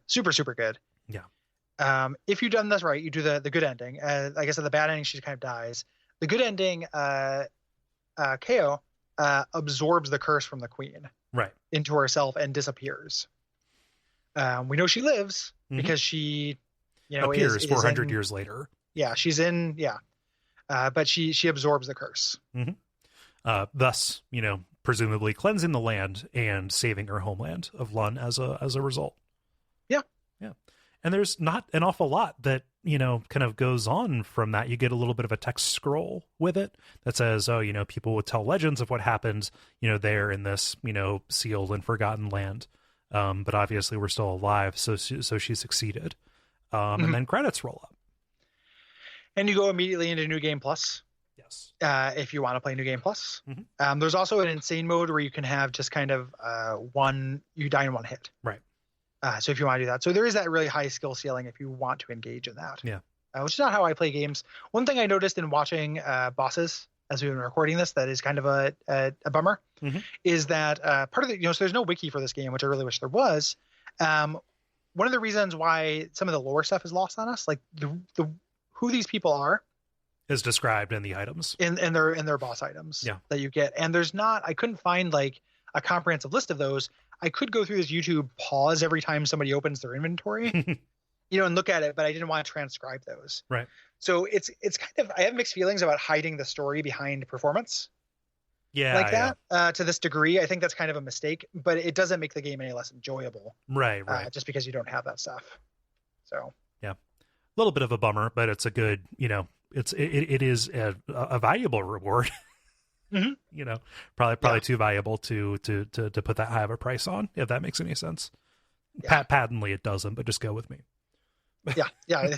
Super, super good. Yeah. If you've done this right, you do the good ending. Like I said, the bad ending, she kind of dies. The good ending, KO absorbs the curse from the queen into herself and disappears. We know she lives because she, appears is 400 years later. Yeah, she's in. Yeah, but she absorbs the curse. Thus, presumably cleansing the land and saving her homeland of Lun as a result. Yeah. And there's not an awful lot that, kind of goes on from that. You get a little bit of a text scroll with it that says, people would tell legends of what happened, there in this, sealed and forgotten land. But obviously we're still alive. So she succeeded. And then credits roll up. And you go immediately into New Game Plus. Yes. If you want to play New Game Plus. There's also an insane mode where you can have just kind of you die in one hit. Right. So if you want to do that. So there is that really high skill ceiling if you want to engage in that. Yeah. Which is not how I play games. One thing I noticed in watching bosses as we've been recording this that is kind of a bummer is that part of the, so there's no wiki for this game, which I really wish there was. One of the reasons why some of the lore stuff is lost on us, like the who these people are, is described in the items in their boss items that you get. And I couldn't find like a comprehensive list of those. I could go through this YouTube pause every time somebody opens their inventory, and look at it, but I didn't want to transcribe those. Right. So it's kind of, I have mixed feelings about hiding the story behind performance. Yeah. Like that, to this degree. I think that's kind of a mistake, but it doesn't make the game any less enjoyable. Right. Just because you don't have that stuff. So. Yeah. A little bit of a bummer, but it's a good, it is a valuable reward. Probably too valuable to put that high of a price on, if that makes any sense. Patently it doesn't, but just go with me. Yeah. And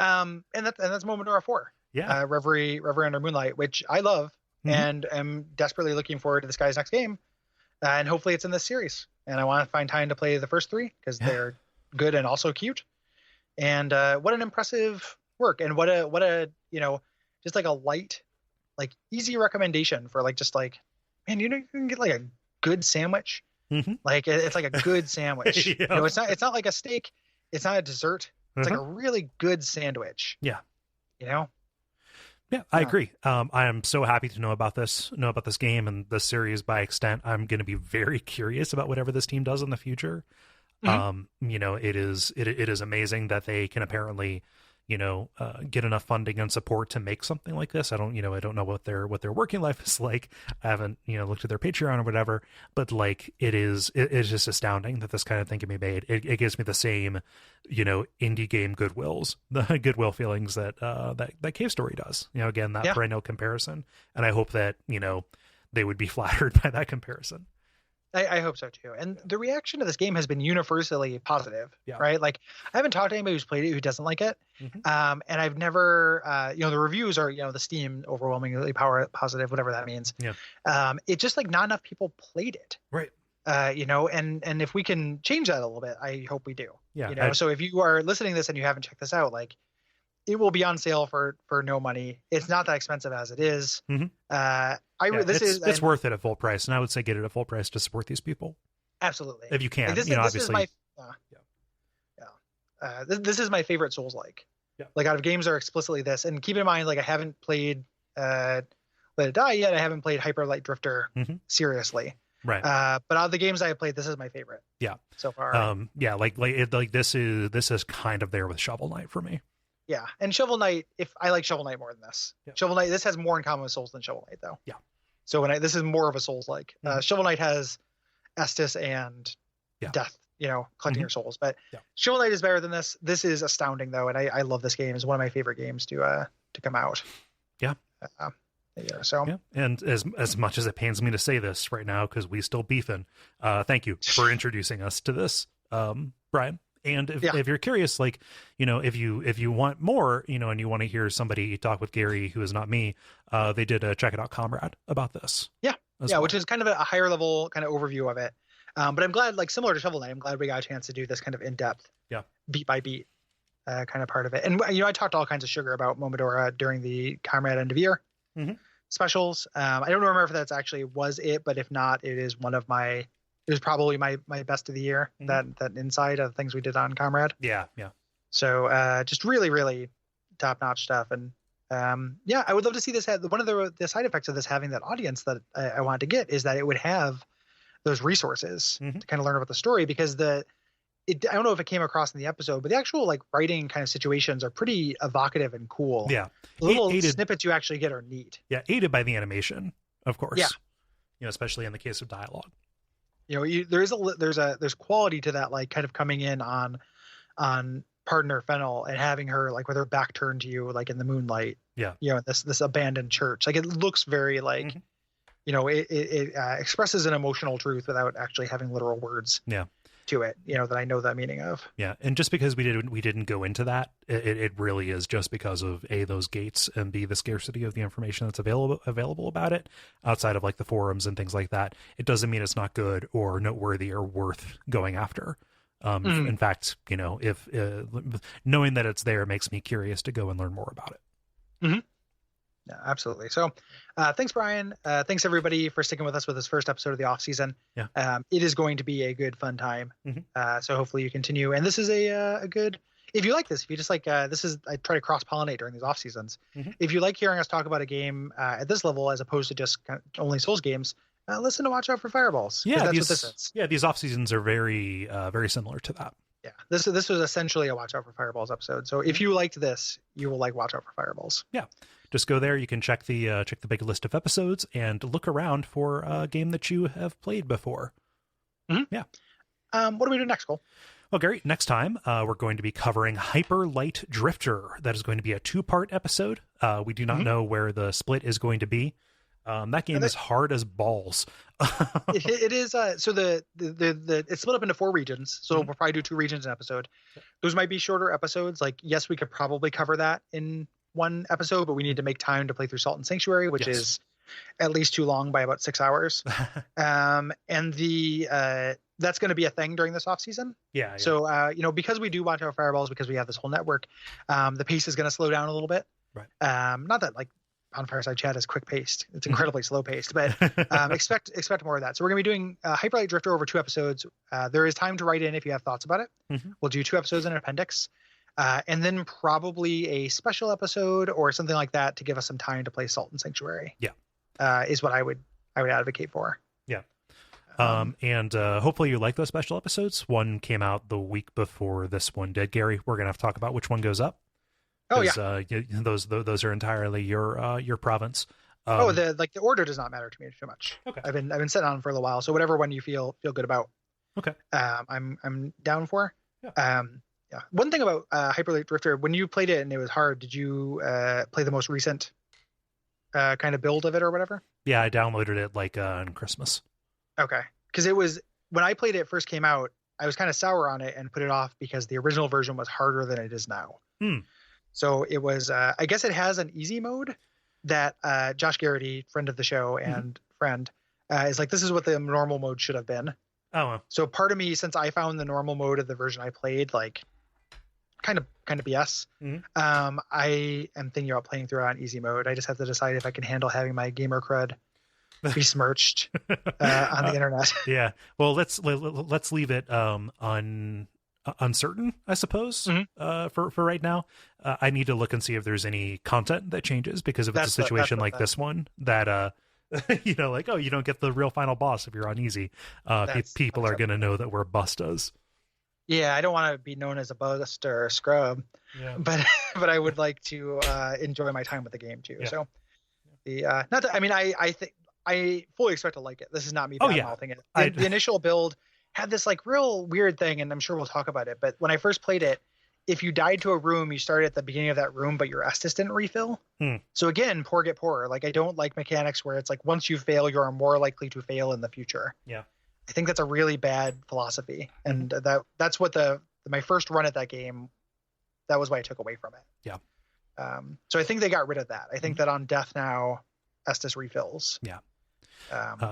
that's Momodora 4. Yeah. Reverie Under Moonlight, which I love and am desperately looking forward to this guy's next game. And hopefully it's in this series. And I want to find time to play the first 3 because they're good and also cute. And what an impressive work, and what a just like a light, like easy recommendation for like, just like, man, you can get like a good sandwich. Like it's like a good sandwich. It's not like a steak. It's not a dessert. It's like a really good sandwich. Yeah. Yeah, I agree. I am so happy to know about this game and this series by extent. I'm going to be very curious about whatever this team does in the future. It is amazing that they can apparently, get enough funding and support to make something like this. I don't know what their working life is like. I haven't, looked at their Patreon or whatever, but like it's just astounding that this kind of thing can be made. It gives me the same, indie game the goodwill feelings that Cave Story does, again, that perennial comparison. And I hope that, they would be flattered by that comparison. I hope so too. And the reaction to this game has been universally positive, right? Like I haven't talked to anybody who's played it who doesn't like it. And I've never, the reviews are, the Steam overwhelmingly positive, whatever that means. Yeah. It's just like not enough people played it. Right. And if we can change that a little bit, I hope we do. Yeah. So if you are listening to this and you haven't checked this out, like it will be on sale for no money. It's not that expensive as it is. It's worth it at full price, and I would say get it at full price to support these people. Absolutely, if you can. This obviously. Is my, this is my favorite Souls-like. Yeah. Like out of games that are explicitly this, and keep in mind, like I haven't played Let It Die yet. I haven't played Hyper Light Drifter seriously. Right. But out of the games I have played, this is my favorite. Yeah. So far. This is kind of there with Shovel Knight for me. Yeah, and Shovel Knight, if I like Shovel Knight more than this. Yeah. Shovel Knight, this has more in common with Souls than Shovel Knight, though. Yeah. So this is more of a Souls-like. Shovel Knight has Estus and death, collecting your souls. But Shovel Knight is better than this. This is astounding, though, and I love this game. It's one of my favorite games to come out. Yeah. either. So yeah, and as much as it pains me to say this right now, because we still beefing, thank you for introducing us to this, Brian. And if you're curious, like, if you want more, and you want to hear somebody talk with Gary, who is not me, they did a Check It Out Comrade about this. Yeah. Well. Which is kind of a higher level kind of overview of it. But I'm glad, like similar to Shovel Knight, I'm glad we got a chance to do this kind of in-depth, beat by beat kind of part of it. And, I talked all kinds of sugar about Momodora during the Comrade End of Year specials. I don't remember if that's actually was it, but if not, it is one of my... It was probably my best of the year, that inside of things we did on Comrade. Yeah. So just really, really top-notch stuff. And I would love to see this. One of the side effects of this having that audience that I wanted to get is that it would have those resources to kind of learn about the story, because I don't know if it came across in the episode, but the actual like writing kind of situations are pretty evocative and cool. Yeah. The little snippets you actually get are neat. Yeah. Aided by the animation, of course. Yeah. Especially in the case of dialogue. There's quality to that, like kind of coming in on partner Fennel and having her like with her back turned to you, like in the moonlight. Yeah. This abandoned church. Like it looks very like, it expresses an emotional truth without actually having literal words. Yeah. To it, that I know that meaning of. Yeah, and just because we didn't go into that, it really is just because of A, those gates, and B, the scarcity of the information that's available about it outside of like the forums and things like that. It doesn't mean it's not good or noteworthy or worth going after. In fact, if knowing that it's there makes me curious to go and learn more about it. Yeah, absolutely. So thanks, Brian. Thanks, everybody, for sticking with us with this first episode of the off season. Yeah. It is going to be a good, fun time. So hopefully you continue. And this is a good, if you like this, if you just like, I try to cross pollinate during these off seasons. If you like hearing us talk about a game at this level, as opposed to just only Souls games, listen to Watch Out for Fireballs. Yeah. That's what this is. Yeah. These off seasons are very, very similar to that. Yeah. This was essentially a Watch Out for Fireballs episode. So if you liked this, you will like Watch Out for Fireballs. Yeah. Just go there. You can check the big list of episodes and look around for a game that you have played before. Yeah. What do we do next, Cole? Well, Gary, next time we're going to be covering Hyper Light Drifter. That is going to be a 2-part episode. We do not know where the split is going to be. That game is hard as balls. It is. So the it's split up into 4 regions. So we'll probably do 2 regions an episode. Those might be shorter episodes. Like, yes, we could probably cover that in 1 episode, but we need to make time to play through Salt and Sanctuary, which is at least too long by about 6 hours. And that's going to be a thing during this off season. Yeah. So, because we do Watch Out Fireballs, because we have this whole network, the pace is going to slow down a little bit. Right. Not that like on Fireside Chat is quick paced. It's incredibly slow paced, but expect more of that. So we're going to be doing Hyper Light Drifter over 2 episodes. There is time to write in if you have thoughts about it. We'll do 2 episodes in an appendix. And then probably a special episode or something like that to give us some time to play Salt and Sanctuary. Yeah. Is what I would advocate for. Yeah. And hopefully you like those special episodes. One came out the week before this one did, Gary. We're going to have to talk about which one goes up. Oh yeah. Those are entirely your province. The order does not matter to me too much. Okay. I've been sitting on for a little while. So whatever one you feel good about. Okay. I'm down for. Yeah. Yeah. One thing about Hyper Light Drifter, when you played it and it was hard, did you play the most recent kind of build of it or whatever? Yeah, I downloaded it like on Christmas. Okay. Because it was, when I played it first came out, I was kind of sour on it and put it off because the original version was harder than it is now. So it was, I guess it has an easy mode that Josh Garrity, friend of the show and friend, is like, this is what the normal mode should have been. Oh. Well. So part of me, since I found the normal mode of the version I played, like, kind of BS. I am thinking about playing through on easy mode. I just have to decide if I can handle having my gamer crud besmirched on the internet. Yeah. Well, let's leave it uncertain, I suppose, for right now. I need to look and see if there's any content that changes, because if it's a situation like this one that you don't get the real final boss if you're on easy, people are going to know that we're bustas. Yeah, I don't want to be known as a bust or a scrub, but I would like to enjoy my time with the game too. Yeah. So I think I fully expect to like it. This is not me bad-mouthing it. The initial build had this like real weird thing, and I'm sure we'll talk about it. But when I first played it, if you died to a room, you started at the beginning of that room, but your Estus didn't refill. So again, poor get poorer. Like, I don't like mechanics where it's like once you fail, you are more likely to fail in the future. Yeah. I think that's a really bad philosophy, and that's what my first run at that game, that was what I took away from it. Yeah. So I think they got rid of that. I think that on death now, Estus refills. Yeah.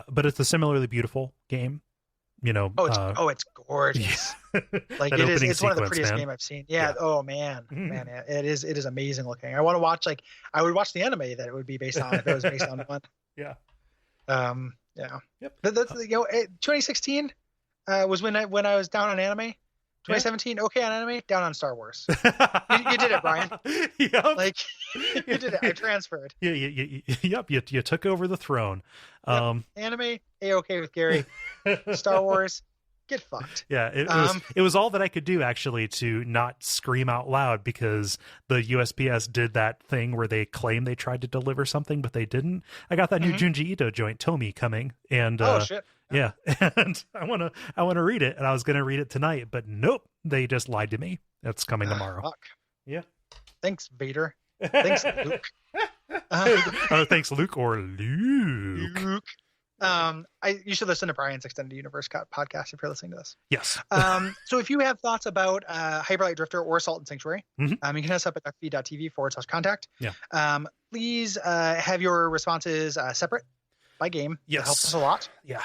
But it's a similarly beautiful game. You know. It's gorgeous. Yeah. Like it's one of the prettiest games I've seen. Yeah. Oh man, it is amazing looking. I want to watch, like, I would watch the anime that it would be based on if it was based on one. Yeah. Yeah. Yep. That's 2016 was when I was down on anime. 2017, okay on anime, down on Star Wars. You did it, Brian. Yep. Like, you did it. I transferred. Yep. You took over the throne. Yep. Anime, A-okay with Gary. Star Wars, get fucked. Yeah, it was all that I could do, actually, to not scream out loud, because the USPS did that thing where they claim they tried to deliver something, but they didn't. I got that new Junji Ito joint, Tomy, coming, and oh shit. Yeah, and I wanna read it, and I was gonna read it tonight, but nope, they just lied to me. It's coming tomorrow. Fuck. Yeah. Thanks, Vader. Thanks, Luke. Thanks, Luke or Luke. You should listen to Brian's Extended Universe podcast if you're listening to this. Yes. So if you have thoughts about Hyperlight Drifter or Salt and Sanctuary, you can hit us up at Duckfeed.tv/contact. Yeah. Please have your responses separate by game. Yes. That helps us a lot. Yeah.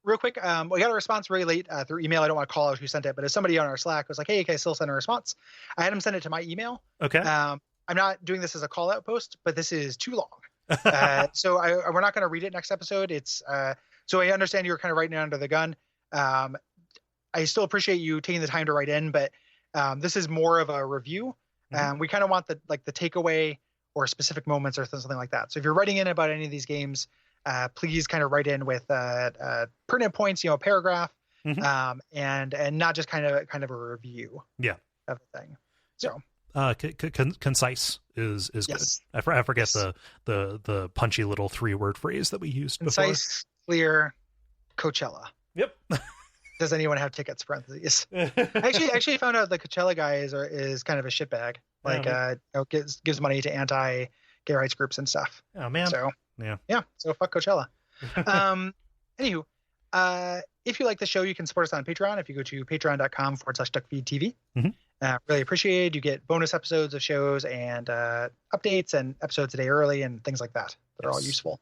Real quick, we got a response really late through email. I don't want to call out who sent it, but if somebody on our Slack was like, hey, can I still send a response? I had him send it to my email. Okay. I'm not doing this as a call out post, but this is too long. So we're not going to read it next episode. It's so I understand you were kind of writing it under the gun. I still appreciate you taking the time to write in, but this is more of a review. We kind of want the takeaway or specific moments or something like that. So if you're writing in about any of these games, please kind of write in with pertinent points, a paragraph, and not just kind of a review. Yeah. Of the thing. So. Concise is yes. Good. I forget the punchy little 3-word phrase that we used before. Concise, clear, Coachella. Yep. Does anyone have tickets? Parentheses. I actually found out the Coachella guy is kind of a shitbag. Like, gives money to anti-gay rights groups and stuff. Oh man. So yeah. So fuck Coachella. Anywho, if you like the show, you can support us on Patreon. If you go to patreon.com/DuckFeed.tv. Really appreciate it. You get bonus episodes of shows and updates and episodes a day early and things like that are all useful.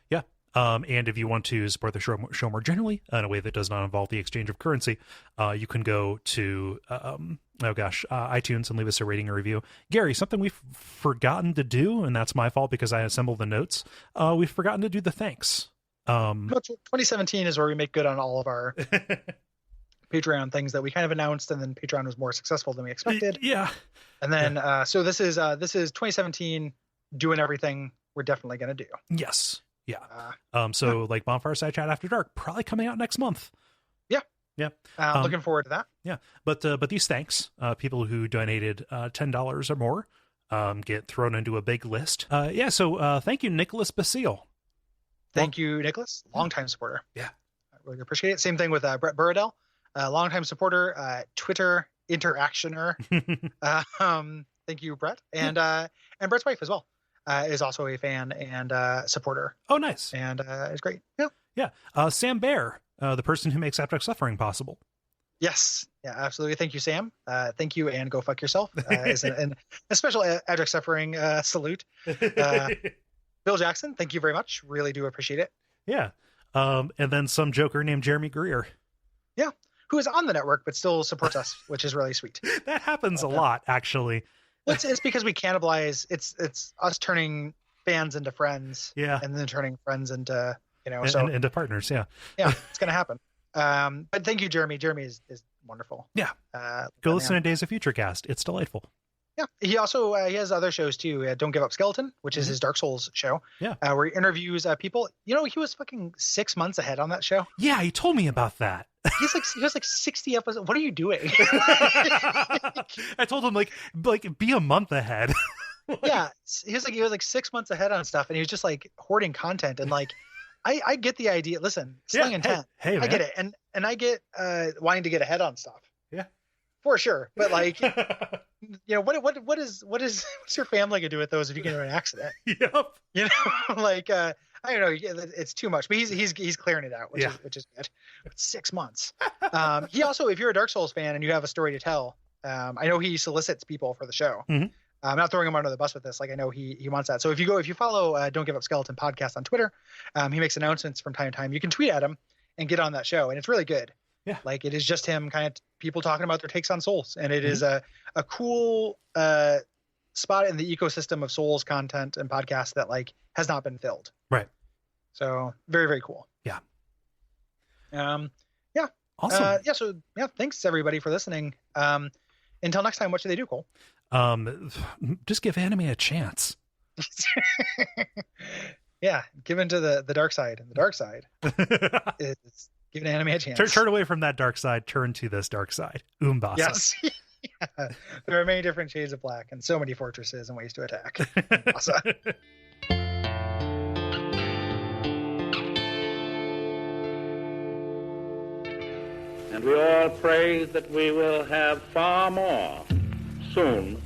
Yeah. And if you want to support the show more generally in a way that does not involve the exchange of currency, you can go to iTunes and leave us a rating or review. Gary, something we've forgotten to do, and that's my fault because I assembled the notes. We've forgotten to do the thanks. 2017 is where we make good on all of our Patreon things that we kind of announced, and then Patreon was more successful than we expected. Yeah. And then so this is 2017 doing everything we're definitely going to do. Yes. Yeah. Like Bonfire Side Chat After Dark probably coming out next month. Yeah. Yeah. Looking forward to that. Yeah. But these thanks, people who donated $10 or more, get thrown into a big list. So thank you, Nicholas Basile. Thank you, Nicholas. Longtime supporter. Yeah. I really appreciate it. Same thing with Brett Burradell. Longtime supporter, Twitter interactioner. Thank you, Brett. And Brett's wife as well is also a fan and supporter. Oh, nice. And it's great. Yeah. Yeah. Sam Bear, the person who makes Abject Suffering possible. Yes. Yeah, absolutely. Thank you, Sam. Thank you, and go fuck yourself. Is a special Abject Suffering salute. Bill Jackson, thank you very much. Really do appreciate it. Yeah. And then some joker named Jeremy Greer. Yeah. Who is on the network but still supports us, which is really sweet. That happens a lot, actually. It's because we cannibalize. It's us turning fans into friends. Yeah. And then turning friends into, into partners. Yeah. Yeah, it's going to happen. But thank you, Jeremy. Jeremy is wonderful. Yeah. Go listen to Days of Future Cast. It's delightful. Yeah. He also, he has other shows too. Don't Give Up Skeleton, which is his Dark Souls show. Yeah. Where he interviews people. He was fucking 6 months ahead on that show. Yeah. He told me about that. He has 60 episodes. What are you doing? I told him like be a month ahead. Yeah. He was like 6 months ahead on stuff, and he was just like hoarding content, and like, I get the idea. Listen, slang intent. Hey, I get it. And I get wanting to get ahead on stuff. Yeah. for sure. But like, what's your family gonna do with those if you get in an accident? Yep. Like, I don't know. It's too much, but he's clearing it out, which is good. But 6 months. He also, if you're a Dark Souls fan and you have a story to tell, I know he solicits people for the show. Mm-hmm. I'm not throwing him under the bus with this. Like, I know he wants that. So if you follow Don't Give Up Skeleton podcast on Twitter, he makes announcements from time to time. You can tweet at him and get on that show, and it's really good. Yeah. Like, it is just him kind of people talking about their takes on Souls, and it is a cool spot in the ecosystem of Souls content and podcasts that like has not been filled. Right. So very, very cool. Yeah. Yeah. Awesome. So thanks everybody for listening. Until next time, what should they do, Cole? Just give anime a chance. Yeah, give into the dark side, and the dark side is giving anime a chance. Turn away from that dark side, turn to this dark side. Umbasa. Yes. Yeah. There are many different shades of black and so many fortresses and ways to attack. Umbasa. And we all pray that we will have far more soon